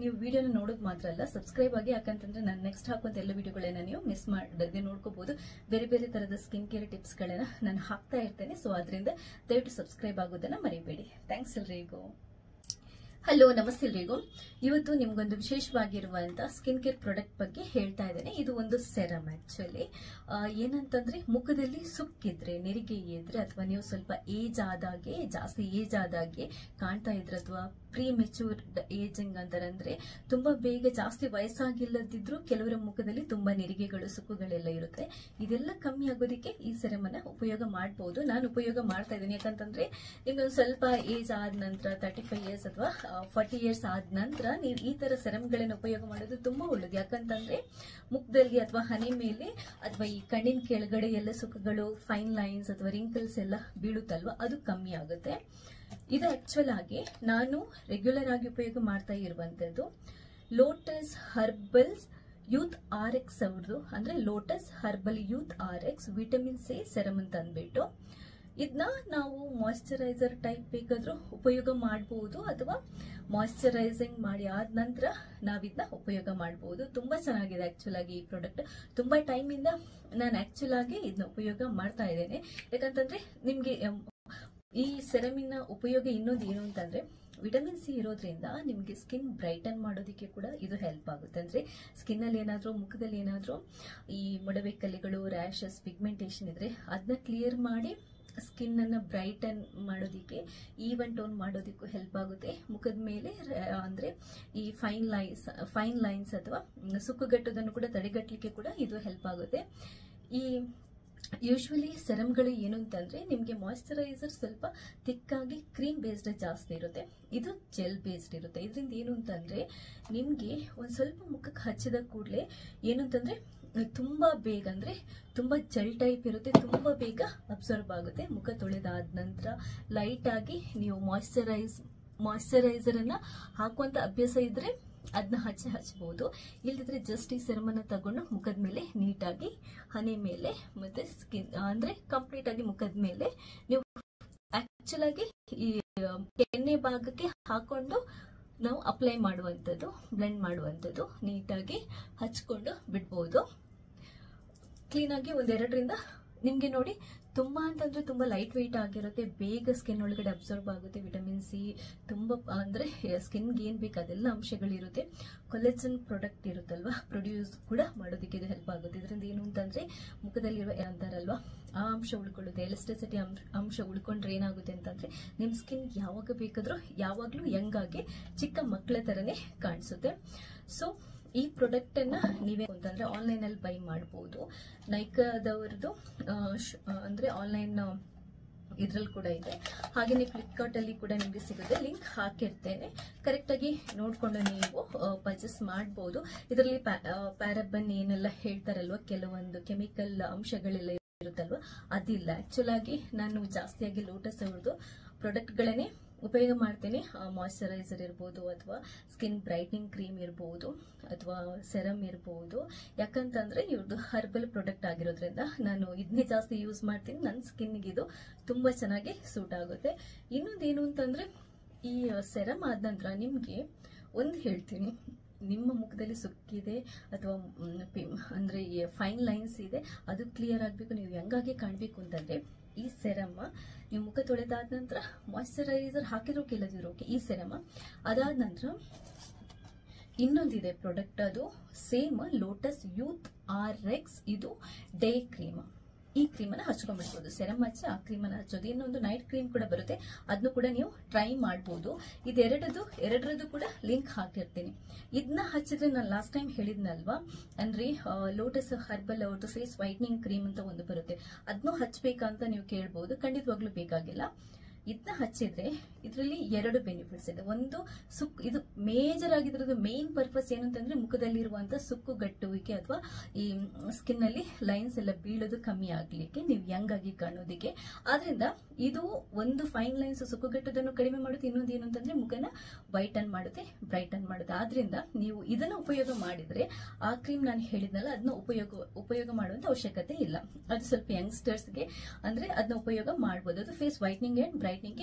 ನೀವು ವಿಡಿಯೋನ ನೋಡೋದು ಮಾತ್ರ ಅಲ್ಲ, ಸಬ್ಸ್ಕ್ರೈಬ್ ಆಗಿ, ಯಾಕಂತಂದ್ರೆ ನಾನು ನೆಕ್ಸ್ಟ್ ಹಾಕುವಂತ ಎಲ್ಲ ವಿಡಿಯೋಗಳನ್ನ ನೀವು ಮಿಸ್ ಮಾಡದೆ ನೋಡ್ಕೋಬಹುದು. ಬೇರೆ ಬೇರೆ ತರದ ಸ್ಕಿನ್ ಕೇರ್ ಟಿಪ್ಸ್ ಗಳನ್ನ ನಾನು ಹಾಕ್ತಾ ಇರ್ತೇನೆ. ಸೊ ಅದರಿಂದ ದಯವಿಟ್ಟು ಸಬ್ಸ್ಕ್ರೈಬ್ ಆಗೋದನ್ನ ಮರಿಬೇಡಿ. ಥ್ಯಾಂಕ್ಸ್ ಎಲ್ರಿಗೂ. ಹಲೋ, ನಮಸ್ತೆ ಎಲ್ರಿಗೂ. ಇವತ್ತು ನಿಮ್ಗೊಂದು ವಿಶೇಷವಾಗಿರುವಂತ ಸ್ಕಿನ್ ಕೇರ್ ಪ್ರಾಡಕ್ಟ್ ಬಗ್ಗೆ ಹೇಳ್ತಾ ಇದ್ದೇನೆ. ಇದು ಒಂದು ಸೆರಮ್. ಆಕ್ಚುಲಿ ಏನಂತಂದ್ರೆ ಮುಖದಲ್ಲಿ ಸುಕ್ಕಿದ್ರೆ, ನೆರಿಗೆ ಇದ್ರೆ, ಅಥವಾ ನೀವು ಸ್ವಲ್ಪ ಏಜ್ ಆದಾಗೆ, ಜಾಸ್ತಿ ಏಜ್ ಆದಾಗೆ ಕಾಣ್ತಾ ಇದ್ರೆ, ಅಥವಾ ಪ್ರೀ ಮೆಚೂರ್ಡ್ ಏಜಿಂಗ್ ಅಂತಾರಂದ್ರೆ ತುಂಬಾ ಬೇಗ ಜಾಸ್ತಿ ವಯಸ್ಸಾಗಿಲ್ಲದಿದ್ರು ಕೆಲವರ ಮುಖದಲ್ಲಿ ತುಂಬಾ ನೆರಿಗೆಗಳು, ಸುಕ್ಕುಗಳೆಲ್ಲ ಇರುತ್ತೆ. ಇದೆಲ್ಲ ಕಮ್ಮಿ ಆಗೋದಕ್ಕೆ ಈ ಸೆರಮ್ ಅನ್ನ ಉಪಯೋಗ ಮಾಡಬಹುದು. ನಾನು ಉಪಯೋಗ ಮಾಡ್ತಾ ಇದ್ದೀನಿ. ಯಾಕಂತಂದ್ರೆ ನಿಮ್ಗೆ ಸ್ವಲ್ಪ ಏಜ್ ಆದ ನಂತರ 35 ಇಯರ್ಸ್ ಅಥವಾ 40 ಇಯರ್ಸ್ ಆದ ನಂತರ ನೀವು ಈ ತರ ಸೆರಮ್ಗಳನ್ನ ಉಪಯೋಗ ಮಾಡೋದು ತುಂಬಾ ಒಳ್ಳೇದು. ಯಾಕಂತಂದ್ರೆ ಮುಖದಲ್ಲಿ ಅಥವಾ ಹನಿ ಮೇಲೆ ಅಥವಾ ಈ ಕಣ್ಣಿನ ಕೆಳಗಡೆ ಎಲ್ಲ ಸುಕ್ಕುಗಳು, ಫೈನ್ ಲೈನ್ಸ್ ಅಥವಾ ರಿಂಕಲ್ಸ್ ಎಲ್ಲ ಬೀಳುತ್ತಲ್ವಾ, ಅದು ಕಮ್ಮಿ ಆಗುತ್ತೆ. ಇದು ಆಕ್ಚುಲ್ ಆಗಿ ನಾನು ರೆಗ್ಯುಲರ್ ಆಗಿ ಉಪಯೋಗ ಮಾಡ್ತಾ ಇರುವಂತದ್ದು ಲೋಟಸ್ ಹರ್ಬಲ್ಸ್ ಯೂತ್ RX ಅವ್ರದ್ದು, ಅಂದ್ರೆ lotus herbal youth RX vitamin C serum ಅಂತ ಅಂದ್ಬಿಟ್ಟು ಇದನ್ನ ನಾವು ಮಾಯಿಶ್ಚರೈಸರ್ ಟೈಪ್ ಬೇಕಾದ್ರೂ ಉಪಯೋಗ ಮಾಡಬಹುದು, ಅಥವಾ ಮಾಯಿಶ್ಚರೈಸಿಂಗ್ ಮಾಡಿ ಆದ ನಂತರ ನಾವಿದನ್ನ ಉಪಯೋಗ ಮಾಡಬಹುದು. ತುಂಬಾ ಚೆನ್ನಾಗಿದೆ ಆಕ್ಚುಲ್ ಆಗಿ ಈ ಪ್ರಾಡಕ್ಟ್. ತುಂಬಾ ಟೈಮ್ ಇಂದ ನಾನು ಆಕ್ಚುಲ್ ಆಗಿ ಇದನ್ನ ಉಪಯೋಗ ಮಾಡ್ತಾ ಇದ್ದೇನೆ. ಯಾಕಂತಂದ್ರೆ ನಿಮ್ಗೆ ಈ ಸೆರಮಿನ ಉಪಯೋಗ ಇನ್ನೊಂದು ಏನು ಅಂತಂದ್ರೆ, ವಿಟಮಿನ್ ಸಿ ಇರೋದ್ರಿಂದ ನಿಮ್ಗೆ ಸ್ಕಿನ್ ಬ್ರೈಟನ್ ಮಾಡೋದಕ್ಕೆ ಕೂಡ ಇದು ಹೆಲ್ಪ್ ಆಗುತ್ತೆ. ಅಂದ್ರೆ ಸ್ಕಿನ್ ಅಲ್ಲಿ ಏನಾದ್ರೂ, ಮುಖದಲ್ಲಿ ಏನಾದ್ರೂ ಈ ಮೊಡವೆ ಕಲೆಗಳು, ರ್ಯಾಶಸ್, ಪಿಗ್ಮೆಂಟೇಶನ್ ಇದ್ರೆ ಅದನ್ನ ಕ್ಲಿಯರ್ ಮಾಡಿ ಸ್ಕಿನ್ ಅನ್ನ ಬ್ರೈಟನ್ ಮಾಡೋದಿಕ್ಕೆ, ಈವನ್ ಟೋನ್ ಮಾಡೋದಕ್ಕೂ ಹೆಲ್ಪ್ ಆಗುತ್ತೆ. ಮುಖದ ಮೇಲೆ ಅಂದ್ರೆ ಈ ಫೈನ್ ಲೈನ್ಸ್ ಅಥವಾ ಸುಕ್ಕುಗಟ್ಟೋದನ್ನು ಕೂಡ ತಡೆಗಟ್ಟಲಿಕ್ಕೆ ಕೂಡ ಇದು ಹೆಲ್ಪ್ ಆಗುತ್ತೆ. ಈ ಯೂಶುವಲಿ ಸೆರಮ್ಗಳು ಏನು ಅಂತಂದ್ರೆ ನಿಮ್ಗೆ ಮಾಯಿಶ್ಚರೈಸರ್ ಸ್ವಲ್ಪ ತಿಕ್ಕಾಗಿ ಕ್ರೀಮ್ ಬೇಸ್ಡ್ ಜಾಸ್ತಿ ಇರುತ್ತೆ, ಇದು ಜೆಲ್ ಬೇಸ್ಡ್ ಇರುತ್ತೆ. ಇದರಿಂದ ಏನು ಅಂತಂದ್ರೆ ನಿಮ್ಗೆ ಒಂದ್ ಸ್ವಲ್ಪ ಮುಖಕ್ಕೆ ಹಚ್ಚಿದ ಕೂಡಲೇ ಏನು ಅಂತಂದ್ರೆ ತುಂಬಾ ಬೇಗ, ಅಂದ್ರೆ ತುಂಬಾ ಜೆಲ್ ಟೈಪ್ ಇರುತ್ತೆ, ತುಂಬಾ ಬೇಗ ಅಬ್ಸರ್ವ್ ಆಗುತ್ತೆ. ಮುಖ ತೊಳೆದಾದ ನಂತರ ಲೈಟ್ ಆಗಿ ನೀವು ಮಾಯಿಶ್ಚರೈಸರ್ ಅನ್ನ ಹಾಕುವಂತ ಅಭ್ಯಾಸ ಇದ್ರೆ ಅದನ್ನ ಹಚ್ಚಬಹುದು. ಇಲ್ದಿದ್ರೆ ಜಸ್ಟ್ ಈ ಸೆರಮ್ ಅನ್ನ ತಗೊಂಡು ಮುಖದ ಮೇಲೆ ನೀಟಾಗಿ ಹನಿ ಮೇಲೆ ಮತ್ತೆ ಸ್ಕಿನ್ ಅಂದ್ರೆ ಕಂಪ್ಲೀಟ್ ಆಗಿ ಮುಖದ ಮೇಲೆ ನೀವು ಆಕ್ಚುಲ್ ಆಗಿ ಈ ಎಣ್ಣೆ ಭಾಗಕ್ಕೆ ಹಾಕೊಂಡು ನಾವು ಅಪ್ಲೈ ಮಾಡುವಂಥದ್ದು, ಬ್ಲೆಂಡ್ ಮಾಡುವಂಥದ್ದು, ನೀಟಾಗಿ ಹಚ್ಕೊಂಡು ಬಿಡ್ಬೋದು. ಕ್ಲೀನ್ ಆಗಿ ಒಂದೆರಡರಿಂದ ನಿಮ್ಗೆ ನೋಡಿ ತುಂಬಾ ಅಂತಂದ್ರೆ ತುಂಬಾ ಲೈಟ್ ವೆಯ್ಟ್ ಆಗಿರುತ್ತೆ, ಬೇಗ ಸ್ಕಿನ್ ಒಳಗಡೆ ಅಬ್ಸರ್ವ್ ಆಗುತ್ತೆ. ವಿಟಮಿನ್ ಸಿ ತುಂಬಾ ಅಂದ್ರೆ ಸ್ಕಿನ್ಗೆ ಏನ್ ಬೇಕು ಅದೆಲ್ಲ ಅಂಶಗಳಿರುತ್ತೆ. ಕೊಲೆಜನ್ ಪ್ರಾಡಕ್ಟ್ ಇರುತ್ತಲ್ವಾ, ಪ್ರೊಡ್ಯೂಸ್ ಕೂಡ ಮಾಡೋದಕ್ಕೆ ಇದು ಹೆಲ್ಪ್ ಆಗುತ್ತೆ. ಇದರಿಂದ ಏನು ಅಂತಂದ್ರೆ ಮುಖದಲ್ಲಿರುವ ಅಂತಾರಲ್ವಾ ಆ ಅಂಶ ಉಳ್ಕೊಳ್ಳುತ್ತೆ. ಎಲಾಸ್ಟಿಸಿಟಿ ಅಂಶ ಉಳ್ಕೊಂಡ್ರೆ ಏನಾಗುತ್ತೆ ಅಂತಂದ್ರೆ ನಿಮ್ ಸ್ಕಿನ್ ಯಾವಾಗ ಬೇಕಾದ್ರೂ ಯಾವಾಗ್ಲೂ ಯಂಗ್ ಆಗಿ ಚಿಕ್ಕ ಮಕ್ಕಳ ತರನೇ ಕಾಣಿಸುತ್ತೆ. ಸೊ ಈ ಪ್ರಾಡಕ್ಟ್ ಅನ್ನ ನೀವೇ ಅಂತಂದ್ರೆ ಆನ್ಲೈನ್ ಅಲ್ಲಿ ಬೈ ಮಾಡಬಹುದು. ನೈಕಾದವ್ರದ್ದು ಅಂದ್ರೆ ಆನ್ಲೈನ್ ಇದ್ರಲ್ಲಿ ಕೂಡ ಇದೆ, ಹಾಗೇನೆ ಫ್ಲಿಪ್ಕಾರ್ಟ್ ಅಲ್ಲಿ ಕೂಡ ನಿಮಗೆ ಸಿಗುತ್ತೆ. ಲಿಂಕ್ ಹಾಕಿರ್ತೇನೆ, ಕರೆಕ್ಟ್ ಆಗಿ ನೋಡ್ಕೊಂಡು ನೀವು ಪರ್ಚೇಸ್ ಮಾಡಬಹುದು. ಇದರಲ್ಲಿ ಪ್ಯಾರಾಬನ್ ಏನೆಲ್ಲ ಹೇಳ್ತಾರಲ್ವಾ, ಕೆಲವೊಂದು ಕೆಮಿಕಲ್ ಅಂಶಗಳೆಲ್ಲ ಇರುತ್ತಲ್ವಾ, ಅದಿಲ್ಲ. ಆಕ್ಚುಲ್ ಆಗಿ ನಾನು ಜಾಸ್ತಿಯಾಗಿ ಲೋಟಸ್ ಅವ್ರದ್ದು ಪ್ರಾಡಕ್ಟ್ ಗಳನ್ನೇ ಉಪಯೋಗ ಮಾಡ್ತೇನೆ. ಮಾಯಿಶ್ಚರೈಸರ್ ಇರ್ಬೋದು, ಅಥವಾ ಸ್ಕಿನ್ ಬ್ರೈಟ್ನಿಂಗ್ ಕ್ರೀಮ್ ಇರ್ಬೋದು, ಅಥವಾ ಸೆರಮ್ ಇರ್ಬೋದು. ಯಾಕಂತಂದ್ರೆ ಇವ್ರದ್ದು ಹರ್ಬಲ್ ಪ್ರಾಡಕ್ಟ್ ಆಗಿರೋದ್ರಿಂದ ನಾನು ಇದನ್ನೇ ಜಾಸ್ತಿ ಯೂಸ್ ಮಾಡ್ತೀನಿ. ನನ್ನ ಸ್ಕಿನ್ಗೆ ಇದು ತುಂಬಾ ಚೆನ್ನಾಗಿ ಸೂಟ್ ಆಗುತ್ತೆ. ಇನ್ನೊಂದೇನು ಅಂತಂದ್ರೆ ಈ ಸೆರಮ್ ಆದ ನಂತರ ನಿಮ್ಗೆ ಒಂದು ಹೇಳ್ತೀನಿ, ನಿಮ್ಮ ಮುಖದಲ್ಲಿ ಸುಕ್ಕಿದೆ ಅಥವಾ ಅಂದ್ರೆ ಫೈನ್ ಲೈನ್ಸ್ ಇದೆ, ಅದು ಕ್ಲಿಯರ್ ಆಗಬೇಕು, ನೀವು ಹೆಂಗಾಗಿ ಕಾಣಬೇಕು ಅಂತಂದ್ರೆ ಈ ಸೆರಮ್ ನೀವು ಮುಖ ತೊಳೆದಾದ ನಂತರ ಮಾಯಿಶ್ಚರೈಸರ್ ಹಾಕಿದ್ರು ಕೆಲದಿರೋ ಈ ಸೆರಮ್ ಅದಾದ ನಂತರ ಇನ್ನೊಂದಿದೆ ಪ್ರಾಡಕ್ಟ್, ಅದು ಸೇಮ್ ಲೋಟಸ್ ಯೂತ್ RX. ಇದು ಡೇ ಕ್ರೀಮ್. ಈ ಕ್ರೀಮ್ ಅನ್ನ ಹಚ್ಕೊಂಡ್ಬಿಡ್ಬೋದು. ಸೆರಮ್ ಹಚ್ಚಿ ಆ ಕ್ರೀಮ್ ಅನ್ನ ಹಚ್ಚೋದು. ಇನ್ನೊಂದು ನೈಟ್ ಕ್ರೀಮ್ ಕೂಡ ಬರುತ್ತೆ, ಅದನ್ನು ಕೂಡ ನೀವು ಟ್ರೈ ಮಾಡಬಹುದು. ಎರಡರದ್ದು ಕೂಡ ಲಿಂಕ್ ಹಾಕಿರ್ತೀನಿ. ಇದನ್ನ ಹಚ್ಚಿದ್ರೆ ನಾನು ಲಾಸ್ಟ್ ಟೈಮ್ ಹೇಳಿದ್ನಲ್ವಾ, ಅಂದ್ರೆ ಲೋಟಸ್ ಹರ್ಬಲ್ ಅವ್ರದ್ದು ಫೇಸ್ ವೈಟ್ನಿಂಗ್ ಕ್ರೀಮ್ ಅಂತ ಒಂದು ಬರುತ್ತೆ, ಅದನ್ನು ಹಚ್ಬೇಕಂತ ನೀವು ಕೇಳಬಹುದು. ಖಂಡಿತವಾಗ್ಲೂ ಬೇಕಾಗಿಲ್ಲ. ಇದನ್ನ ಹಚ್ಚಿದ್ರೆ ಇದರಲ್ಲಿ 2 ಬೆನಿಫಿಟ್ಸ್ ಇದೆ. ಒಂದು ಇದು ಮೇಜರ್ ಆಗಿರೋದು ಮೇನ್ ಪರ್ಪಸ್ ಏನಂತಂದ್ರೆ ಮುಖದಲ್ಲಿರುವಂತ ಸುಕ್ಕುಗಟ್ಟುವಿಕೆ ಅಥವಾ ಈ ಸ್ಕಿನ್ ಅಲ್ಲಿ ಲೈನ್ಸ್ ಎಲ್ಲ ಬೀಳೋದು ಕಮ್ಮಿ ಆಗ್ಲಿಕ್ಕೆ, ನೀವು ಯಂಗ್ ಆಗಿ ಕಾಣೋದಿಕ್ಕೆ. ಆದ್ರಿಂದ ಇದು ಒಂದು ಫೈನ್ ಲೈನ್ಸ್ ಸುಕ್ಕುಗಟ್ಟೋದನ್ನು ಕಡಿಮೆ ಮಾಡುತ್ತೆ. ಇನ್ನೊಂದು ಏನು ಅಂತಂದ್ರೆ ಮುಖನ ವೈಟನ್ ಮಾಡುತ್ತೆ, ಬ್ರೈಟನ್ ಮಾಡುತ್ತೆ. ಆದ್ರಿಂದ ನೀವು ಇದನ್ನ ಉಪಯೋಗ ಮಾಡಿದ್ರೆ ಆ ಕ್ರೀಮ್ ನಾನು ಹೇಳಿದ್ನಲ್ಲ ಅದನ್ನ ಉಪಯೋಗ ಮಾಡುವಂತ ಅವಶ್ಯಕತೆ ಇಲ್ಲ. ಅದು ಸ್ವಲ್ಪ ಯಂಗ್ಸ್ಟರ್ಸ್ಗೆ ಅಂದ್ರೆ ಅದನ್ನ ಉಪಯೋಗ ಮಾಡಬಹುದು. ಅದು ಫೇಸ್ ವೈಟ್ನಿಂಗ್ ಅಂಡ್ ಬ್ರೈಟ್ನಿಂಗ್.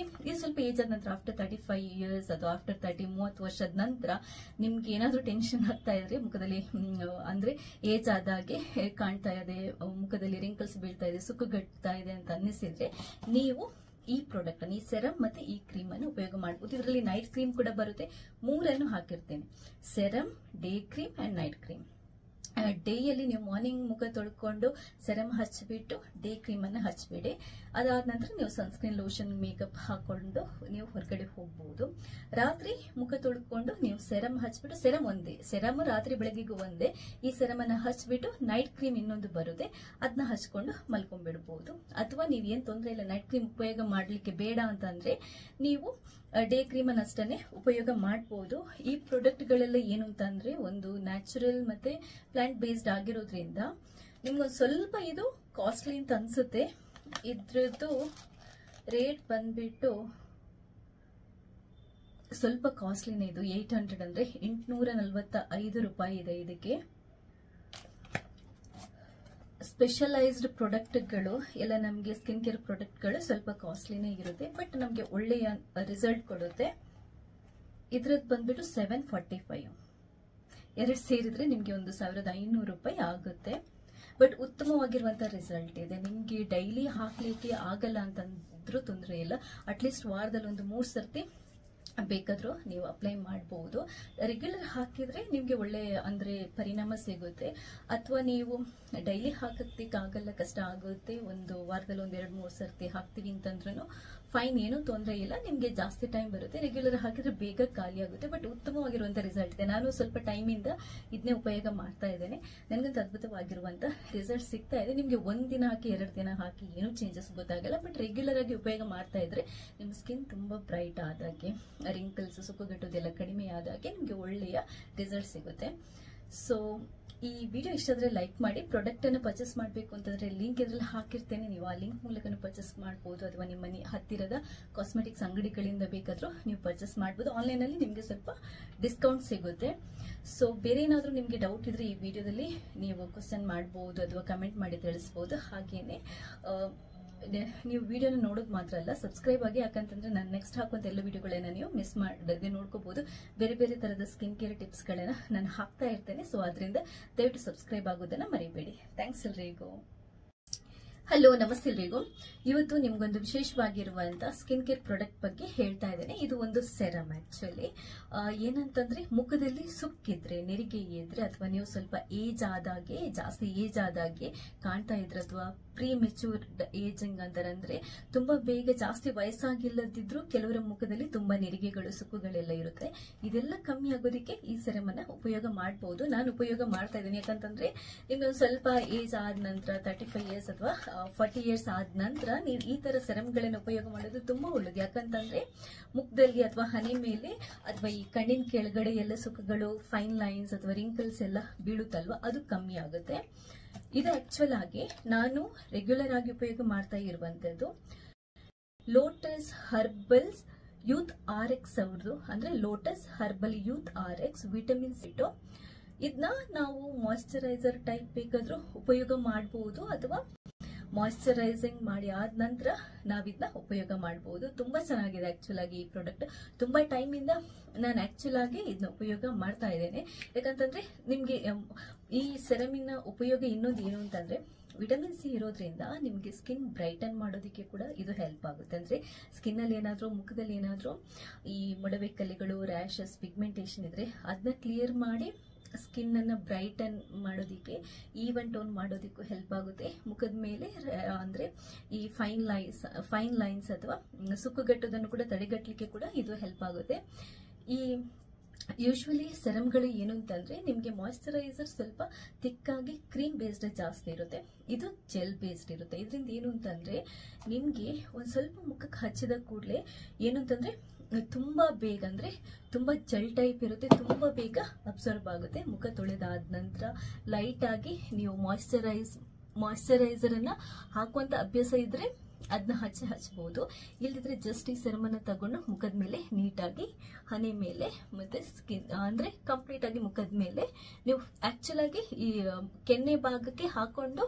ಇದು ಸ್ವಲ್ಪ ಏಜ್ ಆದ ನಂತರ ಆಫ್ಟರ್ 35 ಇಯರ್ಸ್ ಅಥವಾ ಆಫ್ಟರ್ 30 ವರ್ಷದ ನಂತರ ನಿಮ್ಗೆ ಏನಾದ್ರೂ ಟೆನ್ಷನ್ ಆಗ್ತಾ ಇದ್ರೆ ಮುಖದಲ್ಲಿ ಅಂದ್ರೆ ಏಜ್ ಆದಾಗೆ ಕಾಣ್ತಾ ಇದೆ, ಮುಖದಲ್ಲಿ ರಿಂಕಲ್ಸ್ ಬೀಳ್ತಾ ಇದೆ, ಸುಕ್ಕುಗಟ್ತಾ ಇದೆ ಅಂತ ಅನ್ನಿಸಿದ್ರೆ ನೀವು ಈ ಪ್ರಾಡಕ್ಟ್ ಈ ಸೆರಮ್ ಮತ್ತೆ ಈ ಕ್ರೀಮ್ ಅನ್ನು ಉಪಯೋಗ ಮಾಡಬಹುದು. ಇದರಲ್ಲಿ ನೈಟ್ ಕ್ರೀಮ್ ಕೂಡ ಬರುತ್ತೆ. 3 ಹಾಕಿರ್ತೇನೆ, serum, day cream and night cream. ಡೇಯಲ್ಲಿ ನೀವು ಮಾರ್ನಿಂಗ್ ಮುಖ ತೊಳ್ಕೊಂಡು ಸೆರಮ್ ಹಚ್ಚಿಬಿಟ್ಟು ಡೇ ಕ್ರೀಮ್ ಅನ್ನ ಹಚ್ಬಿಡಿ. ಅದಾದ ನಂತರ ನೀವು ಸನ್ಸ್ಕ್ರೀನ್, ಲೋಷನ್, ಮೇಕಪ್ ಹಾಕೊಂಡು ನೀವು ಹೊರಗಡೆ ಹೋಗಬಹುದು. ರಾತ್ರಿ ಮುಖ ತೊಳ್ಕೊಂಡು ನೀವು ಸೆರಮ್ ಹಚ್ಬಿಟ್ಟು, ಸೆರಮ್ ಒಂದೇ, ಸೆರಮ್ ರಾತ್ರಿ ಬೆಳಗ್ಗೆಗೂ ಒಂದೇ. ಈ ಸೆರಮ್ ಅನ್ನ ಹಚ್ಬಿಟ್ಟು ನೈಟ್ ಕ್ರೀಮ್ ಇನ್ನೊಂದು ಬರುತ್ತೆ, ಅದನ್ನ ಹಚ್ಕೊಂಡು ಮಲ್ಕೊಂಡ್ಬಿಡ್ಬಹುದು. ಅಥವಾ ನೀವ್ ಏನ್ ತೊಂದರೆ ಇಲ್ಲ, ನೈಟ್ ಕ್ರೀಮ್ ಉಪಯೋಗ ಮಾಡ್ಲಿಕ್ಕೆ ಬೇಡ ಅಂತಂದ್ರೆ ನೀವು ಡೇ ಕ್ರೀಮ್ ಅನ್ನ ಅಷ್ಟೇ ಉಪಯೋಗ ಮಾಡಬಹುದು. ಈ ಪ್ರಾಡಕ್ಟ್ ಗಳೆಲ್ಲ ಏನು ಅಂತಂದ್ರೆ ಒಂದು ನ್ಯಾಚುರಲ್ ಮತ್ತೆ ಪ್ಲಾಂಟ್ ಬೇಸ್ಡ್ ಆಗಿರೋದ್ರಿಂದ ನಿಮ್ಗೊಂದು ಸ್ವಲ್ಪ ಇದು ಕಾಸ್ಟ್ಲಿ ಅಂತ ಅನ್ಸುತ್ತೆ. ಇದ್ರದ್ದು ರೇಟ್ ಬಂದ್ಬಿಟ್ಟು ಸ್ವಲ್ಪ ಕಾಸ್ಟ್ಲಿನೇ. ಇದು 800 ಅಂದ್ರೆ 845 ರೂಪಾಯಿ ಇದೆ. ಇದಕ್ಕೆ ಸ್ಪೆಷಲೈಸ್ಡ್ ಪ್ರಾಡಕ್ಟ್ಗಳು ಎಲ್ಲ ನಮಗೆ ಸ್ಕಿನ್ ಕೇರ್ ಪ್ರಾಡಕ್ಟ್ಗಳು ಸ್ವಲ್ಪ ಕಾಸ್ಟ್ಲಿನೇ ಇರುತ್ತೆ, ಬಟ್ ನಮಗೆ ಒಳ್ಳೆಯ ರಿಸಲ್ಟ್ ಕೊಡುತ್ತೆ. ಇದ್ರದ್ದು ಬಂದ್ಬಿಟ್ಟು 745. 2 ಸೇರಿದ್ರೆ ನಿಮ್ಗೆ 1500 ರೂಪಾಯಿ ಆಗುತ್ತೆ. ಬಟ್ ಉತ್ತಮವಾಗಿರುವಂತಹ ರಿಸಲ್ಟ್ ಇದೆ. ನಿಮ್ಗೆ ಡೈಲಿ ಹಾಕ್ಲಿಕ್ಕೆ ಆಗಲ್ಲ ಅಂತಂದ್ರೂ ತೊಂದರೆ ಇಲ್ಲ, ಅಟ್ಲೀಸ್ಟ್ ವಾರದಲ್ಲಿ 3 ಸರ್ತಿ ಬೇಕಾದ್ರೂ ನೀವು ಅಪ್ಲೈ ಮಾಡಬಹುದು. ರೆಗ್ಯುಲರ್ ಹಾಕಿದ್ರೆ ನಿಮ್ಗೆ ಒಳ್ಳೆ ಅಂದ್ರೆ ಪರಿಣಾಮ ಸಿಗುತ್ತೆ. ಅಥವಾ ನೀವು ಡೈಲಿ ಹಾಕಕ್ಕಾಗಲ್ಲ, ಕಷ್ಟ ಆಗುತ್ತೆ, ಒಂದು ವಾರದಲ್ಲಿ 2-3 ಸರ್ತಿ ಹಾಕ್ತೀವಿ ಅಂತಂದ್ರೂ ಫೈನ್, ಏನು ತೊಂದರೆ ಇಲ್ಲ. ನಿಮ್ಗೆ ಜಾಸ್ತಿ ಟೈಮ್ ಬರುತ್ತೆ. ರೆಗ್ಯುಲರ್ ಹಾಕಿದ್ರೆ ಬೇಗ ಖಾಲಿ ಆಗುತ್ತೆ, ಬಟ್ ಉತ್ತಮವಾಗಿರುವಂತ ರಿಸಲ್ಟ್ ಇದೆ. ನಾನು ಸ್ವಲ್ಪ ಟೈಮ್ ಇಂದ ಇದನ್ನೇ ಉಪಯೋಗ ಮಾಡ್ತಾ ಇದ್ದೇನೆ, ನನಗಂತ ಅದ್ಭುತವಾಗಿರುವಂತ ರಿಸಲ್ಟ್ ಸಿಗ್ತಾ ಇದೆ. ನಿಮ್ಗೆ 1 ದಿನ ಹಾಕಿ 2 ದಿನ ಹಾಕಿ ಏನು ಚೇಂಜಸ್ ಗೊತ್ತಾಗಲ್ಲ, ಬಟ್ ರೆಗ್ಯುಲರ್ ಆಗಿ ಉಪಯೋಗ ಮಾಡ್ತಾ ಇದ್ರೆ ನಿಮ್ ಸ್ಕಿನ್ ತುಂಬಾ ಬ್ರೈಟ್ ಆದಾಗೆ, ರಿಂಕಲ್ಸ್, ಸುಕ್ಕುಗಟ್ಟೋದೆಲ್ಲ ಕಡಿಮೆ ಆದಾಗೆ ನಿಮ್ಗೆ ಒಳ್ಳೆಯ ರಿಸಲ್ಟ್ ಸಿಗುತ್ತೆ. ಸೊ ಈ ವಿಡಿಯೋ ಇಷ್ಟ ಆದ್ರೆ ಲೈಕ್ ಮಾಡಿ. ಪ್ರಾಡಕ್ಟ್ ಅನ್ನು ಪರ್ಚೇಸ್ ಮಾಡಬೇಕು ಅಂತಂದ್ರೆ ಲಿಂಕ್ ಇದರಲ್ಲಿ ಹಾಕಿರ್ತೇನೆ, ನೀವು ಆ ಲಿಂಕ್ ಮೂಲಕ ಪರ್ಚೇಸ್ ಮಾಡಬಹುದು. ಅಥವಾ ನಿಮ್ಮ ಮನೆ ಹತ್ತಿರದ ಕಾಸ್ಮೆಟಿಕ್ಸ್ ಅಂಗಡಿಗಳಿಂದ ಬೇಕಾದ್ರೂ ನೀವು ಪರ್ಚೇಸ್ ಮಾಡಬಹುದು. ಆನ್ಲೈನ್ ಅಲ್ಲಿ ನಿಮ್ಗೆ ಸ್ವಲ್ಪ ಡಿಸ್ಕೌಂಟ್ ಸಿಗುತ್ತೆ. ಸೊ ಬೇರೆ ಏನಾದ್ರೂ ನಿಮ್ಗೆ ಡೌಟ್ ಇದ್ರೆ ಈ ವಿಡಿಯೋದಲ್ಲಿ ನೀವು ಕ್ವಶನ್ ಮಾಡಬಹುದು ಅಥವಾ ಕಮೆಂಟ್ ಮಾಡಿ ತಿಳಿಸಬಹುದು. ಹಾಗೇನೆ ನೀವು ವಿಡಿಯೋನ ನೋಡೋದು ಮಾತ್ರ ಅಲ್ಲ, ಸಬ್ಸ್ಕ್ರೈಬ್ ಆಗಿ. ಯಾಕಂತಂದ್ರೆ ನಾನು ನೆಕ್ಸ್ಟ್ ಹಾಕುವಂತ ಎಲ್ಲ ವಿಡಿಯೋಗಳನ್ನ ನೀವು ಮಿಸ್ ಮಾಡದೆ ನೋಡ್ಕೋಬಹುದು. ಬೇರೆ ಬೇರೆ ತರದ ಸ್ಕಿನ್ ಕೇರ್ ಟಿಪ್ಸ್ ಗಳನ್ನ ನಾನು ಹಾಕ್ತಾ ಇರ್ತೇನೆ. ಸೊ ಅದರಿಂದ ದಯವಿಟ್ಟು ಸಬ್ಸ್ಕ್ರೈಬ್ ಆಗೋದನ್ನ ಮರಿಬೇಡಿ. ಥ್ಯಾಂಕ್ಸ್ ಎಲ್ರಿಗೂ. ಹಲೋ, ನಮಸ್ತೆ ಎಲ್ರಿಗೂ. ಇವತ್ತು ನಿಮ್ಗೊಂದು ವಿಶೇಷವಾಗಿರುವಂತ ಸ್ಕಿನ್ ಕೇರ್ ಪ್ರಾಡಕ್ಟ್ ಬಗ್ಗೆ ಹೇಳ್ತಾ ಇದ್ದೇನೆ. ಇದು ಒಂದು ಸೆರಮ್. ಆಕ್ಚುಲಿ ಏನಂತಂದ್ರೆ, ಮುಖದಲ್ಲಿ ಸುಕ್ಕಿದ್ರೆ, ನೆರಿಗೆ ಇದ್ರೆ, ಅಥವಾ ನೀವು ಸ್ವಲ್ಪ ಜಾಸ್ತಿ ಏಜ್ ಆದಾಗೆ ಕಾಣ್ತಾ ಇದ್ರೆ, ಅಥವಾ ಪ್ರೀ ಮೆಚೂರ್ಡ್ ಏಜಿಂಗ್ ಅಂತಾರಂದ್ರೆ ತುಂಬಾ ಬೇಗ ಜಾಸ್ತಿ ವಯಸ್ಸಾಗಿಲ್ಲದಿದ್ರು ಕೆಲವರ ಮುಖದಲ್ಲಿ ತುಂಬಾ ನೆರಿಗೆಗಳು, ಸುಕ್ಕುಗಳೆಲ್ಲ ಇರುತ್ತೆ. ಇದೆಲ್ಲ ಕಮ್ಮಿ ಆಗೋದಕ್ಕೆ ಈ ಸೆರಮ್ ಅನ್ನ ಉಪಯೋಗ ಮಾಡಬಹುದು. ನಾನು ಉಪಯೋಗ ಮಾಡ್ತಾ ಇದ್ದೀನಿ. ಯಾಕಂತಂದ್ರೆ ನಿಮ್ಗೆ ಒಂದು ಸ್ವಲ್ಪ ಏಜ್ ಆದ ನಂತರ 35 ಇಯರ್ಸ್ ಅಥವಾ 40 ಇಯರ್ಸ್ ಆದ ನಂತರ ನೀವು ಈ ತರ ಸೆರಮ್ಗಳನ್ನ ಉಪಯೋಗ ಮಾಡೋದು ತುಂಬಾ ಒಳ್ಳೇದು. ಯಾಕಂತಂದ್ರೆ ಮುಖದಲ್ಲಿ ಅಥವಾ ಹಣೆ ಮೇಲೆ ಅಥವಾ ಈ ಕಣ್ಣಿನ ಕೆಳಗಡೆ ಎಲ್ಲ ಸುಕ್ಕುಗಳು, ಫೈನ್ ಲೈನ್ಸ್ ಅಥವಾ ರಿಂಕಲ್ಸ್ ಎಲ್ಲ ಬೀಳುತ್ತಲ್ವಾ, ಅದು ಕಮ್ಮಿ ಆಗುತ್ತೆ. ಇದು ಆಕ್ಚುಲ್ ಆಗಿ ನಾನು ರೆಗ್ಯುಲರ್ ಆಗಿ ಉಪಯೋಗ ಮಾಡ್ತಾ ಇರುವಂತದ್ದು ಲೋಟಸ್ ಹರ್ಬಲ್ಸ್ ಯೂತ್ RX ಅವ್ರದ್ದು, ಅಂದ್ರೆ lotus herbal youth RX vitamin C. ಇದನ್ನ ನಾವು ಮಾಯಿಶ್ಚರೈಸರ್ ಟೈಪ್ ಬೇಕಾದ್ರೂ ಉಪಯೋಗ ಮಾಡಬಹುದು, ಅಥವಾ ಮಾಯಿಶ್ಚರೈಸಿಂಗ್ ಮಾಡಿ ಆದ ನಂತರ ನಾವಿದನ್ನ ಉಪಯೋಗ ಮಾಡಬಹುದು. ತುಂಬಾ ಚೆನ್ನಾಗಿದೆ ಆಕ್ಚುಲ್ ಆಗಿ ಈ ಪ್ರಾಡಕ್ಟ್. ತುಂಬಾ ಟೈಮ್ ಇಂದ ನಾನು ಆಕ್ಚುಲ್ ಆಗಿ ಇದನ್ನ ಉಪಯೋಗ ಮಾಡ್ತಾ ಇದ್ದೇನೆ. ಯಾಕಂತಂದ್ರೆ ನಿಮ್ಗೆ ಈ ಸೆರಮಿನ ಉಪಯೋಗ ಇನ್ನೊಂದು ಏನು ಅಂತಂದ್ರೆ, ವಿಟಮಿನ್ ಸಿ ಇರೋದ್ರಿಂದ ನಿಮ್ಗೆ ಸ್ಕಿನ್ ಬ್ರೈಟನ್ ಮಾಡೋದಕ್ಕೆ ಕೂಡ ಇದು ಹೆಲ್ಪ್ ಆಗುತ್ತೆ. ಅಂದ್ರೆ ಸ್ಕಿನ್ ಅಲ್ಲಿ ಏನಾದ್ರೂ, ಮುಖದಲ್ಲಿ ಏನಾದ್ರೂ ಈ ಮೊಡವೆ ಕಲೆಗಳು, ರ್ಯಾಶಸ್, ಪಿಗ್ಮೆಂಟೇಷನ್ ಇದ್ರೆ ಅದನ್ನ ಕ್ಲಿಯರ್ ಮಾಡಿ ಸ್ಕಿನ್ ಅನ್ನ ಬ್ರೈಟನ್ ಮಾಡೋದಿಕ್ಕೆ, ಈವನ್ ಟೋನ್ ಮಾಡೋದಿಕ್ಕೂ ಹೆಲ್ಪ್ ಆಗುತ್ತೆ. ಮುಖದ ಮೇಲೆ ಅಂದ್ರೆ ಈ ಫೈನ್ ಲೈನ್ಸ್ ಅಥವಾ ಸುಕ್ಕುಗಟ್ಟೋದನ್ನು ಕೂಡ ತಡೆಗಟ್ಟಲಿಕ್ಕೆ ಕೂಡ ಇದು ಹೆಲ್ಪ್ ಆಗುತ್ತೆ. ಈ ಯೂಶುವಲಿ ಸೆರಮ್ಗಳು ಏನು ಅಂತಂದ್ರೆ, ನಿಮ್ಗೆ ಮಾಯಿಶ್ಚರೈಸರ್ ಸ್ವಲ್ಪ ತಿಕ್ಕಾಗಿ ಕ್ರೀಮ್ ಬೇಸ್ಡ್ ಜಾಸ್ತಿ ಇರುತ್ತೆ, ಇದು ಜೆಲ್ ಬೇಸ್ಡ್ ಇರುತ್ತೆ. ಇದರಿಂದ ಏನು ಅಂತಂದ್ರೆ, ನಿಮ್ಗೆ ಒಂದ್ ಸ್ವಲ್ಪ ಮುಖಕ್ಕೆ ಹಚ್ಚಿದ ಕೂಡಲೇ ಏನು ಅಂತಂದ್ರೆ ತುಂಬಾ ಬೇಗ, ಅಂದ್ರೆ ತುಂಬಾ ಜೆಲ್ ಟೈಪ್ ಇರುತ್ತೆ, ತುಂಬಾ ಬೇಗ ಅಬ್ಸರ್ವ್ ಆಗುತ್ತೆ. ಮುಖ ತೊಳೆದಾದ ನಂತರ ಲೈಟ್ ಆಗಿ ನೀವು ಮಾಯಿಶ್ಚರೈಸರ್ ಅನ್ನ ಹಾಕುವಂತ ಅಭ್ಯಾಸ ಇದ್ರೆ ಅದನ್ನ ಹಚ್ಚಬಹುದು. ಇಲ್ದಿದ್ರೆ ಜಸ್ಟ್ ಈ ಸೆರಮ್ ಅನ್ನ ತಗೊಂಡು ಮುಖದ ಮೇಲೆ ನೀಟಾಗಿ ಹಣೆ ಮೇಲೆ ಮತ್ತೆ ಸ್ಕಿನ್ ಅಂದ್ರೆ ಕಂಪ್ಲೀಟ್ ಆಗಿ ಮುಖದ ಮೇಲೆ ನೀವು ಆಕ್ಚುಲ್ ಆಗಿ ಈ ಕೆನ್ನೆ ಭಾಗಕ್ಕೆ ಹಾಕೊಂಡು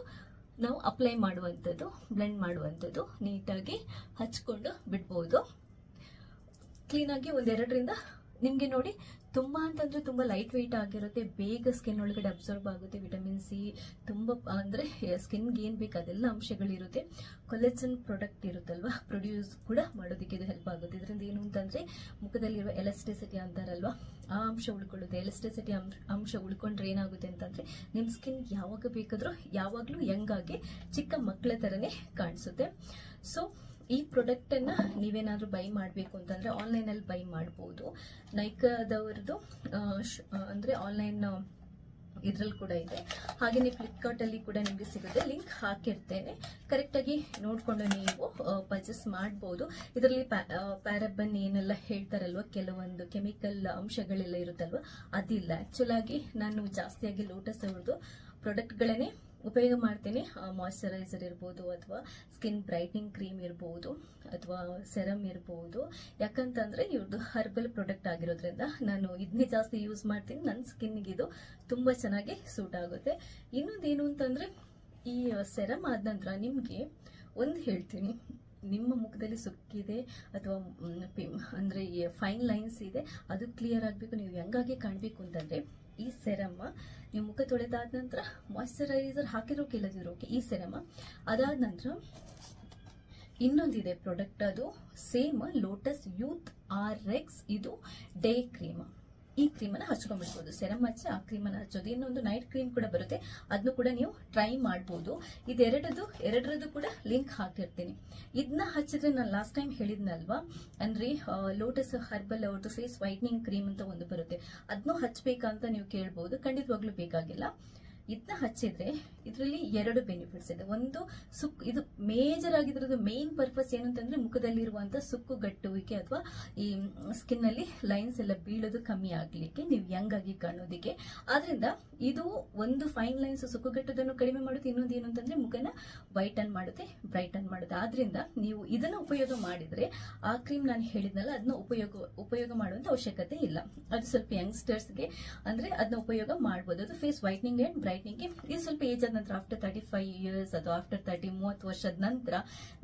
ನಾವು ಅಪ್ಲೈ ಮಾಡುವಂಥದ್ದು, ಬ್ಲೆಂಡ್ ಮಾಡುವಂಥದ್ದು, ನೀಟಾಗಿ ಹಚ್ಕೊಂಡು ಬಿಡ್ಬೋದು. ಕ್ಲೀನ್ ಆಗಿ ಒಂದೆರಡರಿಂದ, ನಿಮ್ಗೆ ನೋಡಿ ತುಂಬಾ ಅಂತಂದ್ರೆ ತುಂಬಾ ಲೈಟ್ ವೆಯ್ಟ್ ಆಗಿರುತ್ತೆ, ಬೇಗ ಸ್ಕಿನ್ ಒಳಗಡೆ ಅಬ್ಸರ್ವ್ ಆಗುತ್ತೆ. ವಿಟಮಿನ್ ಸಿ ತುಂಬಾ, ಅಂದ್ರೆ ಸ್ಕಿನ್ಗೆ ಏನ್ ಬೇಕು ಅದೆಲ್ಲ ಅಂಶಗಳಿರುತ್ತೆ. ಕೊಲೆಜನ್ ಪ್ರಾಡಕ್ಟ್ ಇರುತ್ತಲ್ವಾ, ಪ್ರೊಡ್ಯೂಸ್ ಕೂಡ ಮಾಡೋದಕ್ಕೆ ಇದು ಹೆಲ್ಪ್ ಆಗುತ್ತೆ. ಇದರಿಂದ ಏನು ಅಂತಂದ್ರೆ, ಮುಖದಲ್ಲಿರುವ ಎಲಾಸ್ಟಿಸಿಟಿ ಅಂತಾರಲ್ವಾ, ಆ ಅಂಶ ಉಳ್ಕೊಳ್ಳುತ್ತೆ. ಎಲಾಸ್ಟಿಸಿಟಿ ಅಂಶ ಉಳ್ಕೊಂಡ್ರೆ ಏನಾಗುತ್ತೆ ಅಂತಂದ್ರೆ, ನಿಮ್ ಸ್ಕಿನ್ ಯಾವಾಗ ಬೇಕಾದ್ರೂ ಯಾವಾಗ್ಲೂ ಯಂಗ್ ಆಗಿ ಚಿಕ್ಕ ಮಕ್ಕಳ ತರನೇ ಕಾಣಿಸುತ್ತೆ. ಸೊ ಈ ಪ್ರಾಡಕ್ಟ್ ಅನ್ನ ನೀವೇನಾದ್ರೂ ಬೈ ಮಾಡಬೇಕು ಅಂತಂದ್ರೆ ಆನ್ಲೈನ್ ಅಲ್ಲಿ ಬೈ ಮಾಡಬಹುದು. ನೈಕಾದವ್ರದ್ದು ಅಂದ್ರೆ ಆನ್ಲೈನ್ ಇದ್ರಲ್ಲಿ ಕೂಡ ಇದೆ, ಹಾಗೇನೆ ಫ್ಲಿಪ್ಕಾರ್ಟ್ ಅಲ್ಲಿ ಕೂಡ ನಿಮ್ಗೆ ಸಿಗುತ್ತೆ. ಲಿಂಕ್ ಹಾಕಿರ್ತೇನೆ, ಕರೆಕ್ಟ್ ಆಗಿ ನೋಡ್ಕೊಂಡು ನೀವು ಪರ್ಚೇಸ್ ಮಾಡಬಹುದು. ಇದರಲ್ಲಿ ಪ್ಯಾರಾಬನ್ ಏನೆಲ್ಲ ಹೇಳ್ತಾರಲ್ವಾ, ಕೆಲವೊಂದು ಕೆಮಿಕಲ್ ಅಂಶಗಳೆಲ್ಲ ಇರುತ್ತಲ್ವಾ, ಅದಿಲ್ಲ. ಆಕ್ಚುಲ್ ಆಗಿ ನಾನು ಜಾಸ್ತಿಯಾಗಿ ಲೋಟಸ್ ಅವ್ರದ್ದು ಪ್ರಾಡಕ್ಟ್ ಗಳನ್ನೇ ಉಪಯೋಗ ಮಾಡ್ತೇನೆ. ಮಾಯಿಶ್ಚರೈಸರ್ ಇರ್ಬೋದು, ಅಥವಾ ಸ್ಕಿನ್ ಬ್ರೈಟ್ನಿಂಗ್ ಕ್ರೀಮ್ ಇರ್ಬೋದು, ಅಥವಾ ಸೆರಮ್ ಇರ್ಬೋದು. ಯಾಕಂತಂದ್ರೆ ಇವ್ರದ್ದು ಹರ್ಬಲ್ ಪ್ರಾಡಕ್ಟ್ ಆಗಿರೋದ್ರಿಂದ ನಾನು ಇದನ್ನೇ ಜಾಸ್ತಿ ಯೂಸ್ ಮಾಡ್ತೀನಿ. ನನ್ನ ಸ್ಕಿನ್ಗೆ ಇದು ತುಂಬಾ ಚೆನ್ನಾಗಿ ಸೂಟ್ ಆಗುತ್ತೆ. ಇನ್ನೊಂದೇನು ಅಂತಂದ್ರೆ, ಈ ಸೆರಮ್ ಆದ ನಂತರ ನಿಮ್ಗೆ ಒಂದು ಹೇಳ್ತೀನಿ, ನಿಮ್ಮ ಮುಖದಲ್ಲಿ ಸುಕ್ಕಿದೆ ಅಥವಾ ಅಂದ್ರೆ ಫೈನ್ ಲೈನ್ಸ್ ಇದೆ, ಅದು ಕ್ಲಿಯರ್ ಆಗಬೇಕು, ನೀವು ಹೆಂಗಾಗಿ ಕಾಣಬೇಕು ಅಂತಂದ್ರೆ ಈ ಸೆರಮ್ ನೀವು ಮುಖ ತೊಳೆದಾದ ನಂತರ ಮಾಯಿಶ್ಚರೈಸರ್ ಹಾಕಿರೋ ಕೆಲದಿರೋ ಈ ಸೆರಮ್ ಅದಾದ ನಂತರ ಇನ್ನೊಂದಿದೆ ಪ್ರಾಡಕ್ಟ್, ಅದು ಸೇಮ್ ಲೋಟಸ್ ಯೂತ್ RX, ಇದು ಡೇ ಕ್ರೀಮ್. ಈ ಕ್ರೀಮ್ ಅನ್ನ ಹಚ್ಕೊಂಡ್ಬಿಡ್ಬೋದು, ಸೆರಮ್ ಹಚ್ಚಿ ಆ ಕ್ರೀಮ್ ಅನ್ನ ಹಚ್ಚೋದು. ಇನ್ನೊಂದು ನೈಟ್ ಕ್ರೀಮ್ ಕೂಡ ಬರುತ್ತೆ, ಅದನ್ನು ಕೂಡ ನೀವು ಟ್ರೈ ಮಾಡಬಹುದು. ಎರಡರದ್ದು ಕೂಡ ಲಿಂಕ್ ಹಾಕಿರ್ತೀನಿ. ಇದನ್ನ ಹಚ್ಚಿದ್ರೆ ನಾನು ಲಾಸ್ಟ್ ಟೈಮ್ ಹೇಳಿದ್ನಲ್ವಾ, ಅಂದ್ರೆ ಲೋಟಸ್ ಹರ್ಬಲ್ ಅವ್ರದ್ದು ಫೇಸ್ ವೈಟ್ನಿಂಗ್ ಕ್ರೀಮ್ ಅಂತ ಒಂದು ಬರುತ್ತೆ, ಅದನ್ನು ಹಚ್ಬೇಕಂತ ನೀವು ಕೇಳಬಹುದು. ಖಂಡಿತವಾಗ್ಲೂ ಬೇಕಾಗಿಲ್ಲ. ಇದನ್ನ ಹಚ್ಚಿದ್ರೆ ಇದರಲ್ಲಿ ಎರಡು ಬೆನಿಫಿಟ್ಸ್ ಇದೆ. ಒಂದು, ಇದು ಮೇಜರ್ ಆಗಿದ್ರದ್ದು ಮೇನ್ ಪರ್ಪಸ್ ಏನು ಅಂತಂದ್ರೆ, ಮುಖದಲ್ಲಿರುವಂತ ಸುಕ್ಕುಗಟ್ಟುವಿಕೆ ಅಥವಾ ಈ ಸ್ಕಿನ್ ಅಲ್ಲಿ ಲೈನ್ಸ್ ಎಲ್ಲ ಬೀಳೋದು ಕಮ್ಮಿ ಆಗ್ಲಿಕ್ಕೆ, ನೀವು ಯಂಗ್ ಆಗಿ ಕಾಣೋದಿಕ್ಕೆ. ಆದ್ರಿಂದ ಇದು ಒಂದು ಫೈನ್ ಲೈನ್ಸ್, ಸುಕ್ಕುಗಟ್ಟೋದನ್ನು ಕಡಿಮೆ ಮಾಡುತ್ತೆ. ಇನ್ನೊಂದು ಏನು ಅಂತಂದ್ರೆ, ಮುಖನ ವೈಟನ್ ಮಾಡುತ್ತೆ, ಬ್ರೈಟನ್ ಮಾಡುತ್ತೆ. ಆದ್ರಿಂದ ನೀವು ಇದನ್ನ ಉಪಯೋಗ ಮಾಡಿದ್ರೆ, ಆ ಕ್ರೀಮ್ ನಾನು ಹೇಳಿದ್ನಲ್ಲ, ಅದನ್ನ ಉಪಯೋಗ ಮಾಡುವಂತ ಅವಶ್ಯಕತೆ ಇಲ್ಲ. ಅದು ಸ್ವಲ್ಪ ಯಂಗ್ಸ್ಟರ್ಸ್ಗೆ ಅಂದ್ರೆ ಅದನ್ನ ಉಪಯೋಗ ಮಾಡಬಹುದು. ಅದು ಫೇಸ್ ವೈಟ್ನಿಂಗ್ ಅಂಡ್ ಬ್ರೈಟ್ನಿಂಗ್. ಇದು ಸ್ವಲ್ಪ ಏಜ್ ಆದ ನಂತರ, ಆಫ್ಟರ್ 35 ಇಯರ್ಸ್ ಅಥವಾ ಆಫ್ಟರ್ 30 ವರ್ಷದ ನಂತರ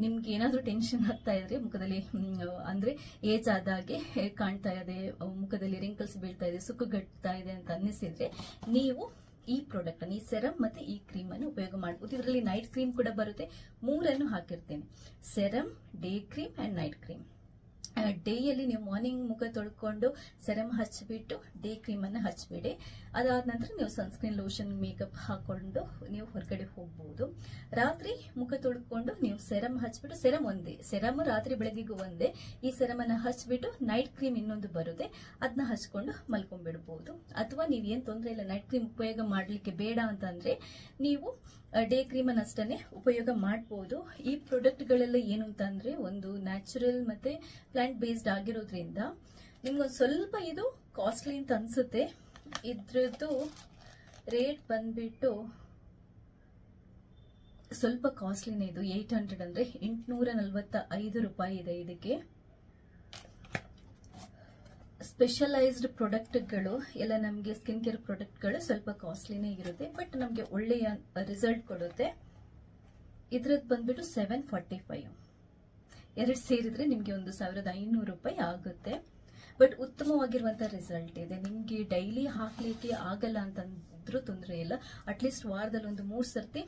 ನಿಮ್ಗೆ ಏನಾದ್ರೂ ಟೆನ್ಷನ್ ಆಗ್ತಾ ಇದ್ರೆ, ಮುಖದಲ್ಲಿ ಅಂದ್ರೆ ಏಜ್ ಆದಾಗೆ ಕಾಣ್ತಾ ಇದೆ, ಮುಖದಲ್ಲಿ ರಿಂಕಲ್ಸ್ ಬೀಳ್ತಾ ಇದೆ, ಸುಕ್ಕುಗಟ್ತಾ ಇದೆ ಅಂತ ಅನ್ನಿಸಿದ್ರೆ, ನೀವು ಈ ಪ್ರಾಡಕ್ಟ್ ಅನ್ನು, ಈ ಸೆರಮ್ ಮತ್ತೆ ಈ ಕ್ರೀಮ್ ಅನ್ನು ಉಪಯೋಗ ಮಾಡಬಹುದು. ಇದರಲ್ಲಿ ನೈಟ್ ಕ್ರೀಮ್ ಕೂಡ ಬರುತ್ತೆ. 3 ಹಾಕಿರ್ತೇನೆ, serum, day cream and night cream. ಡೇಯಲ್ಲಿ ನೀವು ಮಾರ್ನಿಂಗ್ ಮುಖ ತೊಳ್ಕೊಂಡು ಸೆರಮ್ ಹಚ್ಚಿಬಿಟ್ಟು ಡೇ ಕ್ರೀಮ್ ಅನ್ನ ಹಚ್ಬಿಡಿ. ಅದಾದ ನಂತರ ನೀವು ಸನ್ಸ್ಕ್ರೀನ್, ಲೋಷನ್, ಮೇಕಪ್ ಹಾಕೊಂಡು ನೀವು ಹೊರಗಡೆ ಹೋಗಬಹುದು. ರಾತ್ರಿ ಮುಖ ತೊಳ್ಕೊಂಡು ನೀವು ಸೆರಮ್ ಹಚ್ಬಿಟ್ಟು, ಸೆರಮ್ ಒಂದೇ, ಸೆರಮ್ ರಾತ್ರಿ ಬೆಳಗ್ಗೆಗೂ ಒಂದೇ, ಈ ಸೆರಮ್ ಅನ್ನ ಹಚ್ಬಿಟ್ಟು ನೈಟ್ ಕ್ರೀಮ್ ಇನ್ನೊಂದು ಬರುತ್ತೆ, ಅದನ್ನ ಹಚ್ಕೊಂಡು ಮಲ್ಕೊಂಡ್ಬಿಡಬಹುದು. ಅಥವಾ ನೀವು ಏನ್ ತೊಂದರೆ ಇಲ್ಲ, ನೈಟ್ ಕ್ರೀಮ್ ಉಪಯೋಗ ಮಾಡ್ಲಿಕ್ಕೆ ಬೇಡ ಅಂತಂದ್ರೆ ನೀವು ಡೇ ಕ್ರೀಮ್ ಅನ್ನ ಅಷ್ಟೇ ಉಪಯೋಗ ಮಾಡಬಹುದು. ಈ ಪ್ರಾಡಕ್ಟ್ ಗಳೆಲ್ಲ ಏನು ಅಂತಂದ್ರೆ ಒಂದು ನ್ಯಾಚುರಲ್ ಮತ್ತೆ ಪ್ಲಾಂಟ್ ಬೇಸ್ಡ್ ಆಗಿರೋದ್ರಿಂದ ನಿಮ್ಗೊಂದು ಸ್ವಲ್ಪ ಇದು ಕಾಸ್ಟ್ಲಿ ಅಂತ ಅನ್ಸುತ್ತೆ. ಇದ್ರದ್ದು ರೇಟ್ ಬಂದ್ಬಿಟ್ಟು ಸ್ವಲ್ಪ ಕಾಸ್ಟ್ಲಿನೇ, ಇದು 800 ಅಂದ್ರೆ 845 ರೂಪಾಯಿ ಇದೆ. ಇದಕ್ಕೆ ಸ್ಪೆಷಲೈಸ್ಡ್ ಪ್ರಾಡಕ್ಟ್ಗಳು ಎಲ್ಲ ನಮಗೆ ಸ್ಕಿನ್ ಕೇರ್ ಪ್ರಾಡಕ್ಟ್ಗಳು ಸ್ವಲ್ಪ ಕಾಸ್ಟ್ಲಿನೇ ಇರುತ್ತೆ, ಬಟ್ ನಮಗೆ ಒಳ್ಳೆಯ ರಿಸಲ್ಟ್ ಕೊಡುತ್ತೆ. ಇದ್ರದ್ದು ಬಂದ್ಬಿಟ್ಟು 745, ಎರಡು ಸೇರಿದ್ರೆ ನಿಮಗೆ 1500 ರೂಪಾಯಿ ಆಗುತ್ತೆ. ಬಟ್ ಉತ್ತಮವಾಗಿರುವಂತಹ ರಿಸಲ್ಟ್ ಇದೆ. ನಿಮ್ಗೆ ಡೈಲಿ ಹಾಕ್ಲಿಕ್ಕೆ ಆಗಲ್ಲ ಅಂತಂದ್ರೂ ತೊಂದರೆ ಇಲ್ಲ, ಅಟ್ಲೀಸ್ಟ್ ವಾರದಲ್ಲಿ ಒಂದು 3 ಸರ್ತಿ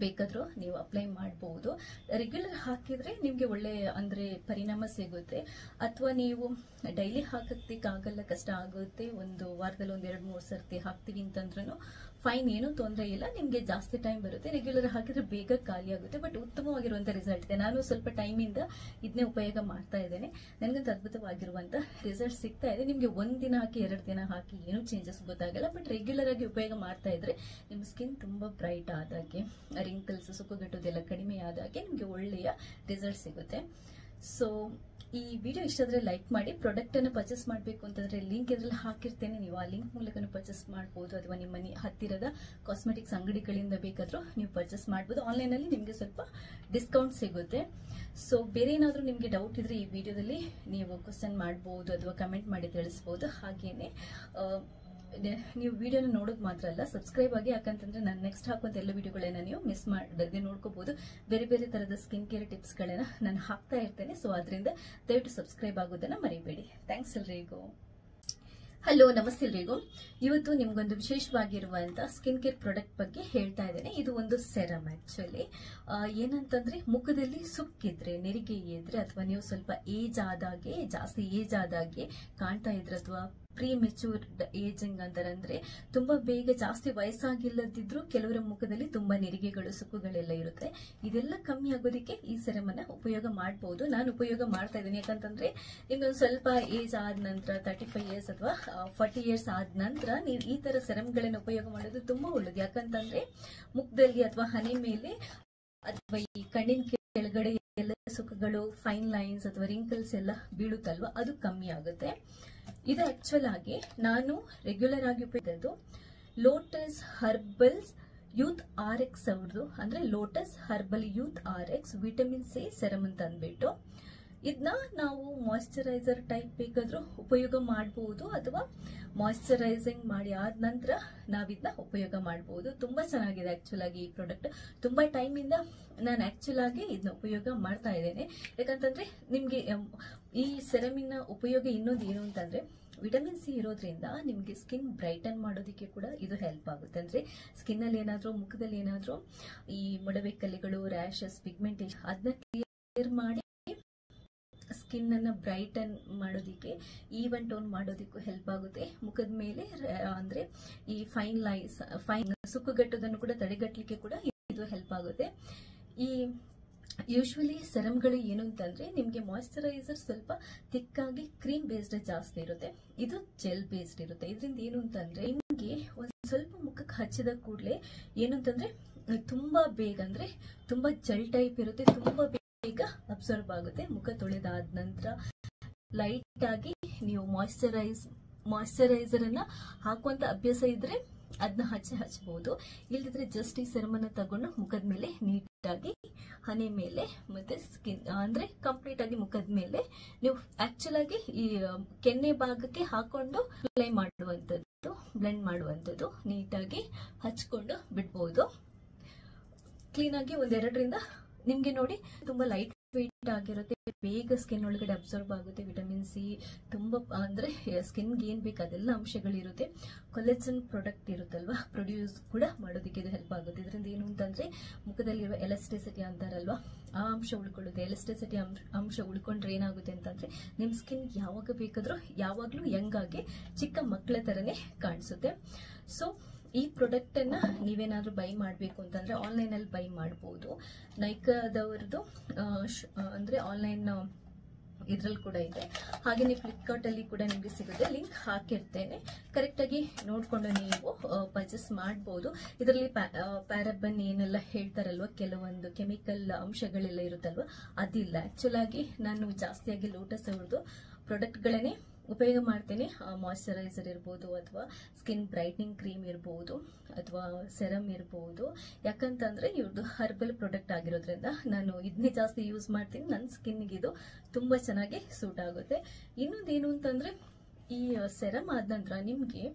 ಬೇಕಾದ್ರೂ ನೀವು ಅಪ್ಲೈ ಮಾಡಬಹುದು. ರೆಗ್ಯುಲರ್ ಹಾಕಿದ್ರೆ ನಿಮ್ಗೆ ಒಳ್ಳೆ ಅಂದ್ರೆ ಪರಿಣಾಮ ಸಿಗುತ್ತೆ. ಅಥವಾ ನೀವು ಡೈಲಿ ಹಾಕಕ್ಕಾಗಲ್ಲ, ಕಷ್ಟ ಆಗುತ್ತೆ, ಒಂದು ವಾರದಲ್ಲಿ 1-2-3 ಸರ್ತಿ ಹಾಕ್ತೀವಿ ಅಂತಂದ್ರೂ ಫೈನ್, ಏನು ತೊಂದರೆ ಇಲ್ಲ, ನಿಮ್ಗೆ ಜಾಸ್ತಿ ಟೈಮ್ ಬರುತ್ತೆ. ರೆಗ್ಯುಲರ್ ಹಾಕಿದ್ರೆ ಬೇಗ ಖಾಲಿ ಆಗುತ್ತೆ, ಬಟ್ ಉತ್ತಮವಾಗಿರುವಂತ ರಿಸಲ್ಟ್ ಇದೆ. ನಾನು ಸ್ವಲ್ಪ ಟೈಮ್ ಇಂದ ಇದನ್ನೇ ಉಪಯೋಗ ಮಾಡ್ತಾ ಇದ್ದೇನೆ, ನನಗಂತ ಅದ್ಭುತವಾಗಿರುವಂತ ರಿಸಲ್ಟ್ ಸಿಗ್ತಾ ಇದೆ. ನಿಮ್ಗೆ 1 ದಿನ ಹಾಕಿ 2 ದಿನ ಹಾಕಿ ಏನು ಚೇಂಜಸ್ ಗೊತ್ತಾಗಲ್ಲ, ಬಟ್ ರೆಗ್ಯುಲರ್ ಆಗಿ ಉಪಯೋಗ ಮಾಡ್ತಾ ಇದ್ರೆ ನಿಮ್ಮ ಸ್ಕಿನ್ ತುಂಬಾ ಬ್ರೈಟ್ ಆದಾಗೆ, ರಿಂಕಲ್ಸ್, ಸುಕ್ಕುಗಟ್ಟೋದೆಲ್ಲ ಕಡಿಮೆ ಆದಾಗೆ ನಿಮ್ಗೆ ಒಳ್ಳೆಯ ರಿಸಲ್ಟ್ ಸಿಗುತ್ತೆ. ಸೊ ಈ ವಿಡಿಯೋ ಇಷ್ಟ ಆದ್ರೆ ಲೈಕ್ ಮಾಡಿ. ಪ್ರಾಡಕ್ಟ್ ಅನ್ನು ಪರ್ಚೇಸ್ ಮಾಡಬೇಕು ಅಂತಂದ್ರೆ ಲಿಂಕ್ ಇದರಲ್ಲಿ ಹಾಕಿರ್ತೇನೆ, ನೀವು ಆ ಲಿಂಕ್ ಮೂಲಕ ಪರ್ಚೇಸ್ ಮಾಡಬಹುದು. ಅಥವಾ ನಿಮ್ಮ ಮನೆ ಹತ್ತಿರದ ಕಾಸ್ಮೆಟಿಕ್ಸ್ ಅಂಗಡಿಗಳಿಂದ ಬೇಕಾದ್ರೂ ನೀವು ಪರ್ಚೇಸ್ ಮಾಡಬಹುದು. ಆನ್ಲೈನ್ ಅಲ್ಲಿ ನಿಮ್ಗೆ ಸ್ವಲ್ಪ ಡಿಸ್ಕೌಂಟ್ ಸಿಗುತ್ತೆ. ಸೊ ಬೇರೆ ಏನಾದ್ರೂ ನಿಮ್ಗೆ ಡೌಟ್ ಇದ್ರೆ ಈ ವಿಡಿಯೋದಲ್ಲಿ ನೀವು ಕ್ವಶನ್ ಮಾಡಬಹುದು ಅಥವಾ ಕಮೆಂಟ್ ಮಾಡಿ ತಿಳಿಸಬಹುದು. ಹಾಗೇನೆ ನೀವು ವಿಡಿಯೋನ ನೋಡೋದು ಮಾತ್ರ ಅಲ್ಲ, ಸಬ್ಸ್ಕ್ರೈಬ್ ಆಗಿ, ಯಾಕಂತಂದ್ರೆ ನಾನು ನೆಕ್ಸ್ಟ್ ಹಾಕುವಂತ ಎಲ್ಲ ವಿಡಿಯೋಗಳನ್ನ ನೀವು ಮಿಸ್ ಮಾಡದೆ ನೋಡ್ಕೋಬಹುದು. ಬೇರೆ ಬೇರೆ ತರದ ಸ್ಕಿನ್ ಕೇರ್ ಟಿಪ್ಸ್ ಗಳನ್ನ ನಾನು ಹಾಕ್ತಾ ಇರ್ತೇನೆ. ಸೊ ಅದರಿಂದ ದಯವಿಟ್ಟು ಸಬ್ಸ್ಕ್ರೈಬ್ ಆಗೋದನ್ನ ಮರಿಬೇಡಿ. ಥ್ಯಾಂಕ್ಸ್ ಎಲ್ರಿಗೂ. ಹಲೋ, ನಮಸ್ತೆ ಎಲ್ರಿಗೂ. ಇವತ್ತು ನಿಮ್ಗೊಂದು ವಿಶೇಷವಾಗಿರುವಂತಹ ಸ್ಕಿನ್ ಕೇರ್ ಪ್ರಾಡಕ್ಟ್ ಬಗ್ಗೆ ಹೇಳ್ತಾ ಇದ್ದೇನೆ. ಇದು ಒಂದು ಸೆರಮ್. ಆಕ್ಚುಲಿ ಏನಂತಂದ್ರೆ ಮುಖದಲ್ಲಿ ಸುಕ್ಕಿದ್ರೆ, ನೆರಿಗೆ ಇದ್ರೆ, ಅಥವಾ ನೀವು ಸ್ವಲ್ಪ ಜಾಸ್ತಿ ಏಜ್ ಆದಾಗೆ ಕಾಣ್ತಾ ಇದ್ರೆ, ಅಥವಾ ಪ್ರೀ ಮೆಚೂರ್ಡ್ ಏಜಿಂಗ್ ಅಂತಾರಂದ್ರೆ ತುಂಬಾ ಬೇಗ ಜಾಸ್ತಿ ವಯಸ್ಸಾಗಿಲ್ಲದಿದ್ರು ಕೆಲವರ ಮುಖದಲ್ಲಿ ತುಂಬಾ ನೆರಿಗೆಗಳು, ಸುಕ್ಕುಗಳೆಲ್ಲ ಇರುತ್ತೆ. ಇದೆಲ್ಲ ಕಮ್ಮಿ ಆಗೋದಕ್ಕೆ ಈ ಸೆರಮ್ ಅನ್ನ ಉಪಯೋಗ ಮಾಡಬಹುದು. ನಾನು ಉಪಯೋಗ ಮಾಡ್ತಾ ಇದ್ದೀನಿ, ಯಾಕಂತಂದ್ರೆ ನಿಮ್ಗೊಂದು ಸ್ವಲ್ಪ ಏಜ್ ಆದ ನಂತರ 35 ಇಯರ್ಸ್ ಅಥವಾ 40 ಇಯರ್ಸ್ ಆದ ನಂತರ ನೀವು ಈ ತರ ಸೆರಮ್ಗಳನ್ನ ಉಪಯೋಗ ಮಾಡೋದು ತುಂಬಾ ಒಳ್ಳೇದು. ಯಾಕಂತಂದ್ರೆ ಮುಖದಲ್ಲಿ ಅಥವಾ ಹಣೆ ಮೇಲೆ ಅಥವಾ ಈ ಕಣ್ಣಿನ ಕೆಳಗಡೆ ಎಲ್ಲ ಸುಕ್ಕುಗಳು, ಫೈನ್ ಲೈನ್ಸ್ ಅಥವಾ ರಿಂಕಲ್ಸ್ ಎಲ್ಲ ಬೀಳುತ್ತಲ್ವಾ, ಅದು ಕಮ್ಮಿ ಆಗುತ್ತೆ. ಇದು ಆಕ್ಚುಲ್ ಆಗಿ ನಾನು ರೆಗ್ಯುಲರ್ ಆಗಿ ಉಪಯೋಗಿಸೋದು ಲೋಟಸ್ ಹರ್ಬಲ್ಸ್ ಯೂತ್ RX ಅವ್ರದ್ದು, ಅಂದ್ರೆ lotus herbal youth RX vitamin C serum ಅಂತ ಅಂದ್ಬಿಟ್ಟು ಇದನ್ನ ನಾವು ಮಾಯಿಶ್ಚರೈಸರ್ ಟೈಪ್ ಬೇಕಾದ್ರೂ ಉಪಯೋಗ ಮಾಡಬಹುದು, ಅಥವಾ ಮಾಯಿಶ್ಚರೈಸಿಂಗ್ ಮಾಡಿ ಆದ ನಂತರ ನಾವಿದನ್ನ ಉಪಯೋಗ ಮಾಡಬಹುದು. ತುಂಬಾ ಚೆನ್ನಾಗಿದೆ ಆಕ್ಚುಲ್ ಆಗಿ ಈ ಪ್ರಾಡಕ್ಟ್. ತುಂಬಾ ಟೈಮ್ ಇಂದ ನಾನು ಆಕ್ಚುಲ್ ಆಗಿ ಇದನ್ನ ಉಪಯೋಗ ಮಾಡ್ತಾ ಇದ್ದೇನೆ. ಯಾಕಂತಂದ್ರೆ ನಿಮ್ಗೆ ಈ ಸೆರಮಿನ ಉಪಯೋಗ ಇನ್ನೊಂದು ಏನು ಅಂತಂದ್ರೆ, ವಿಟಮಿನ್ ಸಿ ಇರೋದ್ರಿಂದ ನಿಮ್ಗೆ ಸ್ಕಿನ್ ಬ್ರೈಟನ್ ಮಾಡೋದಕ್ಕೆ ಕೂಡ ಇದು ಹೆಲ್ಪ್ ಆಗುತ್ತೆ. ಅಂದ್ರೆ ಸ್ಕಿನ್ ಅಲ್ಲಿ ಏನಾದ್ರೂ, ಮುಖದಲ್ಲಿ ಏನಾದ್ರೂ ಈ ಮೊಡವೆ ಕಲೆಗಳು, ರ್ಯಾಶಸ್, ಪಿಗ್ಮೆಂಟೇಷನ್ ಅದನ್ನ ಕ್ಲಿಯರ್ ಮಾಡಿ ಸ್ಕಿನ್ ಅನ್ನ ಬ್ರೈಟನ್ ಮಾಡೋದಿಕ್ಕೆ, ಈವನ್ ಟೋನ್ ಮಾಡೋದಿಕ್ಕೂ ಹೆಲ್ಪ್ ಆಗುತ್ತೆ. ಮುಖದ ಮೇಲೆ ಅಂದ್ರೆ ಈ ಫೈನ್ ಲೈನ್ಸ್, ಫೈನ್ ಸುಕ್ಕುಗಟ್ಟೋದನ್ನು ಕೂಡ ತಡೆಗಟ್ಟಲಿಕ್ಕೆ ಕೂಡ ಇದು ಹೆಲ್ಪ್ ಆಗುತ್ತೆ. ಈ ಯೂಶುವಲಿ ಸೆರಮ್ಗಳು ಏನು ಅಂತಂದ್ರೆ ನಿಮ್ಗೆ ಮಾಯಿಶ್ಚರೈಸರ್ ಸ್ವಲ್ಪ ತಿಕ್ಕಾಗಿ ಕ್ರೀಮ್ ಬೇಸ್ಡ್ ಜಾಸ್ತಿ ಇರುತ್ತೆ, ಇದು ಜೆಲ್ ಬೇಸ್ಡ್ ಇರುತ್ತೆ. ಇದರಿಂದ ಏನು ಅಂತಂದ್ರೆ ನಿಮ್ಗೆ ಒಂದ್ ಸ್ವಲ್ಪ ಮುಖಕ್ಕೆ ಹಚ್ಚಿದ ಕೂಡಲೇ ಏನು ಅಂತಂದ್ರೆ ತುಂಬಾ ಬೇಗ, ಅಂದ್ರೆ ತುಂಬಾ ಜೆಲ್ ಟೈಪ್ ಇರುತ್ತೆ, ತುಂಬಾ ಬೇಗ ಅಬ್ಸರ್ವ್ ಆಗುತ್ತೆ. ಮುಖ ತೊಳೆದಾದ ನಂತರ ಲೈಟ್ ಆಗಿ ನೀವು ಮಾಯಿಶ್ಚರೈಸರ್ ಅನ್ನ ಹಾಕುವಂತ ಅಭ್ಯಾಸ ಇದ್ರೆ ಅದನ್ನ ಹಚ್ಚಬಹುದು. ಇಲ್ದಿದ್ರೆ ಜಸ್ಟ್ ಈ ಸೆರಮ್ ಅನ್ನ ತಗೊಂಡು ಮುಖದ ಮೇಲೆ ನೀಟಾಗಿ ಹಣೆ ಮೇಲೆ ಮತ್ತೆ ಸ್ಕಿನ್ ಅಂದ್ರೆ ಕಂಪ್ಲೀಟ್ ಆಗಿ ಮುಖದ ಮೇಲೆ ನೀವು ಆಕ್ಚುಲ್ ಆಗಿ ಈ ಕೆನ್ನೆ ಭಾಗಕ್ಕೆ ಹಾಕೊಂಡು ಅಪ್ಲೈ ಮಾಡುವಂತದ್ದು, ಬ್ಲೆಂಡ್ ಮಾಡುವಂತದ್ದು, ನೀಟಾಗಿ ಹಚ್ಕೊಂಡು ಬಿಡ್ಬಹುದು. ಕ್ಲೀನ್ ಆಗಿ 1-2 ನಿಮ್ಗೆ ನೋಡಿ ತುಂಬಾ ಲೈಟ್ ವೆಯ್ಟ್ ಆಗಿರುತ್ತೆ, ಬೇಗ ಸ್ಕಿನ್ ಒಳಗಡೆ ಅಬ್ಸರ್ವ್ ಆಗುತ್ತೆ. ವಿಟಮಿನ್ ಸಿ ತುಂಬ ಅಂದ್ರೆ ಸ್ಕಿನ್ಗೆ ಏನ್ ಬೇಕು ಅದೆಲ್ಲ ಅಂಶಗಳಿರುತ್ತೆ. ಕೊಲೆಜನ್ ಪ್ರಾಡಕ್ಟ್ ಇರುತ್ತಲ್ವಾ, ಪ್ರೊಡ್ಯೂಸ್ ಕೂಡ ಮಾಡೋದಕ್ಕೆ ಇದು ಹೆಲ್ಪ್ ಆಗುತ್ತೆ. ಇದರಿಂದ ಏನು ಅಂತಂದ್ರೆ ಮುಖದಲ್ಲಿರುವ ಎಲಾಸ್ಟಿಸಿಟಿ ಅಂತಾರಲ್ವಾ, ಆ ಅಂಶ ಉಳ್ಕೊಳ್ಳುತ್ತೆ. ಎಲಾಸ್ಟಿಸಿಟಿ ಅಂಶ ಉಳ್ಕೊಂಡ್ರೆ ಏನಾಗುತ್ತೆ ಅಂತಂದ್ರೆ ನಿಮ್ ಸ್ಕಿನ್ ಯಾವಾಗ ಬೇಕಾದ್ರೂ ಯಾವಾಗ್ಲೂ ಯಂಗ್ ಆಗಿ ಚಿಕ್ಕ ಮಕ್ಕಳ ತರನೇ ಕಾಣಿಸುತ್ತೆ. ಸೊ ಈ ಪ್ರಾಡಕ್ಟ್ ಅನ್ನ ನೀವೇನಾದ್ರೂ ಬೈ ಮಾಡಬೇಕು ಅಂತಂದ್ರೆ ಆನ್ಲೈನ್ ಅಲ್ಲಿ ಬೈ ಮಾಡಬಹುದು. ನೈಕಾದವರದು ಅಂದ್ರೆ ಆನ್ಲೈನ್ ಇದ್ರಲ್ಲಿ ಕೂಡ ಇದೆ, ಹಾಗೆ ಫ್ಲಿಪ್ಕಾರ್ಟ್ ಅಲ್ಲಿ ಕೂಡ ನಿಮ್ಗೆ ಸಿಗುತ್ತೆ. ಲಿಂಕ್ ಹಾಕಿರ್ತೇನೆ, ಕರೆಕ್ಟ್ ಆಗಿ ನೋಡ್ಕೊಂಡು ನೀವು ಪರ್ಚೇಸ್ ಮಾಡಬಹುದು. ಇದರಲ್ಲಿ ಪ್ಯಾರಾಬನ್ ಏನೆಲ್ಲ ಹೇಳ್ತಾರಲ್ವಾ, ಕೆಲವೊಂದು ಕೆಮಿಕಲ್ ಅಂಶಗಳೆಲ್ಲ ಇರುತ್ತಲ್ವಾ, ಅದಿಲ್ಲ. ಆಕ್ಚುಲ್ ಆಗಿ ನಾನು ಜಾಸ್ತಿಯಾಗಿ ಲೋಟಸ್ ಅವ್ರದ್ದು ಪ್ರಾಡಕ್ಟ್ ಗಳನ್ನೇ ಉಪಯೋಗ ಮಾಡ್ತೇನೆ. ಮಾಯಿಶ್ಚರೈಸರ್ ಇರ್ಬೋದು, ಅಥವಾ ಸ್ಕಿನ್ ಬ್ರೈಟ್ನಿಂಗ್ ಕ್ರೀಮ್ ಇರ್ಬೋದು, ಅಥವಾ ಸೆರಮ್ ಇರ್ಬೋದು. ಯಾಕಂತಂದ್ರೆ ಇವ್ರದ್ದು ಹರ್ಬಲ್ ಪ್ರಾಡಕ್ಟ್ ಆಗಿರೋದ್ರಿಂದ ನಾನು ಇದನ್ನೇ ಜಾಸ್ತಿ ಯೂಸ್ ಮಾಡ್ತೀನಿ. ನನ್ನ ಸ್ಕಿನ್ಗೆ ಇದು ತುಂಬಾ ಚೆನ್ನಾಗಿ ಸೂಟ್ ಆಗುತ್ತೆ. ಇನ್ನೊಂದೇನು ಅಂತಂದ್ರೆ ಈ ಸೆರಮ್ ಆದ ನಂತರ ನಿಮ್ಗೆ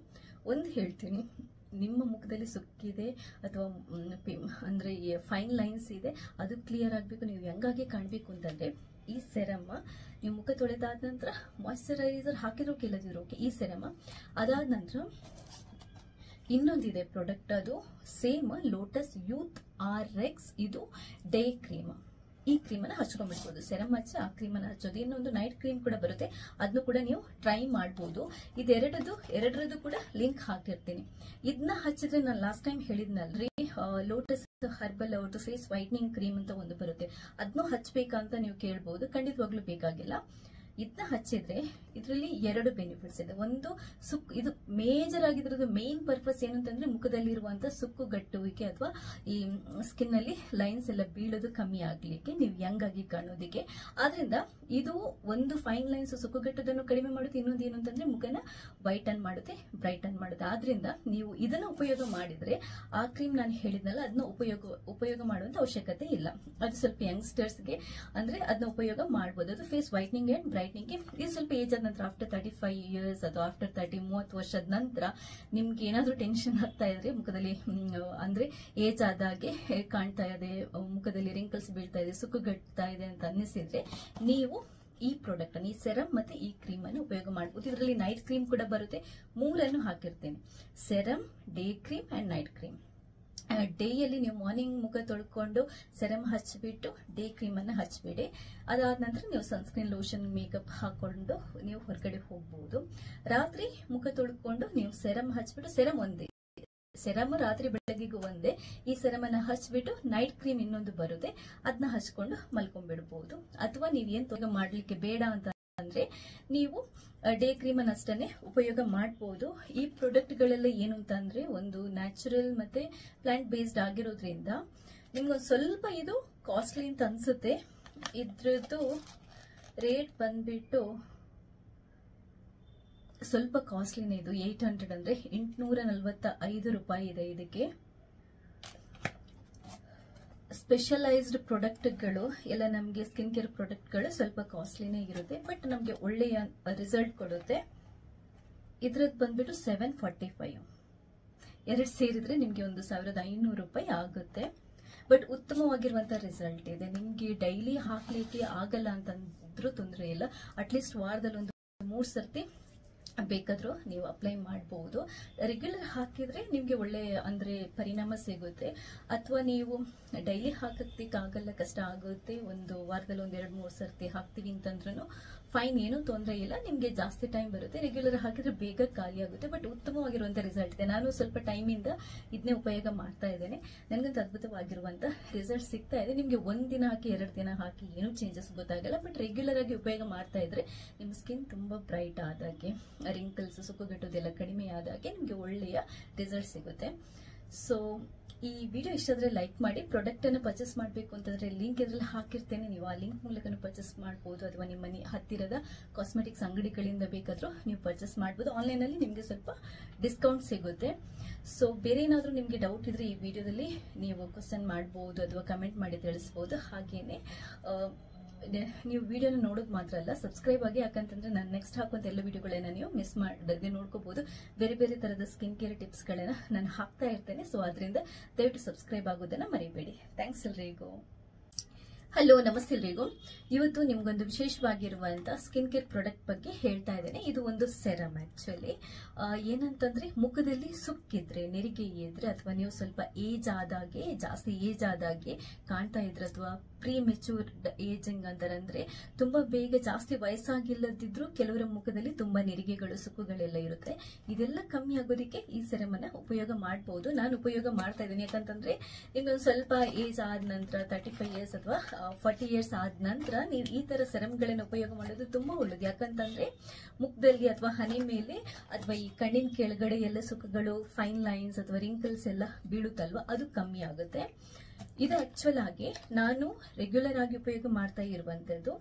ಒಂದು ಹೇಳ್ತೀನಿ, ನಿಮ್ಮ ಮುಖದಲ್ಲಿ ಸುಕ್ಕಿದೆ ಅಥವಾ ಅಂದ್ರೆ ಫೈನ್ ಲೈನ್ಸ್ ಇದೆ, ಅದು ಕ್ಲಿಯರ್ ಆಗಬೇಕು, ನೀವು ಹೆಂಗಾಗಿ ಕಾಣಬೇಕು ಅಂತಂದ್ರೆ ಈ ಸೆರಮ್ ನೀವು ಮುಖ ತೊಳೆದಾದ ನಂತರ ಮಾಯಿಶ್ಚರೈಸರ್ ಹಾಕಿರೋ ಕೆಲದಿರೋ ಈ ಸೆರಮ್ ಅದಾದ ನಂತರ ಇನ್ನೊಂದಿದೆ ಪ್ರಾಡಕ್ಟ್, ಅದು ಸೇಮ್ ಲೋಟಸ್ ಯೂತ್ RX. ಇದು ಡೇ ಕ್ರೀಮ್. ಈ ಕ್ರೀಮ್ ಅನ್ನ ಹಚ್ಕೊಂಡ್ಬಿಡ್ಬೋದು. ಸೆರಮ್ ಹಚ್ಚಿ ಆ ಕ್ರೀಮ್ ಅನ್ನ ಹಚ್ಚೋದು. ಇನ್ನೊಂದು ನೈಟ್ ಕ್ರೀಮ್ ಕೂಡ ಬರುತ್ತೆ, ಅದನ್ನು ಕೂಡ ನೀವು ಟ್ರೈ ಮಾಡಬಹುದು. ಎರಡರದ್ದು ಕೂಡ ಲಿಂಕ್ ಹಾಕಿರ್ತೀನಿ. ಇದನ್ನ ಹಚ್ಚಿದ್ರೆ ನಾನು ಲಾಸ್ಟ್ ಟೈಮ್ ಹೇಳಿದ್ನಲ್ರಿ, ಲೋಟಸ್ ಹರ್ಬಲ್ ಅವ್ರದ್ದು ಫೇಸ್ ವೈಟ್ನಿಂಗ್ ಕ್ರೀಮ್ ಅಂತ ಒಂದು ಬರುತ್ತೆ, ಅದನ್ನು ಹಚ್ಬೇಕಂತ ನೀವು ಕೇಳಬಹುದು. ಖಂಡಿತವಾಗ್ಲೂ ಬೇಕಾಗಿಲ್ಲ. ಇದನ್ನ ಹಚ್ಚಿದ್ರೆ ಇದರಲ್ಲಿ ಎರಡು ಬೆನಿಫಿಟ್ಸ್ ಇದೆ. ಒಂದು ಇದು ಮೇಜರ್ ಆಗಿದ್ರದ್ದು ಮೇನ್ ಪರ್ಪಸ್ ಏನಂತಂದ್ರೆ ಮುಖದಲ್ಲಿರುವಂತ ಸುಕ್ಕುಗಟ್ಟುವಿಕೆ ಅಥವಾ ಈ ಸ್ಕಿನ್ ಅಲ್ಲಿ ಲೈನ್ಸ್ ಎಲ್ಲ ಬೀಳೋದು ಕಮ್ಮಿ ಆಗ್ಲಿಕ್ಕೆ, ನೀವು ಯಂಗ್ ಆಗಿ ಕಾಣೋದಿಕ್ಕೆ. ಆದ್ರಿಂದ ಇದು ಒಂದು ಫೈನ್ ಲೈನ್ಸ್ ಸುಕ್ಕುಗಟ್ಟೋದನ್ನು ಕಡಿಮೆ ಮಾಡುತ್ತೆ. ಇನ್ನೊಂದು ಏನು ಅಂತಂದ್ರೆ ಮುಖನ ವೈಟನ್ ಮಾಡುತ್ತೆ, ಬ್ರೈಟನ್ ಮಾಡುತ್ತೆ. ಆದ್ರಿಂದ ನೀವು ಇದನ್ನ ಉಪಯೋಗ ಮಾಡಿದ್ರೆ ಆ ಕ್ರೀಮ್ ನಾನು ಹೇಳಿದ್ನಲ್ಲ ಅದನ್ನ ಉಪಯೋಗ ಮಾಡುವಂತ ಅವಶ್ಯಕತೆ ಇಲ್ಲ. ಅದು ಸ್ವಲ್ಪ ಯಂಗ್ಸ್ಟರ್ಸ್ಗೆ ಅಂದ್ರೆ ಅದನ್ನ ಉಪಯೋಗ ಮಾಡಬಹುದು. ಅದು ಫೇಸ್ ವೈಟ್ನಿಂಗ್ ಅಂಡ್ ಬ್ರೈಟ್ನಿಂಗ್. ಇದು ಸ್ವಲ್ಪ ಏಜ್ ಆದ ನಂತರ ಆಫ್ಟರ್ 35 ಇಯರ್ಸ್ ಅಥವಾ ಆಫ್ಟರ್ 30 ವರ್ಷದ ನಂತರ ನಿಮ್ಗೆ ಏನಾದ್ರೂ ಟೆನ್ಷನ್ ಆಗ್ತಾ ಇದ್ರೆ ಮುಖದಲ್ಲಿ, ಅಂದ್ರೆ ಏಜ್ ಆದಾಗೆ ಕಾಣ್ತಾ ಇದೆ, ಮುಖದಲ್ಲಿ ರಿಂಕಲ್ಸ್ ಬೀಳ್ತಾ ಇದೆ, ಸುಕ್ಕುಗಟ್ತಾ ಇದೆ ಅಂತ ಅನ್ನಿಸಿದ್ರೆ ನೀವು ಈ ಪ್ರಾಡಕ್ಟ್ ಅನ್ನು, ಈ ಸೆರಮ್ ಮತ್ತೆ ಈ ಕ್ರೀಮ್ ಅನ್ನು ಉಪಯೋಗ ಮಾಡಬಹುದು. ಇದರಲ್ಲಿ ನೈಟ್ ಕ್ರೀಮ್ ಕೂಡ ಬರುತ್ತೆ. ಮೂರನ್ನು ಹಾಕಿರ್ತೇನೆ, serum, day cream and night cream. ಡೇಯಲ್ಲಿ ನೀವು ಮಾರ್ನಿಂಗ್ ಮುಖ ತೊಳ್ಕೊಂಡು ಸೆರಮ್ ಹಚ್ಚಿಬಿಟ್ಟು ಡೇ ಕ್ರೀಮ್ ಅನ್ನ ಹಚ್ಬಿಡಿ. ಅದಾದ ನಂತರ ನೀವು ಸನ್ಸ್ಕ್ರೀನ್, ಲೋಷನ್, ಮೇಕಪ್ ಹಾಕೊಂಡು ನೀವು ಹೊರಗಡೆ ಹೋಗಬಹುದು. ರಾತ್ರಿ ಮುಖ ತೊಳ್ಕೊಂಡು ನೀವು ಸೆರಮ್ ಹಚ್ಬಿಟ್ಟು, ಸೆರಮ್ ಒಂದೇ, ಸೆರಮ್ ರಾತ್ರಿ ಬೆಳಗ್ಗೆಗೂ ಒಂದೇ. ಈ ಸೆರಮ್ ಅನ್ನ ಹಚ್ಬಿಟ್ಟು ನೈಟ್ ಕ್ರೀಮ್ ಇನ್ನೊಂದು ಬರುತ್ತೆ, ಅದನ್ನ ಹಚ್ಕೊಂಡು ಮಲ್ಕೊಂಡ್ಬಿಡ್ಬಹುದು. ಅಥವಾ ನೀವ್ ಏನ್ ಉಪಯೋಗ ಮಾಡ್ಲಿಕ್ಕೆ ಬೇಡ ಅಂತ ಅಂದ್ರೆ ನೀವು ಡೇ ಕ್ರೀಮ್ ಅನ್ನ ಅಷ್ಟನ್ನೇ ಉಪಯೋಗ ಮಾಡಬಹುದು. ಈ ಪ್ರಾಡಕ್ಟ್ ಗಳೆಲ್ಲ ಏನು ಅಂತಂದ್ರೆ ಒಂದು ನ್ಯಾಚುರಲ್ ಮತ್ತೆ ಪ್ಲಾಂಟ್ ಬೇಸ್ಡ್ ಆಗಿರೋದ್ರಿಂದ ನಿಮ್ಗೊಂದು ಸ್ವಲ್ಪ ಇದು ಕಾಸ್ಟ್ಲಿ ಅಂತ ಅನ್ಸುತ್ತೆ. ಇದ್ರದ್ದು ರೇಟ್ ಬಂದ್ಬಿಟ್ಟು ಸ್ವಲ್ಪ ಕಾಸ್ಟ್ಲಿನೇ. ಇದು 800 ಅಂದ್ರೆ 845 ರೂಪಾಯಿ ಇದೆ. ಇದಕ್ಕೆ ಸ್ಪೆಷಲೈಸ್ಡ್ ಪ್ರಾಡಕ್ಟ್ಗಳು ಎಲ್ಲ ನಮಗೆ ಸ್ಕಿನ್ ಕೇರ್ ಪ್ರಾಡಕ್ಟ್ಗಳು ಸ್ವಲ್ಪ ಕಾಸ್ಟ್ಲಿನೇ ಇರುತ್ತೆ, ಬಟ್ ನಮಗೆ ಒಳ್ಳೆಯ ರಿಸಲ್ಟ್ ಕೊಡುತ್ತೆ. ಇದ್ರದ್ದು ಬಂದ್ಬಿಟ್ಟು 745. ಎರಡು ಸೇರಿದ್ರೆ ನಿಮ್ಗೆ 1500 ರೂಪಾಯಿ ಆಗುತ್ತೆ. ಬಟ್ ಉತ್ತಮವಾಗಿರುವಂತಹ ರಿಸಲ್ಟ್ ಇದೆ. ನಿಮ್ಗೆ ಡೈಲಿ ಹಾಕ್ಲಿಕ್ಕೆ ಆಗಲ್ಲ ಅಂತಂದ್ರೂ ತೊಂದರೆ ಇಲ್ಲ. ಅಟ್ಲೀಸ್ಟ್ ವಾರದಲ್ಲಿ ಒಂದು 3 ಸರ್ತಿ ಬೇಕಾದ್ರೂ ನೀವು ಅಪ್ಲೈ ಮಾಡಬಹುದು. ರೆಗ್ಯುಲರ್ ಹಾಕಿದ್ರೆ ನಿಮ್ಗೆ ಒಳ್ಳೆ ಅಂದ್ರೆ ಪರಿಣಾಮ ಸಿಗುತ್ತೆ. ಅಥವಾ ನೀವು ಡೈಲಿ ಹಾಕಕ್ಕಾಗಲ್ಲ, ಕಷ್ಟ ಆಗುತ್ತೆ, ಒಂದು ವಾರದಲ್ಲಿ 1-2-3 ಸರ್ತಿ ಹಾಕ್ತೀವಿ ಅಂತಂದ್ರೂ ಫೈನ್, ಏನು ತೊಂದರೆ ಇಲ್ಲ. ನಿಮ್ಗೆ ಜಾಸ್ತಿ ಟೈಮ್ ಬರುತ್ತೆ. ರೆಗ್ಯುಲರ್ ಹಾಕಿದ್ರೆ ಬೇಗ ಖಾಲಿ ಆಗುತ್ತೆ, ಬಟ್ ಉತ್ತಮವಾಗಿರುವಂತ ರಿಸಲ್ಟ್ ಇದೆ. ನಾನು ಸ್ವಲ್ಪ ಟೈಮ್ ಇಂದ ಇದನ್ನೇ ಉಪಯೋಗ ಮಾಡ್ತಾ ಇದ್ದೇನೆ. ನನಗಂತ ಅದ್ಭುತವಾಗಿರುವಂತ ರಿಸಲ್ಟ್ ಸಿಗ್ತಾ ಇದೆ. ನಿಮ್ಗೆ 1 ದಿನ ಹಾಕಿ 2 ದಿನ ಹಾಕಿ ಏನು ಚೇಂಜಸ್ ಗೊತ್ತಾಗಲ್ಲ, ಬಟ್ ರೆಗ್ಯುಲರ್ ಆಗಿ ಉಪಯೋಗ ಮಾಡ್ತಾ ಇದ್ರೆ ನಿಮ್ ಸ್ಕಿನ್ ತುಂಬಾ ಬ್ರೈಟ್ ಆದಾಗೆ, ರಿಂಕಲ್ಸ್, ಸುಕ್ಕುಗಟ್ಟೋದೆಲ್ಲ ಕಡಿಮೆ ಆದಾಗೆ ನಿಮ್ಗೆ ಒಳ್ಳೆಯ ರಿಸಲ್ಟ್ ಸಿಗುತ್ತೆ. ಸೊ ಈ ವಿಡಿಯೋ ಇಷ್ಟ ಆದ್ರೆ ಲೈಕ್ ಮಾಡಿ. ಪ್ರಾಡಕ್ಟ್ ಅನ್ನು ಪರ್ಚೇಸ್ ಮಾಡಬೇಕು ಅಂತಂದ್ರೆ ಲಿಂಕ್ ಇದರಲ್ಲಿ ಹಾಕಿರ್ತೇನೆ, ನೀವು ಆ ಲಿಂಕ್ ಮೂಲಕ ಪರ್ಚೇಸ್ ಮಾಡಬಹುದು. ಅಥವಾ ನಿಮ್ಮ ಮನೆ ಹತ್ತಿರದ ಕಾಸ್ಮೆಟಿಕ್ಸ್ ಅಂಗಡಿಗಳಿಂದ ಬೇಕಾದ್ರೂ ನೀವು ಪರ್ಚೇಸ್ ಮಾಡಬಹುದು. ಆನ್ಲೈನ್ ಅಲ್ಲಿ ನಿಮ್ಗೆ ಸ್ವಲ್ಪ ಡಿಸ್ಕೌಂಟ್ ಸಿಗುತ್ತೆ. ಸೊ ಬೇರೆ ಏನಾದ್ರೂ ನಿಮ್ಗೆ ಡೌಟ್ ಇದ್ರೆ ಈ ವಿಡಿಯೋದಲ್ಲಿ ನೀವು ಕ್ವಶನ್ ಮಾಡಬಹುದು ಅಥವಾ ಕಮೆಂಟ್ ಮಾಡಿ ತಿಳಿಸಬಹುದು. ಹಾಗೇನೆ ನೀವು ವಿಡಿಯೋನ ನೋಡೋದು ಮಾತ್ರ ಅಲ್ಲ, ಸಬ್ಸ್ಕ್ರೈಬ್ ಆಗಿ. ಯಾಕಂತಂದ್ರೆ ನಾನು ನೆಕ್ಸ್ಟ್ ಹಾಕುವಂತ ಎಲ್ಲ ವಿಡಿಯೋಗಳನ್ನ ನೀವು ಮಿಸ್ ಮಾಡದೆ ನೋಡ್ಕೋಬಹುದು. ಬೇರೆ ಬೇರೆ ತರದ ಸ್ಕಿನ್ ಕೇರ್ ಟಿಪ್ಸ್ ಗಳನ್ನ ನಾನು ಹಾಕ್ತಾ ಇರ್ತೇನೆ. ಸೊ ಅದರಿಂದ ದಯವಿಟ್ಟು ಸಬ್ಸ್ಕ್ರೈಬ್ ಆಗೋದನ್ನ ಮರಿಬೇಡಿ. ಥ್ಯಾಂಕ್ಸ್ ಎಲ್ರಿಗೂ. ಹಲೋ, ನಮಸ್ತೆ ಎಲ್ರಿಗೂ. ಇವತ್ತು ನಿಮ್ಗೊಂದು ವಿಶೇಷವಾಗಿರುವಂತ ಸ್ಕಿನ್ ಕೇರ್ ಪ್ರಾಡಕ್ಟ್ ಬಗ್ಗೆ ಹೇಳ್ತಾ ಇದ್ದೇನೆ. ಇದು ಒಂದು ಸೆರಮ್ ಆಕ್ಚುಲಿ. ಏನಂತಂದ್ರೆ ಮುಖದಲ್ಲಿ ಸುಕ್ಕಿದ್ರೆ, ನೆರಿಗೆ ಇದ್ರೆ, ಅಥವಾ ನೀವು ಸ್ವಲ್ಪ ಜಾಸ್ತಿ ಏಜ್ ಆದಾಗೆ ಕಾಣ್ತಾ ಇದ್ರೆ, ಅಥವಾ ಪ್ರೀ ಮೆಚೂರ್ಡ್ ಏಜಿಂಗ್ ಅಂತಾರಂದ್ರೆ ತುಂಬಾ ಬೇಗ ಜಾಸ್ತಿ ವಯಸ್ಸಾಗಿಲ್ಲದಿದ್ರು ಕೆಲವರ ಮುಖದಲ್ಲಿ ತುಂಬಾ ನೆರಿಗೆಗಳು, ಸುಕ್ಕುಗಳೆಲ್ಲ ಇರುತ್ತೆ. ಇದೆಲ್ಲ ಕಮ್ಮಿ ಆಗೋದಕ್ಕೆ ಈ ಸೆರಮ್ ಅನ್ನ ಉಪಯೋಗ ಮಾಡಬಹುದು. ನಾನು ಉಪಯೋಗ ಮಾಡ್ತಾ ಇದ್ದೀನಿ. ಯಾಕಂತಂದ್ರೆ ನಿಮ್ಗೆ ಒಂದು ಸ್ವಲ್ಪ ಏಜ್ ಆದ ನಂತರ 35 ಇಯರ್ಸ್ ಅಥವಾ 40 ಇಯರ್ಸ್ ಆದ ನಂತರ ನೀವು ಈ ತರ ಸೆರಮ್ಗಳನ್ನ ಉಪಯೋಗ ಮಾಡೋದು ತುಂಬಾ ಒಳ್ಳೇದು. ಯಾಕಂತಂದ್ರೆ ಮುಖದಲ್ಲಿ ಅಥವಾ ಹನಿ ಮೇಲೆ ಅಥವಾ ಈ ಕಣ್ಣಿನ ಕೆಳಗಡೆ ಎಲ್ಲ ಸುಕ್ಕುಗಳು, ಫೈನ್ ಲೈನ್ಸ್ ಅಥವಾ ರಿಂಕಲ್ಸ್ ಎಲ್ಲ ಬೀಳುತ್ತಲ್ವಾ, ಅದು ಕಮ್ಮಿ ಆಗುತ್ತೆ. ಇದು ಆಕ್ಚುಲ್ ಆಗಿ ನಾನು ರೆಗ್ಯುಲರ್ ಆಗಿ ಉಪಯೋಗ ಮಾಡ್ತಾ ಇರುವಂತದ್ದು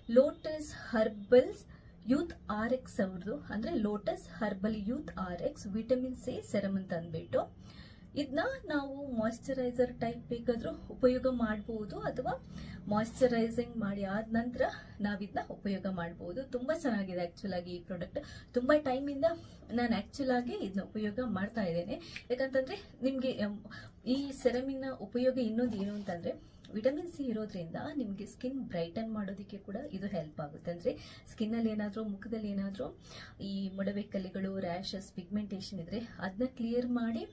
ಲೋಟಸ್ ಹರ್ಬಲ್ಸ್ ಯೂತ್ RX ಅವ್ರದ್ದು, ಅಂದ್ರೆ lotus herbal youth RX vitamin C serum ಅಂತ ಅಂದ್ಬಿಟ್ಟು. ಇದನ್ನ ನಾವು ಮಾಯಿಶ್ಚರೈಸರ್ ಟೈಪ್ ಬೇಕಾದ್ರೂ ಉಪಯೋಗ ಮಾಡಬಹುದು, ಅಥವಾ ಮಾಯಿಶ್ಚರೈಸಿಂಗ್ ಮಾಡಿ ಆದ ನಂತರ ನಾವಿದನ್ನ ಉಪಯೋಗ ಮಾಡಬಹುದು. ತುಂಬಾ ಚೆನ್ನಾಗಿದೆ ಆಕ್ಚುಲ್ ಆಗಿ ಈ ಪ್ರಾಡಕ್ಟ್. ತುಂಬಾ ಟೈಮ್ ಇಂದ ನಾನು ಆಕ್ಚುಲ್ ಆಗಿ ಇದನ್ನ ಉಪಯೋಗ ಮಾಡ್ತಾ ಇದ್ದೇನೆ. ಯಾಕಂತಂದ್ರೆ ನಿಮ್ಗೆ ಈ ಸೆರಮಿನ ಉಪಯೋಗ ಇನ್ನೊಂದು ಏನು ಅಂತಂದ್ರೆ, ವಿಟಮಿನ್ ಸಿ ಇರೋದ್ರಿಂದ ನಿಮ್ಗೆ ಸ್ಕಿನ್ ಬ್ರೈಟನ್ ಮಾಡೋದಕ್ಕೆ ಕೂಡ ಇದು ಹೆಲ್ಪ್ ಆಗುತ್ತೆ. ಅಂದ್ರೆ ಸ್ಕಿನ್ ಅಲ್ಲಿ ಏನಾದ್ರೂ, ಮುಖದಲ್ಲಿ ಏನಾದ್ರೂ ಈ ಮೊಡವೆ ಕಲೆಗಳು, ರ್ಯಾಶಸ್, ಪಿಗ್ಮೆಂಟೇಶನ್ ಇದ್ರೆ ಅದನ್ನ ಕ್ಲಿಯರ್ ಮಾಡಿ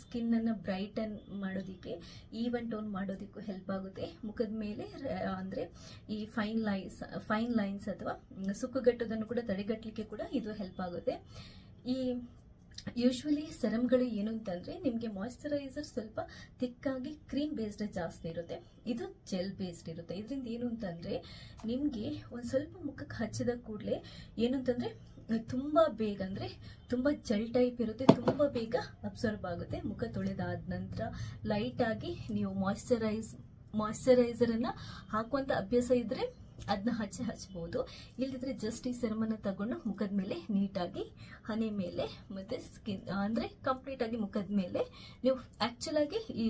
ಸ್ಕಿನ್ ಅನ್ನ ಬ್ರೈಟನ್ ಮಾಡೋದಿಕ್ಕೆ, ಈವನ್ ಟೋನ್ ಮಾಡೋದಕ್ಕೂ ಹೆಲ್ಪ್ ಆಗುತ್ತೆ. ಮುಖದ ಮೇಲೆ ಅಂದ್ರೆ ಈ ಫೈನ್ ಲೈನ್ಸ್ ಅಥವಾ ಸುಕ್ಕುಗಟ್ಟೋದನ್ನು ಕೂಡ ತಡೆಗಟ್ಟಲಿಕ್ಕೆ ಕೂಡ ಇದು ಹೆಲ್ಪ್ ಆಗುತ್ತೆ. ಈ ಯೂಶುವಲಿ ಸೆರಮ್ಗಳು ಏನು ಅಂತಂದ್ರೆ ನಿಮ್ಗೆ ಮಾಯಿಶ್ಚರೈಸರ್ ಸ್ವಲ್ಪ ತಿಕ್ಕಾಗಿ ಕ್ರೀಮ್ ಬೇಸ್ಡ್ ಜಾಸ್ತಿ ಇರುತ್ತೆ, ಇದು ಜೆಲ್ ಬೇಸ್ಡ್ ಇರುತ್ತೆ. ಇದರಿಂದ ಏನು ಅಂತಂದ್ರೆ ನಿಮ್ಗೆ ಒಂದ್ ಸ್ವಲ್ಪ ಮುಖಕ್ಕೆ ಹಚ್ಚಿದ ಕೂಡಲೇ ಏನು ಅಂತಂದ್ರೆ ತುಂಬಾ ಬೇಗ, ಅಂದ್ರೆ ತುಂಬಾ ಜೆಲ್ ಟೈಪ್ ಇರುತ್ತೆ, ತುಂಬಾ ಬೇಗ ಅಬ್ಸರ್ವ್ ಆಗುತ್ತೆ. ಮುಖ ತೊಳೆದಾದ ನಂತರ ಲೈಟ್ ಆಗಿ ನೀವು ಮಾಯಿಶ್ಚರೈಸರ್ ಅನ್ನ ಹಾಕುವಂತ ಅಭ್ಯಾಸ ಇದ್ರೆ ಅದನ್ನ ಹಚ್ಚಬಹುದು. ಇಲ್ದಿದ್ರೆ ಜಸ್ಟ್ ಈ ಸೆರಮ್ ಅನ್ನ ತಗೊಂಡು ಮುಖದ ಮೇಲೆ ನೀಟಾಗಿ ಹನಿ ಮೇಲೆ ಮತ್ತೆ ಸ್ಕಿನ್ ಅಂದ್ರೆ ಕಂಪ್ಲೀಟ್ ಆಗಿ ಮುಖದ ಮೇಲೆ ನೀವು ಆಕ್ಚುಲ್ ಆಗಿ ಈ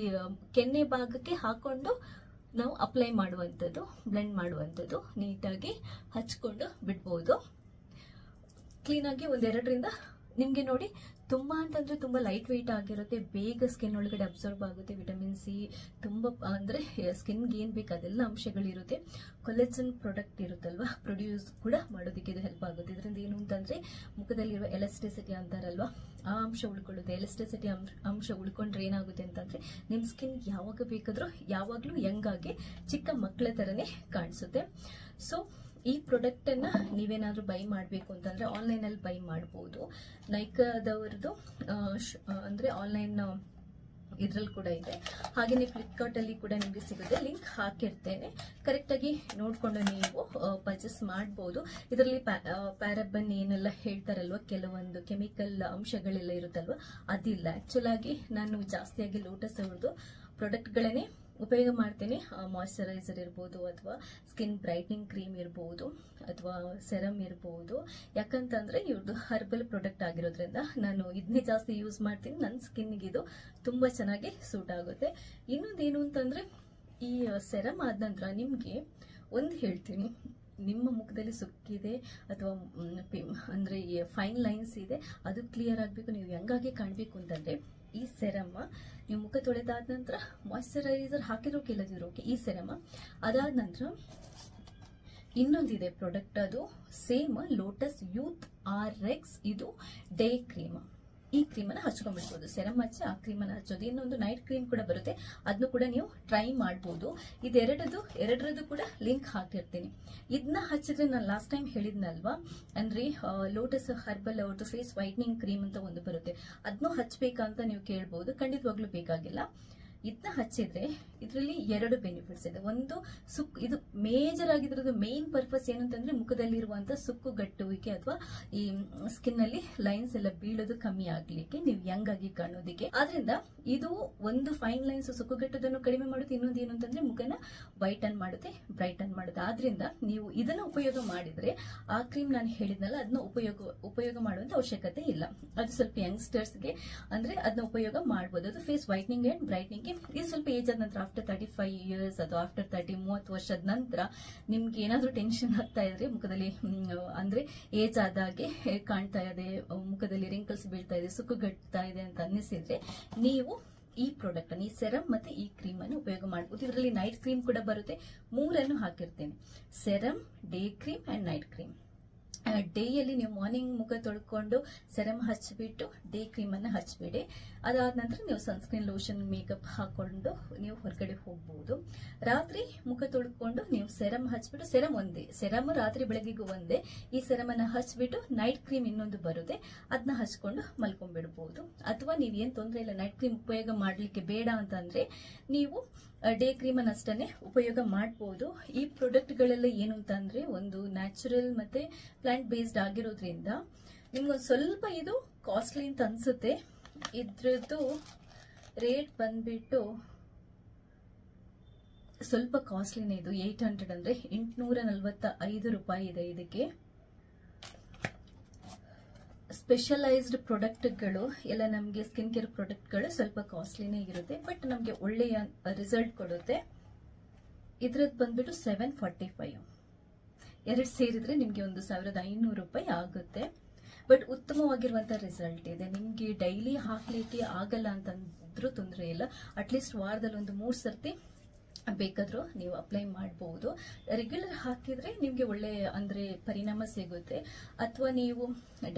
ಕೆನ್ನೆ ಭಾಗಕ್ಕೆ ಹಾಕೊಂಡು ನಾವು ಅಪ್ಲೈ ಮಾಡುವಂಥದ್ದು, ಬ್ಲೆಂಡ್ ಮಾಡುವಂಥದ್ದು, ನೀಟಾಗಿ ಹಚ್ಕೊಂಡು ಬಿಡ್ಬೋದು. ಕ್ಲೀನ್ ಆಗಿ ಒಂದೆರಡರಿಂದ ನಿಮ್ಗೆ ನೋಡಿ ತುಂಬಾ ಅಂತಂದ್ರೆ ತುಂಬಾ ಲೈಟ್ ವೆಯ್ಟ್ ಆಗಿರುತ್ತೆ, ಬೇಗ ಸ್ಕಿನ್ ಒಳಗಡೆ ಅಬ್ಸರ್ವ್ ಆಗುತ್ತೆ. ವಿಟಮಿನ್ ಸಿ ತುಂಬಾ ಅಂದ್ರೆ ಸ್ಕಿನ್ಗೆ ಏನ್ ಬೇಕು ಅದೆಲ್ಲ ಅಂಶಗಳಿರುತ್ತೆ. ಕೊಲೆಜನ್ ಪ್ರಾಡಕ್ಟ್ ಇರುತ್ತಲ್ವಾ, ಪ್ರೊಡ್ಯೂಸ್ ಕೂಡ ಮಾಡೋದಕ್ಕೆ ಇದು ಹೆಲ್ಪ್ ಆಗುತ್ತೆ. ಇದರಿಂದ ಏನು ಅಂತಂದ್ರೆ ಮುಖದಲ್ಲಿರುವ ಎಲಾಸ್ಟಿಸಿಟಿ ಅಂತಾರಲ್ವಾ, ಆ ಅಂಶ ಉಳ್ಕೊಳ್ಳುತ್ತೆ. ಎಲಾಸ್ಟಿಸಿಟಿ ಅಂಶ ಉಳ್ಕೊಂಡ್ರೆ ಏನಾಗುತ್ತೆ ಅಂತಂದ್ರೆ ನಿಮ್ ಸ್ಕಿನ್ ಯಾವಾಗ ಬೇಕಾದ್ರೂ ಯಾವಾಗ್ಲೂ ಯಂಗ್ ಆಗಿ ಚಿಕ್ಕ ಮಕ್ಕಳ ತರನೇ ಕಾಣಿಸುತ್ತೆ. ಸೊ ಈ ಪ್ರಾಡಕ್ಟ್ ಅನ್ನ ನೀವೇನಾದ್ರೂ ಬೈ ಮಾಡಬೇಕು ಅಂತಂದ್ರೆ ಆನ್ಲೈನ್ ಅಲ್ಲಿ ಬೈ ಮಾಡಬಹುದು. ನೈಕಾದವ್ರದ್ದು ಅಂದ್ರೆ ಆನ್ಲೈನ್ ಇದ್ರಲ್ಲಿ ಕೂಡ ಇದೆ, ಹಾಗೇನೆ ಫ್ಲಿಪ್ಕಾರ್ಟ್ ಅಲ್ಲಿ ಕೂಡ ನಿಮ್ಗೆ ಸಿಗುತ್ತೆ. ಲಿಂಕ್ ಹಾಕಿರ್ತೇನೆ, ಕರೆಕ್ಟ್ ಆಗಿ ನೋಡ್ಕೊಂಡು ನೀವು ಪರ್ಚೇಸ್ ಮಾಡಬಹುದು. ಇದರಲ್ಲಿ ಪ್ಯಾರಾಬನ್ ಏನೆಲ್ಲ ಹೇಳ್ತಾರಲ್ವಾ, ಕೆಲವೊಂದು ಕೆಮಿಕಲ್ ಅಂಶಗಳೆಲ್ಲ ಇರುತ್ತಲ್ವಾ, ಅದಿಲ್ಲ. ಆಕ್ಚುಲ್ ಆಗಿ ನಾನು ಜಾಸ್ತಿಯಾಗಿ ಲೋಟಸ್ ಅವ್ರದ್ದು ಪ್ರಾಡಕ್ಟ್ ಗಳನ್ನೇ ಉಪಯೋಗ ಮಾಡ್ತೇನೆ. ಮಾಯಿಶ್ಚರೈಸರ್ ಇರ್ಬೋದು, ಅಥವಾ ಸ್ಕಿನ್ ಬ್ರೈಟ್ನಿಂಗ್ ಕ್ರೀಮ್ ಇರ್ಬೋದು, ಅಥವಾ ಸೆರಮ್ ಇರ್ಬೋದು. ಯಾಕಂತಂದ್ರೆ ಇವ್ರದ್ದು ಹರ್ಬಲ್ ಪ್ರಾಡಕ್ಟ್ ಆಗಿರೋದ್ರಿಂದ ನಾನು ಇದನ್ನೇ ಜಾಸ್ತಿ ಯೂಸ್ ಮಾಡ್ತೀನಿ. ನನ್ನ ಸ್ಕಿನ್ಗೆ ಇದು ತುಂಬಾ ಚೆನ್ನಾಗಿ ಸೂಟ್ ಆಗುತ್ತೆ. ಇನ್ನೊಂದೇನು ಅಂತಂದ್ರೆ ಈ ಸೆರಮ್ ಆದ ನಂತರ ನಿಮ್ಗೆ ಒಂದು ಹೇಳ್ತೀನಿ, ನಿಮ್ಮ ಮುಖದಲ್ಲಿ ಸುಕ್ಕಿದೆ ಅಥವಾ ಅಂದ್ರೆ ಫೈನ್ ಲೈನ್ಸ್ ಇದೆ, ಅದು ಕ್ಲಿಯರ್ ಆಗಬೇಕು, ನೀವು ಹೆಂಗಾಗಿ ಕಾಣಬೇಕು ಅಂತಂದ್ರೆ ಈ ಸೆರಮ್ ನೀವು ಮುಖ ತೊಳೆದಾದ ನಂತರ ಮಾಯಿಶ್ಚರೈಸರ್ ಹಾಕಿದ್ರು ಕೇಳದಿದ್ರು ಓಕೆ, ಈ ಸೆರಮ್ ಅದಾದ ನಂತರ ಇನ್ನೊಂದಿದೆ ಪ್ರಾಡಕ್ಟ್, ಅದು ಸೇಮ್ ಲೋಟಸ್ ಯೂತ್ RX, ಇದು ಡೇ ಕ್ರೀಮ್. ಈ ಕ್ರೀಮ್ ಅನ್ನ ಹಚ್ಕೊಂಡ್ಬಿಡ್ಬೋದು, ಸೆರಮ್ ಹಚ್ಚಿ ಆ ಕ್ರೀಮ್ ಅನ್ನ ಹಚ್ಚೋದು. ಇನ್ನೊಂದು ನೈಟ್ ಕ್ರೀಮ್ ಕೂಡ ಬರುತ್ತೆ, ಅದನ್ನು ಕೂಡ ನೀವು ಟ್ರೈ ಮಾಡಬಹುದು. ಎರಡರದ್ದು ಕೂಡ ಲಿಂಕ್ ಹಾಕಿರ್ತೀನಿ. ಇದನ್ನ ಹಚ್ಚಿದ್ರೆ ನಾನು ಲಾಸ್ಟ್ ಟೈಮ್ ಹೇಳಿದ್ನಲ್ವಾ, ಅಂದ್ರೆ ಲೋಟಸ್ ಹರ್ಬಲ್ ಅವ್ರದ್ದು ಫೇಸ್ ವೈಟ್ನಿಂಗ್ ಕ್ರೀಮ್ ಅಂತ ಒಂದು ಬರುತ್ತೆ, ಅದನ್ನು ಹಚ್ಬೇಕಾ ಅಂತ ನೀವು ಕೇಳ್ಬಹುದು. ಖಂಡಿತವಾಗ್ಲೂ ಬೇಕಾಗಿಲ್ಲ. ಇದನ್ನ ಹಚ್ಚಿದ್ರೆ ಇದರಲ್ಲಿ ಎರಡು ಬೆನಿಫಿಟ್ಸ್ ಇದೆ. ಒಂದು ಇದು ಮೇಜರ್ ಆಗಿದ್ರದ್ದು ಮೇನ್ ಪರ್ಪಸ್ ಏನಂತಂದ್ರೆ ಮುಖದಲ್ಲಿರುವಂತ ಸುಕ್ಕುಗಟ್ಟುವಿಕೆ ಅಥವಾ ಈ ಸ್ಕಿನ್ ಅಲ್ಲಿ ಲೈನ್ಸ್ ಎಲ್ಲ ಬೀಳೋದು ಕಮ್ಮಿ ಆಗ್ಲಿಕ್ಕೆ, ನೀವು ಯಂಗ್ ಆಗಿ ಕಾಣೋದಿಕ್ಕೆ. ಆದ್ರಿಂದ ಇದು ಒಂದು ಫೈನ್ ಲೈನ್ಸ್, ಸುಕ್ಕುಗಟ್ಟೋದನ್ನು ಕಡಿಮೆ ಮಾಡುತ್ತೆ. ಇನ್ನೊಂದು ಏನು ಅಂತಂದ್ರೆ ಮುಖನ ವೈಟನ್ ಮಾಡುತ್ತೆ, ಬ್ರೈಟನ್ ಮಾಡುತ್ತೆ. ಆದ್ರಿಂದ ನೀವು ಇದನ್ನ ಉಪಯೋಗ ಮಾಡಿದ್ರೆ ಆ ಕ್ರೀಮ್ ನಾನು ಹೇಳಿದ್ನಲ್ಲ ಅದನ್ನ ಉಪಯೋಗ ಮಾಡುವಂತ ಅವಶ್ಯಕತೆ ಇಲ್ಲ. ಅದು ಸ್ವಲ್ಪ ಯಂಗ್ಸ್ಟರ್ಸ್ಗೆ ಅಂದ್ರೆ ಅದನ್ನ ಉಪಯೋಗ ಮಾಡಬಹುದು. ಅದು ಫೇಸ್ ವೈಟ್ನಿಂಗ್ ಅಂಡ್ ಬ್ರೈಟ್ನಿಂಗ್. ಇದು ಸ್ವಲ್ಪ ಏಜ್ ಆದ ನಂತರ ಆಫ್ಟರ್ 35 ಇಯರ್ಸ್ ಅಥವಾ ಆಫ್ಟರ್ 30 ವರ್ಷದ ನಂತರ ನಿಮ್ಗೆ ಏನಾದ್ರೂ ಟೆನ್ಷನ್ ಆಗ್ತಾ ಇದ್ರೆ ಮುಖದಲ್ಲಿ, ಅಂದ್ರೆ ಏಜ್ ಆದಾಗೆ ಕಾಣ್ತಾ ಇದೆ, ಮುಖದಲ್ಲಿ ರಿಂಕಲ್ಸ್ ಬೀಳ್ತಾ ಇದೆ, ಸುಕ್ಕುಗಟ್ತಾ ಇದೆ ಅಂತ ಅನ್ನಿಸಿದ್ರೆ ನೀವು ಈ ಪ್ರಾಡಕ್ಟ್ ಅನ್ನು, ಈ ಸೆರಮ್ ಮತ್ತೆ ಈ ಕ್ರೀಮ್ ಅನ್ನು ಉಪಯೋಗ ಮಾಡಬಹುದು. ಇದರಲ್ಲಿ ನೈಟ್ ಕ್ರೀಮ್ ಕೂಡ ಬರುತ್ತೆ. 3 ಹಾಕಿರ್ತೇನೆ, serum, day cream and night cream. ಡೇಯಲ್ಲಿ ನೀವು ಮಾರ್ನಿಂಗ್ ಮುಖ ತೊಳ್ಕೊಂಡು ಸೆರಮ್ ಹಚ್ಚಿಬಿಟ್ಟು ಡೇ ಕ್ರೀಮ್ ಅನ್ನ ಹಚ್ಬಿಡಿ. ಅದಾದ ನಂತರ ನೀವು ಸನ್ಸ್ಕ್ರೀನ್, ಲೋಷನ್, ಮೇಕಪ್ ಹಾಕೊಂಡು ನೀವು ಹೊರಗಡೆ ಹೋಗಬಹುದು. ರಾತ್ರಿ ಮುಖ ತೊಳ್ಕೊಂಡು ನೀವು ಸೆರಮ್ ಹಚ್ಬಿಟ್ಟು, ಸೆರಮ್ ಒಂದೇ, ಸೆರಮ್ ರಾತ್ರಿ ಬೆಳಗ್ಗೆಗೂ ಒಂದೇ, ಈ ಸೆರಮ್ ಅನ್ನ ಹಚ್ಬಿಟ್ಟು ನೈಟ್ ಕ್ರೀಮ್ ಇನ್ನೊಂದು ಬರುತ್ತೆ, ಅದನ್ನ ಹಚ್ಕೊಂಡು ಮಲ್ಕೊಂಡ್ಬಿಡಬಹುದು. ಅಥವಾ ನೀವು ಏನ್ ತೊಂದರೆ ಇಲ್ಲ, ನೈಟ್ ಕ್ರೀಮ್ ಉಪಯೋಗ ಮಾಡ್ಲಿಕ್ಕೆ ಬೇಡ ಅಂತಂದ್ರೆ ನೀವು ಡೇ ಕ್ರೀಮ್ ಅನ್ನ ಅಷ್ಟೇ ಉಪಯೋಗ ಮಾಡಬಹುದು. ಈ ಪ್ರಾಡಕ್ಟ್ ಗಳೆಲ್ಲ ಏನು ಅಂತಂದ್ರೆ ಒಂದು ನ್ಯಾಚುರಲ್ ಮತ್ತೆ ಪ್ಲಾಂಟ್ ಬೇಸ್ಡ್ ಆಗಿರೋದ್ರಿಂದ ನಿಮ್ಗೊಂದು ಸ್ವಲ್ಪ ಇದು ಕಾಸ್ಟ್ಲಿ ಅಂತ ಅನ್ಸುತ್ತೆ. ಇದ್ರದ್ದು ರೇಟ್ ಬಂದ್ಬಿಟ್ಟು ಸ್ವಲ್ಪ ಕಾಸ್ಟ್ಲಿನೇ, ಇದು 800 ಅಂದ್ರೆ 845 ರೂಪಾಯಿ ಇದೆ. ಇದಕ್ಕೆ ಸ್ಪೆಷಲೈಸ್ಡ್ ಪ್ರಾಡಕ್ಟ್ಗಳು ಎಲ್ಲ ನಮಗೆ ಸ್ಕಿನ್ ಕೇರ್ ಪ್ರಾಡಕ್ಟ್ಗಳು ಸ್ವಲ್ಪ ಕಾಸ್ಟ್ಲಿನೇ ಇರುತ್ತೆ, ಬಟ್ ನಮಗೆ ಒಳ್ಳೆಯ ರಿಸಲ್ಟ್ ಕೊಡುತ್ತೆ. ಇದ್ರದ್ದು ಬಂದ್ಬಿಟ್ಟು 745, ಎರಡು ಸೇರಿದ್ರೆ ನಿಮ್ಗೆ 1500 ರೂಪಾಯಿ ಆಗುತ್ತೆ. ಬಟ್ ಉತ್ತಮವಾಗಿರುವಂತಹ ರಿಸಲ್ಟ್ ಇದೆ. ನಿಮ್ಗೆ ಡೈಲಿ ಹಾಕ್ಲಿಕ್ಕೆ ಆಗಲ್ಲ ಅಂತಂದ್ರೂ ತೊಂದರೆ ಇಲ್ಲ, ಅಟ್ಲೀಸ್ಟ್ ವಾರದಲ್ಲಿ ಒಂದು 3 ಸರ್ತಿ ಬೇಕಾದ್ರೂ ನೀವು ಅಪ್ಲೈ ಮಾಡಬಹುದು. ರೆಗ್ಯುಲರ್ ಹಾಕಿದ್ರೆ ನಿಮ್ಗೆ ಒಳ್ಳೆ ಅಂದ್ರೆ ಪರಿಣಾಮ ಸಿಗುತ್ತೆ. ಅಥವಾ ನೀವು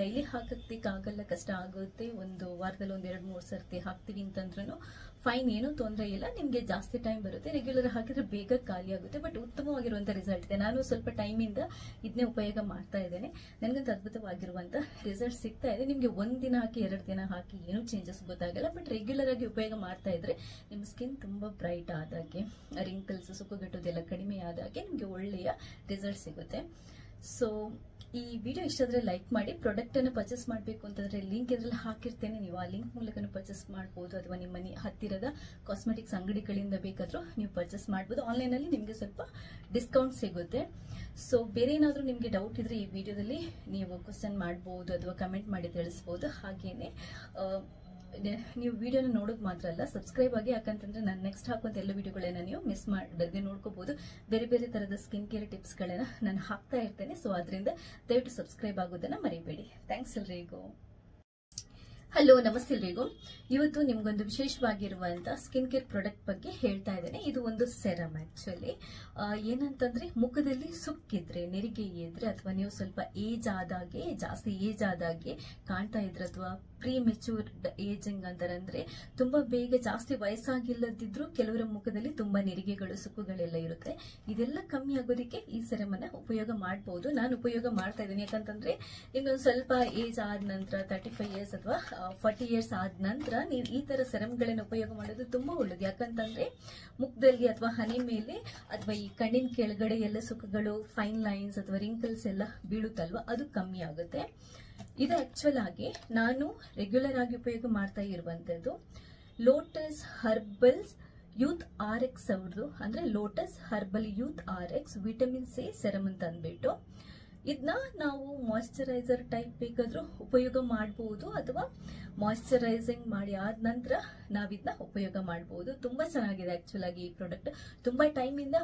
ಡೈಲಿ ಹಾಕಕ್ಕಾಗಲ್ಲ, ಕಷ್ಟ ಆಗುತ್ತೆ, ಒಂದು ವಾರದಲ್ಲಿ 1-2-3 ಸರ್ತಿ ಹಾಕ್ತೀವಿ ಅಂತಂದ್ರೂ ಫೈನ್, ಏನು ತೊಂದರೆ ಇಲ್ಲ. ನಿಮ್ಗೆ ಜಾಸ್ತಿ ಟೈಮ್ ಬರುತ್ತೆ, ರೆಗ್ಯುಲರ್ ಹಾಕಿದ್ರೆ ಬೇಗ ಖಾಲಿ ಆಗುತ್ತೆ. ಬಟ್ ಉತ್ತಮವಾಗಿರುವಂತ ರಿಸಲ್ಟ್ ಇದೆ. ನಾನು ಸ್ವಲ್ಪ ಟೈಮಿಂದ ಇದನ್ನೇ ಉಪಯೋಗ ಮಾಡ್ತಾ ಇದ್ದೇನೆ, ನನಗಂತ ಅದ್ಭುತವಾಗಿರುವಂತ ರಿಸಲ್ಟ್ ಸಿಗ್ತಾ ಇದೆ. ನಿಮ್ಗೆ 1 ದಿನ ಹಾಕಿ 2 ದಿನ ಹಾಕಿ ಏನು ಚೇಂಜಸ್ ಗೊತ್ತಾಗಲ್ಲ, ಬಟ್ ರೆಗ್ಯುಲರ್ ಆಗಿ ಉಪಯೋಗ ಮಾಡ್ತಾ ಇದ್ರೆ ನಿಮ್ಮ ಸ್ಕಿನ್ ತುಂಬಾ ಬ್ರೈಟ್ ಆದಾಗೆ, ರಿಂಕಲ್ಸ್, ಸುಕ್ಕುಗಟ್ಟೋದೆಲ್ಲ ಕಡಿಮೆ ಆದಾಗೆ ನಿಮ್ಗೆ ಒಳ್ಳೆಯ ರಿಸಲ್ಟ್ ಸಿಗುತ್ತೆ. ಸೊ ಈ ವಿಡಿಯೋ ಇಷ್ಟ ಆದ್ರೆ ಲೈಕ್ ಮಾಡಿ. ಪ್ರಾಡಕ್ಟ್ ಅನ್ನು ಪರ್ಚೇಸ್ ಮಾಡಬೇಕು ಅಂತಂದ್ರೆ ಲಿಂಕ್ ಇದರಲ್ಲಿ ಹಾಕಿರ್ತೇನೆ, ನೀವು ಆ ಲಿಂಕ್ ಮೂಲಕ ಪರ್ಚೇಸ್ ಮಾಡಬಹುದು. ಅಥವಾ ನಿಮ್ಮ ಮನೆ ಹತ್ತಿರದ ಕಾಸ್ಮೆಟಿಕ್ಸ್ ಅಂಗಡಿಗಳಿಂದ ಬೇಕಾದ್ರೂ ನೀವು ಪರ್ಚೇಸ್ ಮಾಡಬಹುದು. ಆನ್ಲೈನ್ ಅಲ್ಲಿ ನಿಮ್ಗೆ ಸ್ವಲ್ಪ ಡಿಸ್ಕೌಂಟ್ ಸಿಗುತ್ತೆ. ಸೊ ಬೇರೆ ಏನಾದ್ರೂ ನಿಮ್ಗೆ ಡೌಟ್ ಇದ್ರೆ ಈ ವಿಡಿಯೋದಲ್ಲಿ ನೀವು ಕ್ವಶನ್ ಮಾಡಬಹುದು ಅಥವಾ ಕಮೆಂಟ್ ಮಾಡಿ ತಿಳಿಸಬಹುದು. ಹಾಗೇನೆ ನೀವು ವಿಡಿಯೋನ ನೋಡೋದು ಮಾತ್ರ ಅಲ್ಲ, ಸಬ್ಸ್ಕ್ರೈಬ್ ಆಗಿ, ಯಾಕಂತಂದ್ರೆ ನಾನು ನೆಕ್ಸ್ಟ್ ಹಾಕುವಂತ ಎಲ್ಲ ವಿಡಿಯೋಗಳನ್ನ ನೀವು ಮಿಸ್ ಮಾಡದೆ ನೋಡ್ಕೋಬಹುದು. ಬೇರೆ ಬೇರೆ ತರದ ಸ್ಕಿನ್ ಕೇರ್ ಟಿಪ್ಸ್ ಗಳನ್ನ ನಾನು ಹಾಕ್ತಾ ಇರ್ತೇನೆ. ಸೊ ಅದರಿಂದ ದಯವಿಟ್ಟು ಸಬ್ಸ್ಕ್ರೈಬ್ ಆಗೋದನ್ನ ಮರಿಬೇಡಿ. ಥ್ಯಾಂಕ್ಸ್ ಎಲ್ರಿಗೂ. ಹಲೋ, ನಮಸ್ತೆ ಎಲ್ರಿಗೂ. ಇವತ್ತು ನಿಮ್ಗೊಂದು ವಿಶೇಷವಾಗಿರುವಂತ ಸ್ಕಿನ್ ಕೇರ್ ಪ್ರಾಡಕ್ಟ್ ಬಗ್ಗೆ ಹೇಳ್ತಾ ಇದ್ದೇನೆ. ಇದು ಒಂದು ಸೆರಮ್. ಆಕ್ಚುಲಿ ಏನಂತಂದ್ರೆ ಮುಖದಲ್ಲಿ ಸುಕ್ಕಿದ್ರೆ, ನೆರಿಗೆ ಇದ್ರೆ, ಅಥವಾ ನೀವು ಸ್ವಲ್ಪ ಏಜ್ ಆದಾಗೆ, ಜಾಸ್ತಿ ಏಜ್ ಆದಾಗೆ ಕಾಣ್ತಾ ಇದ್ರೆ, ಅಥವಾ ಪ್ರೀ ಮೆಚೂರ್ಡ್ ಏಜಿಂಗ್ ಅಂತಾರಂದ್ರೆ ತುಂಬಾ ಬೇಗ ಜಾಸ್ತಿ ವಯಸ್ಸಾಗಿಲ್ಲದಿದ್ರು ಕೆಲವರ ಮುಖದಲ್ಲಿ ತುಂಬಾ ನೆರಿಗೆಗಳು, ಸುಕ್ಕುಗಳೆಲ್ಲ ಇರುತ್ತೆ. ಇದೆಲ್ಲ ಕಮ್ಮಿ ಆಗೋದಕ್ಕೆ ಈ ಸೆರಮ್ ಅನ್ನ ಉಪಯೋಗ ಮಾಡಬಹುದು. ನಾನು ಉಪಯೋಗ ಮಾಡ್ತಾ ಇದ್ದೀನಿ, ಯಾಕಂತಂದ್ರೆ ಇನ್ನೊಂದು ಸ್ವಲ್ಪ ಏಜ್ ಆದ ನಂತರ 35 ಇಯರ್ಸ್ ಅಥವಾ 40 ಇಯರ್ಸ್ ಆದ ನಂತರ ನೀವು ಈ ತರ ಸೆರಮ್ಗಳನ್ನ ಉಪಯೋಗ ಮಾಡೋದು ತುಂಬಾ ಒಳ್ಳೇದು. ಯಾಕಂತಂದ್ರೆ ಮುಖದಲ್ಲಿ ಅಥವಾ ಹನಿ ಮೇಲೆ ಅಥವಾ ಈ ಕಣ್ಣಿನ ಕೆಳಗಡೆ ಎಲ್ಲ ಸುಕ್ಕುಗಳು, ಫೈನ್ ಲೈನ್ಸ್ ಅಥವಾ ರಿಂಕಲ್ಸ್ ಎಲ್ಲ ಬೀಳುತ್ತಲ್ವಾ, ಅದು ಕಮ್ಮಿ ಆಗುತ್ತೆ. ಇದು ಆಕ್ಚುಲ್ ಆಗಿ ನಾನು ರೆಗ್ಯುಲರ್ ಆಗಿ ಉಪಯೋಗ ಮಾಡ್ತಾ ಇರುವಂತದ್ದು ಲೋಟಸ್ ಹರ್ಬಲ್ಸ್ ಯೂತ್ RX ಅವ್ರದ್ದು, ಅಂದ್ರೆ lotus herbal youth RX vitamin C serum ಅಂತ ಅಂದ್ಬಿಟ್ಟು ಇದನ್ನ ನಾವು ಮಾಯಿಶ್ಚರೈಸರ್ ಟೈಪ್ ಬೇಕಾದ್ರೂ ಉಪಯೋಗ ಮಾಡಬಹುದು, ಅಥವಾ ಮಾಯಿಶ್ಚರೈಸಿಂಗ್ ಮಾಡಿ ಆದ ನಂತರ ನಾವಿದನ್ನ ಉಪಯೋಗ ಮಾಡಬಹುದು. ತುಂಬಾ ಚೆನ್ನಾಗಿದೆ ಆಕ್ಚುಲ್ ಆಗಿ ಈ ಪ್ರಾಡಕ್ಟ್. ತುಂಬಾ ಟೈಮ್ ಇಂದ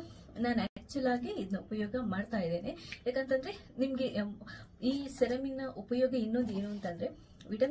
ನಾನು ಆಕ್ಚುಲ್ ಆಗಿ ಇದನ್ನ ಉಪಯೋಗ ಮಾಡ್ತಾ ಇದ್ದೇನೆ. ಯಾಕಂತಂದ್ರೆ ನಿಮ್ಗೆ ಈ ಸೆರಮಿನ ಉಪಯೋಗ ಇನ್ನೊಂದು ಏನು ಅಂತಂದ್ರೆ ವಿಟಮಿನ್